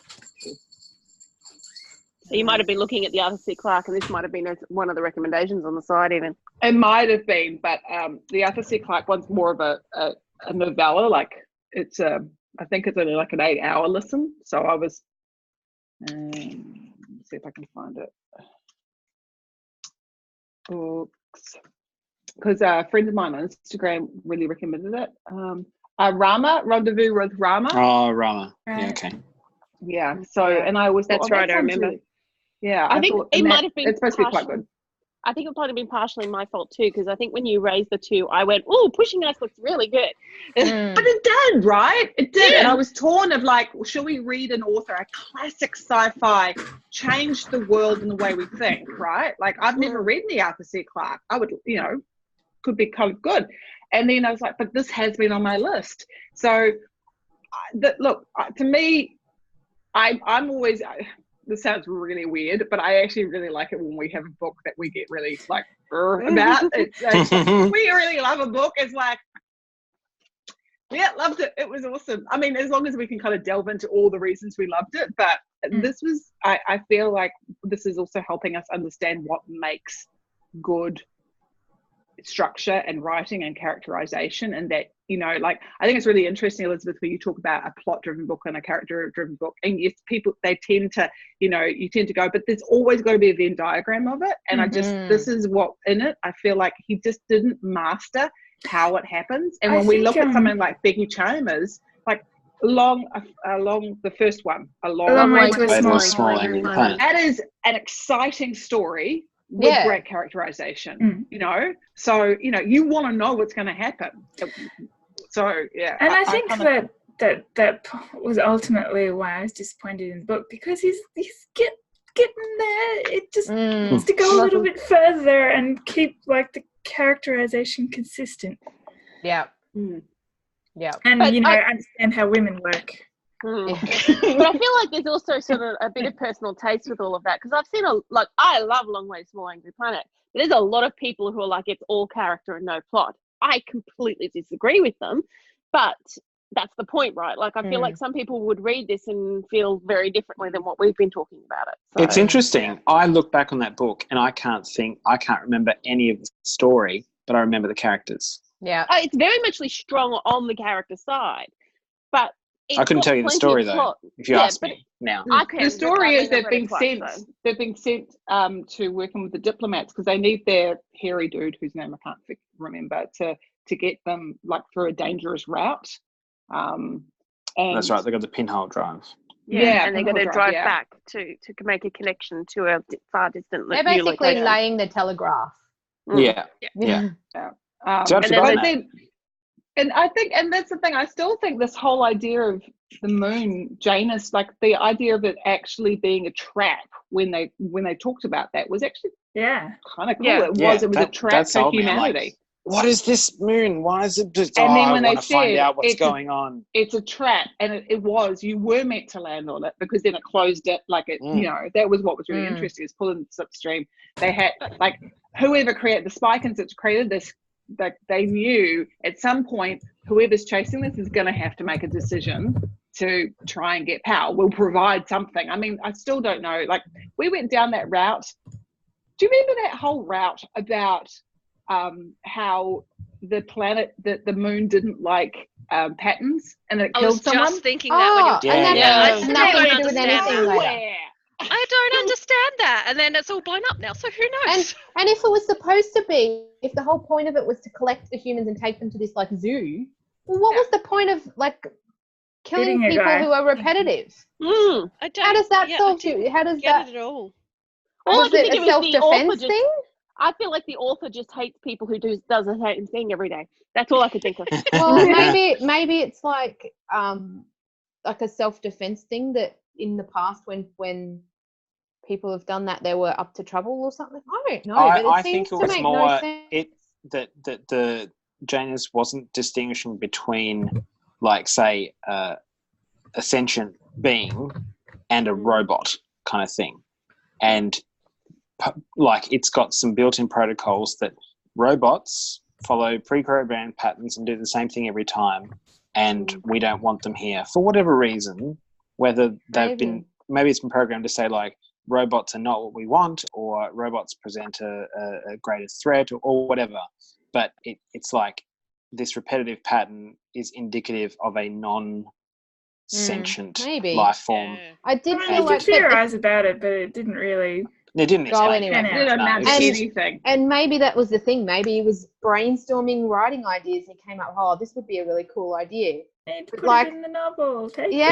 S1: So you might have been looking at the Arthur C. Clarke, and this might have been one of the recommendations on the side even.
S2: It might have been, but the Arthur C. Clarke one's more of a a novella. Like it's I think it's only like an 8-hour listen. So I was, let's see if I can find it. Books, because a friend of mine on Instagram really recommended it. Rama, Rendezvous with Rama.
S3: Oh, Rama.
S4: Right.
S3: Yeah, okay.
S2: Yeah. So, and I always thought,
S1: That's
S2: oh,
S1: right,
S2: that
S1: I
S2: sounds
S1: remember.
S2: really- yeah,
S1: I think
S2: thought,
S1: it
S2: and
S1: might have been
S2: it's supposed to be quite good.
S1: I think it might have been partially my fault too, because I think when you raised the two, I went, "Oh, Pushing Ice looks really good."
S2: But it did, right? It did.
S1: Yeah.
S2: And I was torn of like, well, should we read an author, a classic sci-fi, change the world in the way we think, right? Like I've never read any Arthur C. Clarke. I would, could be kind of good. And then I was like, but this has been on my list. So look, to me, I'm always, this sounds really weird, but I actually really like it when we have a book that we get really like about. It's we really love a book. It's like, yeah, loved it. It was awesome. I mean, as long as we can kind of delve into all the reasons we loved it, but this was, I feel like this is also helping us understand what makes good structure and writing and characterization, and that like I think it's really interesting, Elizabeth, where you talk about a plot driven book and a character driven book, and yes, people, they tend to you tend to go, but there's always got to be a Venn diagram of it, and I just, this is what in it I feel like he just didn't master how it happens. And when we look at something like Becky Chalmers, like along the first one, a long way to a small angry planet, that is an exciting story with great characterization, so you want to know what's going to happen. So yeah,
S4: and I think that was ultimately why I was disappointed in the book, because he's getting there. It just needs to go a little bit further and keep like the characterization consistent.
S6: Yeah.
S4: And
S1: But
S4: I understand how women work.
S1: But I feel like there's also sort of a bit of personal taste with all of that, because I've seen I love Long Way to Small Angry Planet, but there's a lot of people who are like, it's all character and no plot. I completely disagree with them, but that's the point, right? Like I feel like some people would read this and feel very differently than what we've been talking about it. So,
S3: it's interesting. I look back on that book and I can't remember any of the story, but I remember the characters.
S6: Yeah.
S1: It's very much strong on the character side, but
S3: I couldn't tell you the story though, if you ask me now.
S2: The story is they've been sent to working with the diplomats because they need their hairy dude whose name I can't remember to get them like through a dangerous route. And
S3: that's right, they got the pinhole drive.
S1: Yeah, and they're going to drive back to make a connection to a far distant
S6: location. They're basically laying the telegraph.
S3: Yeah.
S2: And I think, and that's the thing, I still think this whole idea of the moon, Janus, like the idea of it actually being a trap when they talked about that was actually kind of cool. It was a trap for humanity.
S3: Like, what is this moon? Why is it just,
S2: and then when
S3: I
S2: they
S3: want to find out what's going on.
S2: It's a trap, and it was, you were meant to land on it because then it closed it, like it, that was what was really interesting, is pulling the slipstream. They had, like, whoever created the Spikins that created this, that they knew at some point whoever's chasing this is going to have to make a decision to try and get power. We'll provide something. I mean, I still don't know. Like, we went down that route. Do you remember that whole route about how the planet, the moon didn't like patterns and it killed someone?
S5: I was just thinking that when you were
S6: and that has nothing to do with anything later.
S5: I don't understand that, and then it's all blown up now, so who knows?
S6: And if it was supposed to be, if the whole point of it was to collect the humans and take them to this like zoo, well, what was the point of like killing people who are repetitive?
S5: I don't,
S6: how does that solve you? How does that?
S5: Get it all?
S1: All I can think
S6: of is a self-defense thing?
S1: I feel like the author just hates people who does the same thing every day. That's all I can think of.
S6: Well, maybe it's like a self-defense thing, that in the past when people have done that, they were up to trouble or something. I don't know.
S3: I think it was more that the Janus wasn't distinguishing between, like, say, a sentient being and a robot kind of thing, and like it's got some built-in protocols that robots follow pre-programmed patterns and do the same thing every time, and we don't want them here for whatever reason, whether maybe it's been programmed to say like robots are not what we want, or robots present a greater threat, or whatever. But it's like this repetitive pattern is indicative of a non-sentient
S6: maybe.
S3: life form.
S5: Yeah.
S6: I did
S4: I
S6: feel like
S4: could theorize about it, but it didn't really.
S3: It didn't
S6: Go
S3: explain
S6: anywhere.
S3: it.
S4: Pan
S2: It didn't
S3: No,
S2: amount to
S3: it's just-
S2: anything.
S6: and maybe that was the thing. Maybe he was brainstorming writing ideas and he came up, oh, this would be a really cool idea.
S4: Need to put
S6: Like-
S4: it in the novel. Take
S6: Yeah,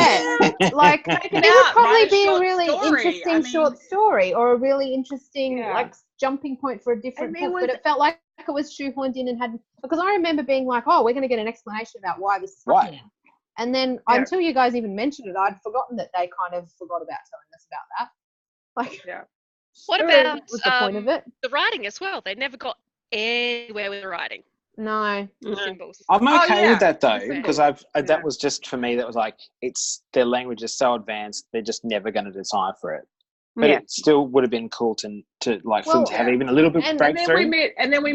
S4: it.
S6: like
S7: Take
S6: it
S7: it
S6: would
S7: out,
S6: probably
S7: write a
S6: be a
S7: short
S6: really
S7: story.
S6: interesting
S7: I mean-
S6: short story or a really interesting
S2: Yeah.
S6: like jumping point for a different
S2: And there
S6: book, but
S2: was-
S6: it felt like it was shoehorned in and had, because I remember being like, oh, we're going to get an explanation about why this is
S3: Right.
S6: happening. And then
S2: Yeah.
S6: until you guys even mentioned it, I'd forgotten that they kind of forgot about telling us about that. Like,
S2: Yeah.
S5: What
S6: that
S5: about
S6: was the point of it?
S5: the writing as well? They never got anywhere with the writing.
S6: No.
S5: The symbols.
S3: I'm
S2: Oh,
S3: okay
S2: yeah.
S3: with that though,
S5: Okay.
S3: because
S2: Yeah.
S3: that was just for me. That was like, it's their language is so advanced, they're just never going to decipher it. But
S1: Yeah.
S3: it still would have been cool to like for them
S6: Well,
S3: to have
S2: yeah.
S3: even a little bit
S6: And
S2: And then we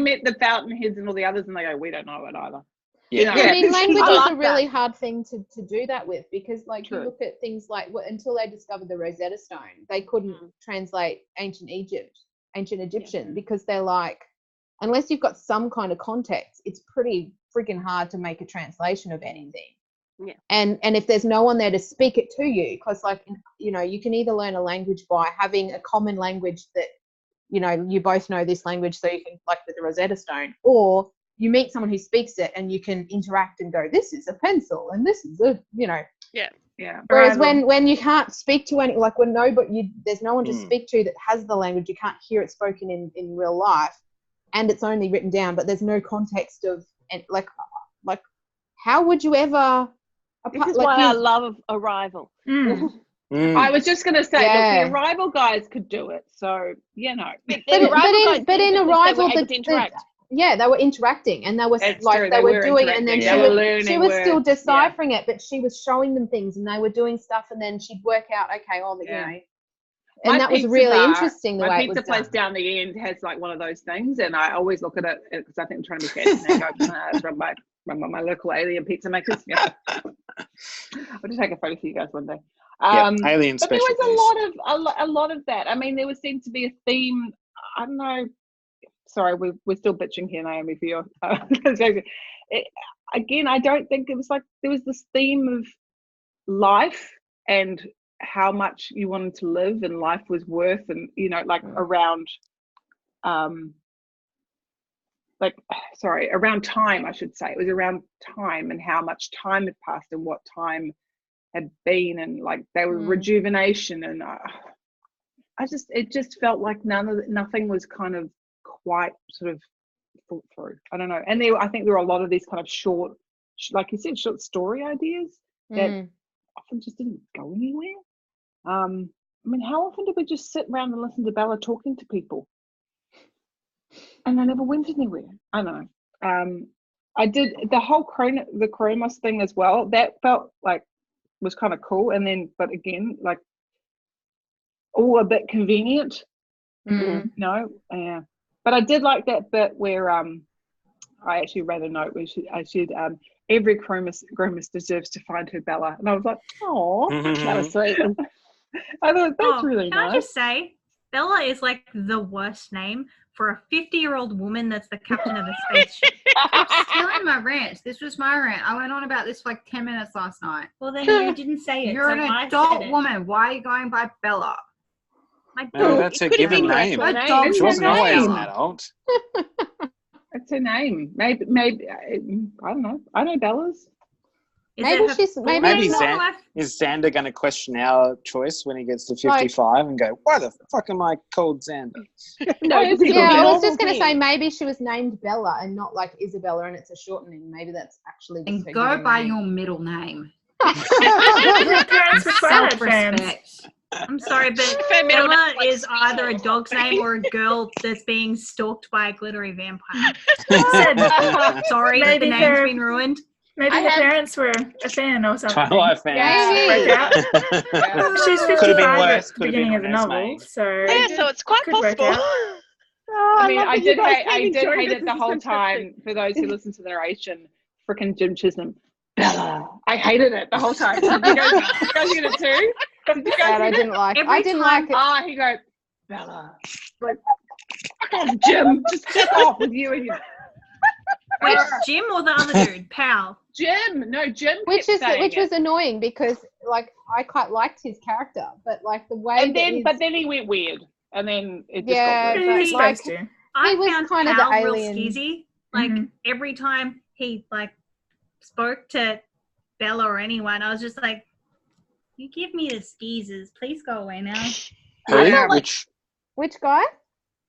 S3: breakthrough.
S2: met the Fountainheads and all the others, and they go, we don't know it either.
S3: Yeah.
S2: You know?
S6: I mean, language
S7: I
S6: is
S7: like
S6: a really hard thing to do that with, because like
S2: True.
S6: you look at things like until they discovered the Rosetta Stone, they couldn't translate ancient Egyptian, because they're like, unless you've got some kind of context, it's pretty freaking hard to make a translation of anything.
S1: Yeah.
S6: And if there's no one there to speak it to you, because like, you know, you can either learn a language by having a common language that, you know, you both know this language, so you can, like with the Rosetta Stone, or you meet someone who speaks it and you can interact and go, this is a pencil and this is a, you know.
S2: Yeah.
S6: Whereas when you can't speak to any, like when there's no one to
S3: Mm.
S6: speak to that has the language, you can't hear it spoken in real life, and it's only written down, but there's no context of, and like how would you ever?
S1: This is why I love Arrival.
S4: Mm.
S3: Mm.
S2: I was just going to say,
S6: Yeah.
S2: look, the Arrival guys could do it. So, you know.
S6: But in Arrival, yeah, they were interacting and they were
S2: That's
S6: like
S2: true,
S6: they were doing it, and then
S2: interacting. They were
S6: she
S2: learning
S6: was still
S2: words,
S6: deciphering it, but she was showing them things and they were doing stuff, and then she'd work out, okay, you
S2: Yeah.
S6: know.
S2: My
S6: And that was
S2: pizza
S6: really
S2: bar-
S6: interesting the
S2: My
S6: way it was
S2: pizza place
S6: done.
S2: down the end has like one of those things, and I always look at it because I think I'm trying to be fancy. And I go, from my local alien pizza makers. Yeah. I'll just take a photo for you guys one day.
S3: Alien
S2: But there
S3: special.
S2: was a lot of that. I mean, there seemed to be a theme. I don't know. Sorry, we're still bitching here, Naomi, for your. Again, I don't think it was like there was this theme of life and how much you wanted to live and life was worth, and you know, like around around time, I should say. It was around time and how much time had passed and what time had been, and like they were rejuvenation, and it just felt like nothing was kind of quite sort of thought through. I don't know. And I think there were a lot of these kind of short, like you said, short story ideas that often just didn't go anywhere. I mean, how often did we just sit around and listen to Bella talking to people? And they never went anywhere. I don't know. I did the whole the Chromos thing as well. That felt like was kind of cool. And then, but again, like all a bit convenient. No, yeah. But I did like that bit where I actually read a note where I said every Chromos deserves to find her Bella, and I was like, oh, that was sweet. I thought that's really
S8: can
S2: nice.
S8: I just say, Bella is like the worst name for a 50-year-old woman that's the captain of a spaceship.
S9: It's stealing my rant. This was my rant. I went on about this for like 10 minutes last night.
S8: Well, then you didn't say it.
S9: You're
S8: so
S9: an
S8: I
S9: adult
S8: said it.
S9: woman. Why are you going by Bella?
S8: My
S3: No,
S8: dog.
S3: that's
S1: It
S3: a
S1: could have
S3: given
S1: been her
S3: name.
S1: actual name.
S9: Adult
S3: She wasn't always an
S2: name.
S3: adult.
S2: It's her name. Maybe I don't know. I know Bella's.
S8: Is
S6: Maybe
S8: it her
S6: she's
S8: full
S6: maybe
S3: Maybe
S8: name?
S6: it's not-
S3: Zan- Is Xander going to question our choice when he gets to
S6: Like-
S3: 55 and go, why the fuck am I called Xander?
S1: No,
S2: Oh,
S1: because
S2: yeah,
S6: Yeah, I was
S1: normal
S6: just going to say
S1: thing.
S6: maybe she was named Bella and not like Isabella, and it's a shortening. Maybe that's actually just
S9: And
S6: her
S9: go
S6: given
S9: by
S6: name.
S9: your middle name.
S4: Her parents were Twilight fans.
S9: Self-respect.
S8: I'm sorry, but
S5: Her middle
S8: Bella
S5: name's like
S8: is either a
S5: Sweetheart.
S8: dog's name or a girl that's being stalked by a glittery vampire. Sorry,
S4: Maybe
S8: the name's
S4: her-
S8: been ruined.
S4: Maybe
S7: I
S4: her
S7: have-
S4: parents were a fan or something.
S3: Twilight fans.
S6: Maybe.
S4: Work out.
S2: Yeah.
S4: She's
S3: Could have
S4: 55
S3: been
S4: at
S3: worse.
S4: the
S3: Could have
S4: beginning
S3: been
S4: of the
S3: Renee's
S4: novel,
S3: name.
S4: so
S5: Yeah, so it's quite
S4: could work
S5: possible.
S4: out.
S1: Oh,
S2: I mean,
S1: love
S2: I
S1: that you
S2: did
S1: guys
S2: hate
S1: came enjoying
S2: it
S1: this.
S2: the
S1: This is
S2: whole
S1: fantastic.
S2: time. For those who listen to the narration, frickin' Jim Chisholm, Bella. I hated it the whole time. Did you guys get it too? Did you guys
S6: And I
S2: get it?
S6: didn't like.
S8: Every
S6: I didn't
S8: time-
S6: like it.
S2: Ah, he goes, Bella. Like, fuck off, Jim. Just fuck off with you and your.
S8: Wait, Jim or the other dude? Pal.
S2: Jim. No, Jim.
S6: Which
S2: kept
S6: was annoying because like I quite liked his character, but like the way
S2: but then he went weird, and then it just
S6: Yeah,
S2: got weird.
S6: but
S4: He's
S6: like
S4: supposed to.
S8: I
S6: was
S8: found
S6: kind of
S8: Pal
S6: the
S8: real
S6: alien.
S8: skeezy. Like every time he like spoke to Bella or anyone, I was just like, "You give me the skeezers. Please go away now."
S3: Who?
S2: Yeah.
S6: Which guy?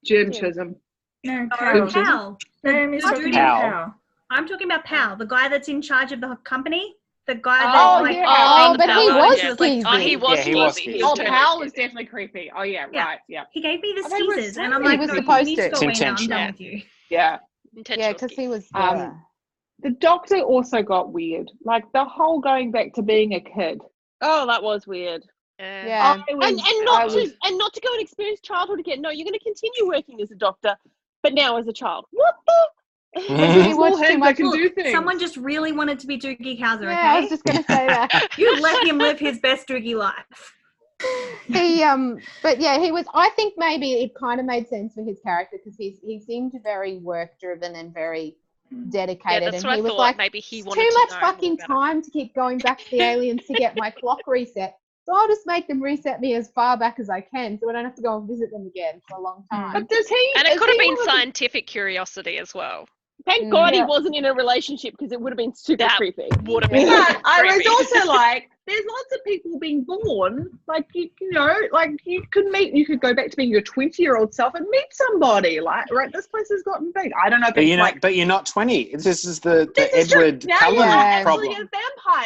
S2: Jim
S8: Jim.
S2: Chisholm.
S4: No,
S8: Oh,
S4: Pal.
S8: Pal.
S4: Naomi's
S8: The
S4: talking
S8: dude-
S4: about
S3: Pal.
S4: Pal.
S8: I'm talking about Pal, the guy that's in charge of the company. The guy that
S2: Oh,
S8: like
S2: yeah.
S6: Oh,
S5: the
S6: but he
S5: Pal
S6: was
S5: one, yeah.
S6: skeezy.
S5: Oh, he was
S3: Yeah, he was
S5: skeezy.
S3: skeezy.
S5: He was
S2: Oh,
S5: totally
S2: Pal was
S5: skeezy.
S2: definitely creepy. Oh yeah,
S8: Yeah.
S2: right, yeah,
S8: he gave me the
S2: Oh, they were
S8: skeezers, and I'm
S2: so
S8: like,
S6: He was
S8: "No, you
S6: supposed
S8: need
S6: to.
S8: to go
S3: It's
S8: away now. I'm done
S5: intentional.
S8: with you."
S2: yeah.
S5: Intentional
S6: Yeah, because he
S5: skeezy.
S6: was.
S2: The Doctor also got weird. Like the whole going back to being a kid.
S1: Oh, that was weird.
S6: Yeah.
S2: I was,
S1: And
S2: I
S1: not to go and experience childhood again. No, you're going to continue working as a doctor, but now as a child. What the?
S6: Maybe he
S2: Small
S6: watched too
S2: hands, I
S6: much.
S2: can do
S8: Look,
S2: things.
S8: someone just really wanted to be Doogie Howser, okay?
S6: Yeah, I was just gonna say that.
S8: You let him live his best Doogie life.
S6: But yeah, he was. I think maybe it kind of made sense for his character because he seemed very work driven and very dedicated,
S5: Yeah, that's
S6: and
S5: what
S6: he
S5: I
S6: was
S5: thought.
S6: like,
S5: Maybe he
S6: "It's
S5: wanted
S6: too
S5: to
S6: much
S5: know
S6: fucking
S5: more about it."
S6: time to keep going back to the aliens to get my clock reset. So I'll just make them reset me as far back as I can, so I don't have to go and visit them again for a long time."
S2: But does he?
S5: And it
S2: is
S5: could have
S2: he
S5: been
S2: one of the-
S5: scientific curiosity as well.
S1: Thank God he
S2: Yeah.
S1: wasn't in a relationship because it would have been super
S5: That
S1: creepy.
S5: would have been
S2: But I was
S5: creepy.
S2: also like, there's lots of people being born. Like you know, like you could go back to being your 20-year-old self and meet somebody. Like, right, this place has gotten big. I don't know if
S3: But
S2: it's
S3: you're not.
S2: like
S3: But you're not 20. This is the
S2: this is true.
S3: Edward
S2: Now
S3: Cullen
S2: you're not
S3: problem.
S2: actually a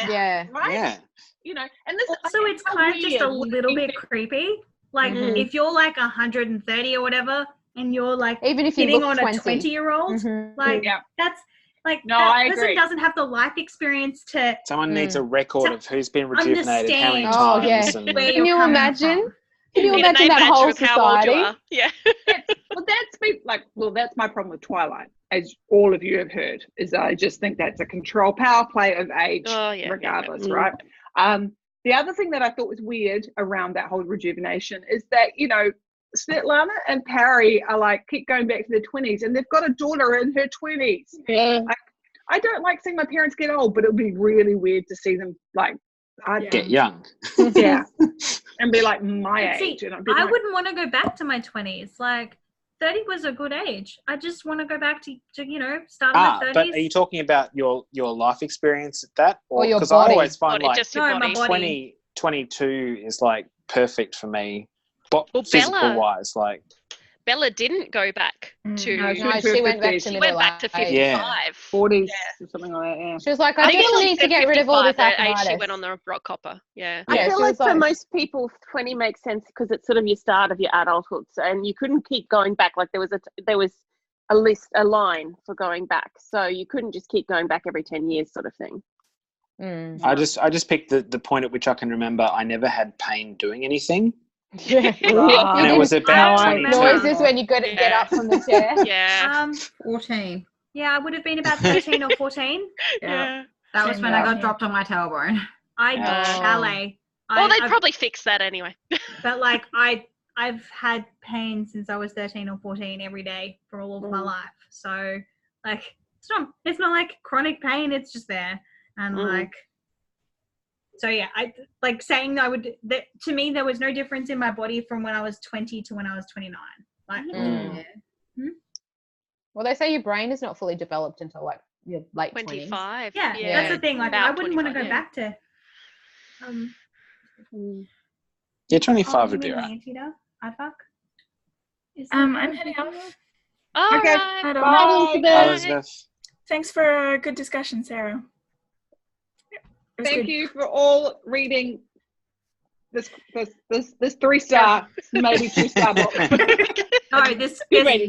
S2: vampire.
S6: Yeah.
S2: Right.
S3: Yeah.
S2: You know, and this
S8: So it's kind of just a little bit creepy. Like if you're like 130 or whatever, and you're like
S6: Even if you
S8: hitting
S6: look
S8: on
S6: 20.
S8: a 20-year-old,
S6: Mhm.
S8: like
S2: Yeah.
S8: that's like
S2: No,
S8: that
S2: I
S8: person
S2: agree.
S8: doesn't have the life experience to
S3: Someone needs a record
S8: To
S3: of who's been rejuvenated how many
S8: understand
S6: Oh, yeah.
S3: times. And
S8: where
S6: Can you
S8: you're coming
S6: imagine?
S8: from.
S6: Can you
S5: Need a
S6: imagine
S5: name
S6: that
S5: badge
S6: whole
S5: with how old you
S6: society?
S5: are. Yeah.
S2: That's my problem with Twilight, as all of you have heard, is I just think that's a control power play of age,
S5: Oh, yeah,
S2: regardless,
S1: yeah.
S2: right? The other thing that I thought was weird around that whole rejuvenation is that, you know, Svetlana and Parry are like, keep going back to their 20s, and they've got a daughter in her 20s.
S1: Yeah.
S2: I don't like seeing my parents get old, but it would be really weird to see them like,
S3: get young.
S2: yeah, and be like my
S8: But see,
S2: age. And I'd be
S8: I
S2: like,
S8: wouldn't want to go back to my 20s. Like 30 was a good age. I just want to go back to you know, start in my 30s.
S3: But are you talking about your life experience at that?
S6: Or your
S3: because
S6: body?
S3: I always find
S5: Body,
S3: like
S5: just your
S8: No, my
S5: body.
S8: body.
S3: 22 is like perfect for me. But
S5: Well,
S3: physical
S5: Bella-
S3: wise, like
S5: Bella didn't go back to.
S2: No,
S6: No, she went back to
S5: She
S6: middle
S5: went back to
S6: age.
S5: 55.
S3: Yeah.
S2: 40s or something like that. Yeah.
S6: She was like,
S5: I
S6: I
S5: think
S6: just
S5: she
S6: need to
S5: said
S6: get rid of all
S5: 55,
S6: this
S5: the age she
S6: aconitis.
S5: went on the rock hopper. Yeah.
S1: I
S6: Yeah,
S1: feel
S6: she
S1: like
S6: was
S1: for
S6: like-
S1: most people, 20 makes sense because it's sort of your start of your adulthood, so, and you couldn't keep going back. Like there was a line for going back, so you couldn't just keep going back every 10 years, sort of thing.
S3: I just picked the point at which I can remember I never had pain doing anything.
S6: Yeah.
S3: And it was about
S8: I
S3: 22.
S8: remember.
S6: noises when you get up from the chair.
S5: Yeah.
S9: 14.
S8: Yeah, I would have been about 13 or 14.
S5: Yeah.
S9: That was
S4: Same
S9: when I got
S4: here.
S9: dropped on my tailbone.
S8: I
S3: Oh.
S8: ballet.
S5: Well, they'd
S8: I've-
S5: probably fix that anyway.
S8: But like I've had pain since I was 13 or 14 every day for all of my life. So like it's not like chronic pain, it's just there. And like so yeah, I like saying that to me there was no difference in my body from when I was 20 to when I was 29. Like
S6: Well, they say your brain is not fully developed until like your late 20s.
S5: 25.
S8: yeah,
S6: Yeah.
S8: that's the thing. Like
S5: About
S8: I wouldn't want to
S5: 25,
S8: go
S5: yeah.
S8: back to
S3: Yeah, 25
S8: you
S3: would be
S8: mean
S3: right.
S8: Antida? I'd fuck. Is
S4: I'm
S8: that-
S4: heading off.
S5: All
S2: Okay.
S5: right.
S4: Bye.
S3: Bye, Elizabeth.
S4: Thanks for a good discussion, Sarah. It was
S2: Thank
S4: good.
S2: you for all reading this 3-star, maybe 2-star book.
S8: No, this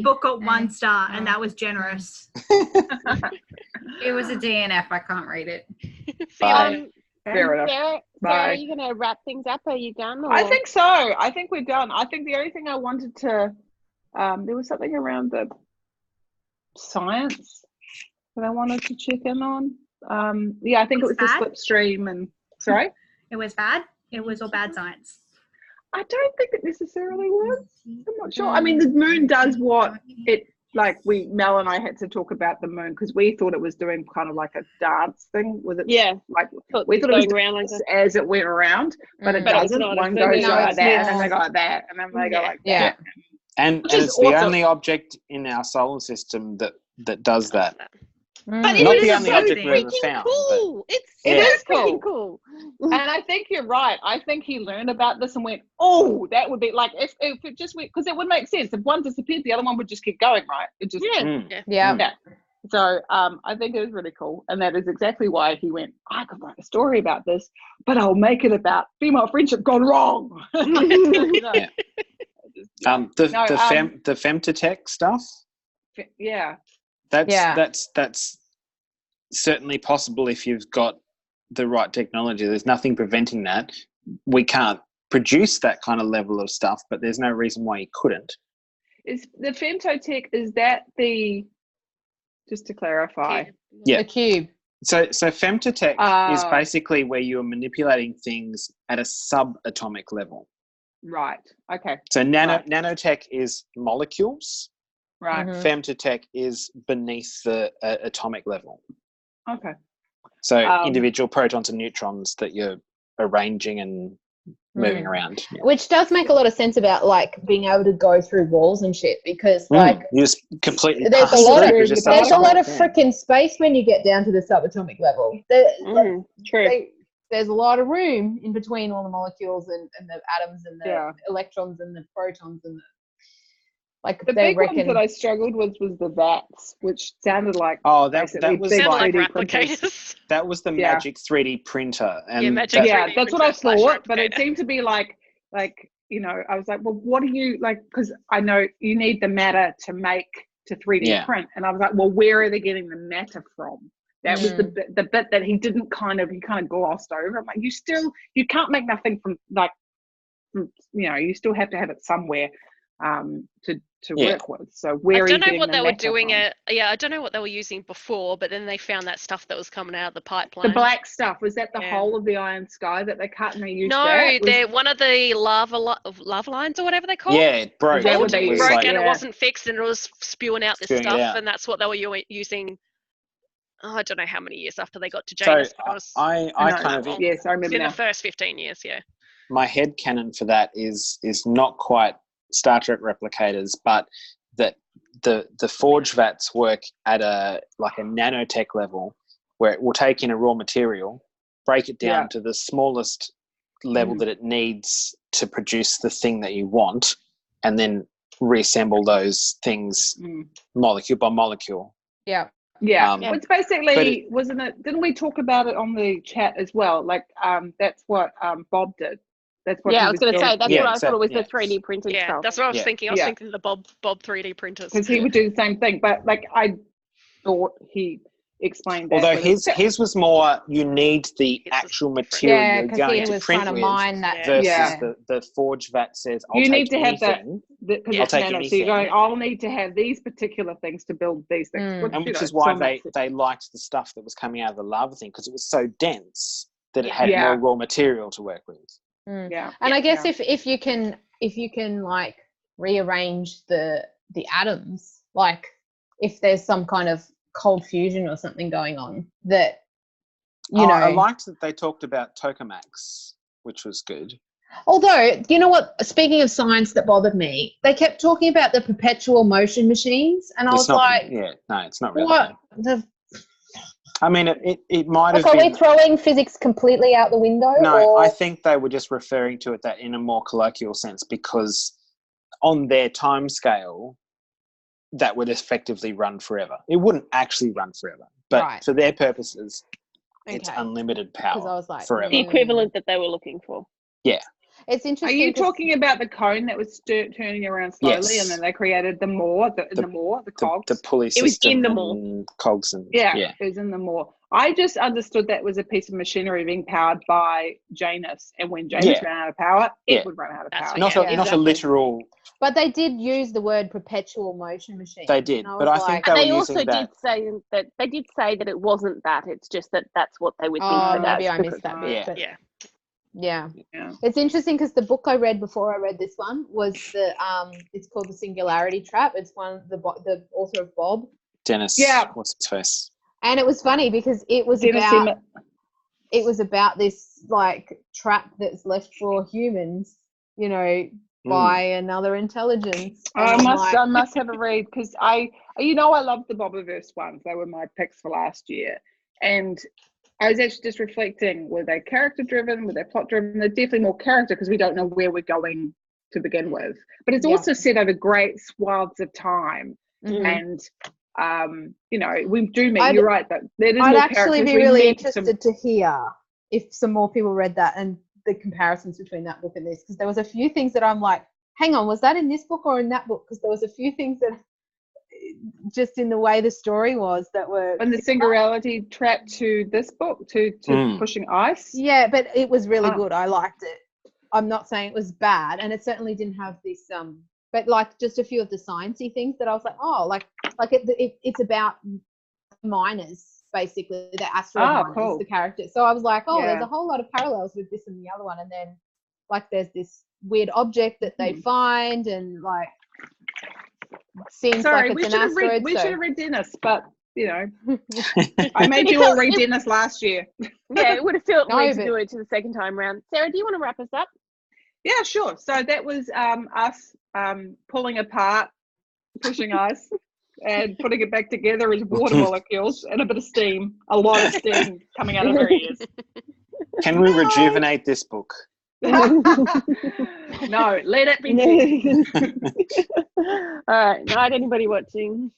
S8: book got 1 star, and that was generous.
S9: It was a DNF. I can't read it.
S5: See you later.
S2: Fair enough.
S1: Sarah,
S2: Bye.
S1: are you going to wrap things up? Are you done? Or?
S2: I think so. I think we're done. I think the only thing I wanted to, there was something around the science that I wanted to check in on. Yeah, I think it was the
S8: bad?
S2: slipstream and, sorry?
S8: It was bad. It was all bad science.
S2: I don't think it necessarily was. I'm not sure. I mean, the moon does what it like Mel and I had to talk about the moon because we thought it was doing kind of like a dance thing. Was it?
S1: Yeah.
S2: Like
S1: Thought
S2: we
S1: it
S2: thought
S1: was
S2: it was
S1: going around like
S2: dance as it went around, but it
S1: But it's
S2: doesn't.
S1: not.
S2: One
S1: It's
S2: goes
S1: moving
S2: like
S6: it's
S2: that, and then
S6: more-
S2: they go like that, and then they go like
S6: Yeah.
S2: that.
S3: And
S2: Which is
S3: it's the
S2: awesome.
S3: only object in our solar system that does that.
S1: But
S6: Mm.
S1: it
S3: Not
S1: is
S3: the only
S1: so
S3: object we've ever
S1: freaking
S3: found.
S1: cool. It's
S2: It
S3: Yeah.
S2: is
S1: so freaking
S2: cool.
S1: cool.
S2: And I think you're right. I think he learned about this and went, "Oh, that would be like if it just went because it would make sense. If one disappeared, the other one would just keep going, right? It just
S1: Yeah.
S3: Mm.
S6: Yeah.
S2: Yeah. So I think it is really cool, and that is exactly why he went. I could write a story about this, but I'll make it about female friendship gone wrong.
S3: Yeah. The
S2: No,
S3: the femtotech stuff.
S2: yeah.
S3: That's certainly possible if you've got the right technology. There's nothing preventing that. We can't produce that kind of level of stuff, but there's no reason why you couldn't.
S2: Is the femtotech? Is that the? Just to clarify.
S3: Yeah.
S6: The cube.
S3: So femtotech is
S2: Oh.
S3: basically where you're manipulating things at a subatomic level.
S2: Right. Okay.
S3: So
S2: Right.
S3: nanotech is molecules.
S2: Right.
S6: Mhm.
S3: Femtotech is beneath the atomic level.
S2: Okay.
S3: So individual protons and neutrons that you're arranging and moving around. Yeah.
S6: Which does make a lot of sense about like being able to go through walls and shit because like
S3: you just completely
S6: there's
S3: pass
S6: a lot
S3: through
S6: of
S3: 'cause you're
S6: there's a lot of
S3: subatomic, yeah.
S6: freaking space when you get down to the subatomic level.
S1: True.
S6: There's a lot of room in between all the molecules and the atoms and the
S2: Yeah.
S6: electrons and the protons and like
S2: The
S6: they
S2: big ones
S6: reckon.
S2: that I struggled with was the VATs, which sounded like
S3: Oh, that
S2: basically
S3: was
S2: big
S5: Sound like
S2: 3D printers.
S5: replicators.
S3: that was the
S2: Yeah.
S3: Magic 3D printer, and
S5: Yeah, Magic
S3: that-
S2: Yeah,
S5: 3D
S2: that's what I
S5: printer slash
S2: thought, but it
S5: replicator.
S2: seemed to be like I was like, well, what do you like? Because I know you need the matter to 3D
S3: Yeah.
S2: print, and I was like, well, where are they getting the matter from? That was the bit that he kind of glossed over. I'm like, you can't make nothing from you still have to have it somewhere to
S3: Yeah.
S2: work with. So where
S5: I
S2: are you
S5: don't know
S2: getting
S5: what
S2: the
S5: they were
S2: matter
S5: doing
S2: from?
S5: I don't know what they were using before, but then they found that stuff that was coming out of the pipeline.
S2: The black stuff, was that the
S5: Yeah.
S2: whole of the iron sky that they cut and they used
S5: No,
S2: that?
S5: they're one of the lava lines or whatever they're called.
S3: yeah, it broke.
S2: that
S5: It
S2: what they
S3: was
S2: used?
S5: broke
S3: like,
S5: and it
S2: Yeah.
S5: wasn't fixed, and it was spewing out this
S3: Spewing it
S5: stuff,
S3: out.
S5: and that's what they were using. I don't know how many years after they got to
S3: so
S5: Janus, but it was
S3: I
S2: know.
S3: kind of
S5: long.
S2: Yes, I
S5: it's
S2: remember
S5: in
S2: now.
S5: the first 15 years, yeah.
S3: my head canon for that is not quite Star Trek replicators, but that the forge vats work at a nanotech level where it will take in a raw material, break it down
S2: Yeah.
S3: to the smallest level that it needs to produce the thing that you want, and then reassemble those things molecule by molecule.
S6: Yeah.
S2: Yeah,
S3: Um,
S2: it's basically,
S3: but it-
S2: wasn't it? Didn't we talk about it on the chat as well? Like, that's what Bob did. That's what
S1: Yeah,
S2: he
S1: I was going to
S2: doing.
S1: say that's
S3: Yeah,
S1: what I thought it was
S3: yeah.
S1: the 3D printed
S5: Yeah,
S1: stuff.
S5: that's what I was
S3: Yeah.
S5: thinking. I was
S2: Yeah.
S5: thinking the Bob 3D printers.
S2: because he would do the same thing. But like, I thought he explained that.
S3: Although
S2: with it.
S3: his was more, you need the
S5: His was
S3: actual
S5: different.
S3: material
S6: Yeah,
S3: you're
S6: because
S3: going
S6: he
S3: to
S6: was
S3: print
S6: trying to
S3: with
S6: mine that.
S3: versus
S2: Yeah.
S3: the forge vat says, I'll
S2: You
S3: take
S2: need to have that-
S3: anything.
S2: because
S3: I'll
S2: it's
S3: take
S2: nano. So you're
S3: anything.
S2: going, I'll need to have these particular things to build these things.
S6: Mm.
S3: And which is
S2: so
S3: why
S2: it makes it-
S3: they liked the stuff that was coming out of the lava thing, because it was so dense that it had
S2: Yeah.
S3: more raw material to work with.
S2: Yeah.
S6: And I guess
S2: Yeah.
S6: if you can like rearrange the atoms, like if there's some kind of cold fusion or something going on, that
S3: I liked that they talked about tokamaks, which was good.
S6: Although, you know what? Speaking of science that bothered me, they kept talking about the perpetual motion machines, and I was like,
S3: it's not really.
S6: "What? The
S3: I mean, it might have
S6: Like, are we
S3: been.
S6: throwing physics completely out the window?
S3: No,
S6: or?
S3: I think they were just referring to it that in a more colloquial sense, because on their time scale, that would effectively run forever. It wouldn't actually run forever, but
S6: Right.
S3: for their purposes, it's
S6: Okay.
S3: unlimited
S6: 'Cause
S3: power
S6: I was like,
S3: forever.
S1: The equivalent that they were looking for.
S6: It's
S2: Are
S6: interesting.
S2: you
S6: 'cause-
S2: talking about the cone that was turning around slowly,
S3: Yes.
S2: and then they created the cogs?
S3: The pulley
S1: It was
S3: system
S1: in the mall.
S3: and cogs and
S2: Yeah, it was in the moor. I just understood that was a piece of machinery being powered by Janus, and when Janus
S3: Yeah.
S2: ran out of power, it
S3: Yeah.
S2: would run out of
S5: That's
S2: power.
S5: what-
S3: not
S5: Yeah,
S3: a not a
S2: exactly.
S3: literal.
S6: But they did use the word perpetual motion machine.
S3: They did,
S6: And
S3: but
S6: was
S3: I think
S6: like,
S3: they
S1: They
S3: were
S1: also
S3: using that.
S1: did say that it wasn't that. It's just that that's what they would think
S6: oh,
S1: of it
S6: maybe
S1: as
S6: I
S1: because-
S6: missed that
S2: Yeah.
S6: bit. But
S5: Yeah.
S6: Yeah.
S2: Yeah.
S6: It's interesting because the book I read before I read this one was it's called The Singularity Trap. It's the author of Bob.
S3: Dennis.
S2: Yeah.
S3: What's his face?
S6: And it was funny because it was about this like trap that's left for humans, you know, by another intelligence.
S2: I must have a read because I love the Bobiverse ones. They were my picks for last year, and I was actually just reflecting: were they character driven? Were they plot driven? They're definitely more character because we don't know where we're going to begin with. But it's also set over great swaths of time, and you know, we do meet. You're right, but there is
S6: I'd
S2: more
S6: actually be really interested to hear if some more people read that and the comparisons between that book and this, because there was a few things that I'm like, hang on, was that in this book or in that book? Because there was a few things that just in the way the story was that were
S2: and the Singularity Trap to this book to Pushing Ice.
S6: Yeah, but it was really good. I liked it. I'm not saying it was bad, and it certainly didn't have this but like just a few of the sciencey things that I was like, oh, like it's about miners, basically, the asteroid miners, the characters. So I was like, oh, there's a whole lot of parallels with this and the other one. And then like there's this weird object that they find, and like seems like it's an asteroid.
S2: We should have read Dennis, but you know, I made you all read Dennis last year.
S1: Yeah, it would have felt weird to do it to the second time round. Sarah, do you want to wrap us up?
S2: Yeah, sure. So that was us pulling apart Pushing Ice and putting it back together as water molecules and a bit of steam, a lot of steam coming out of our ears.
S3: Can we rejuvenate this book?
S2: No, let it be.
S1: All right, night, anybody watching.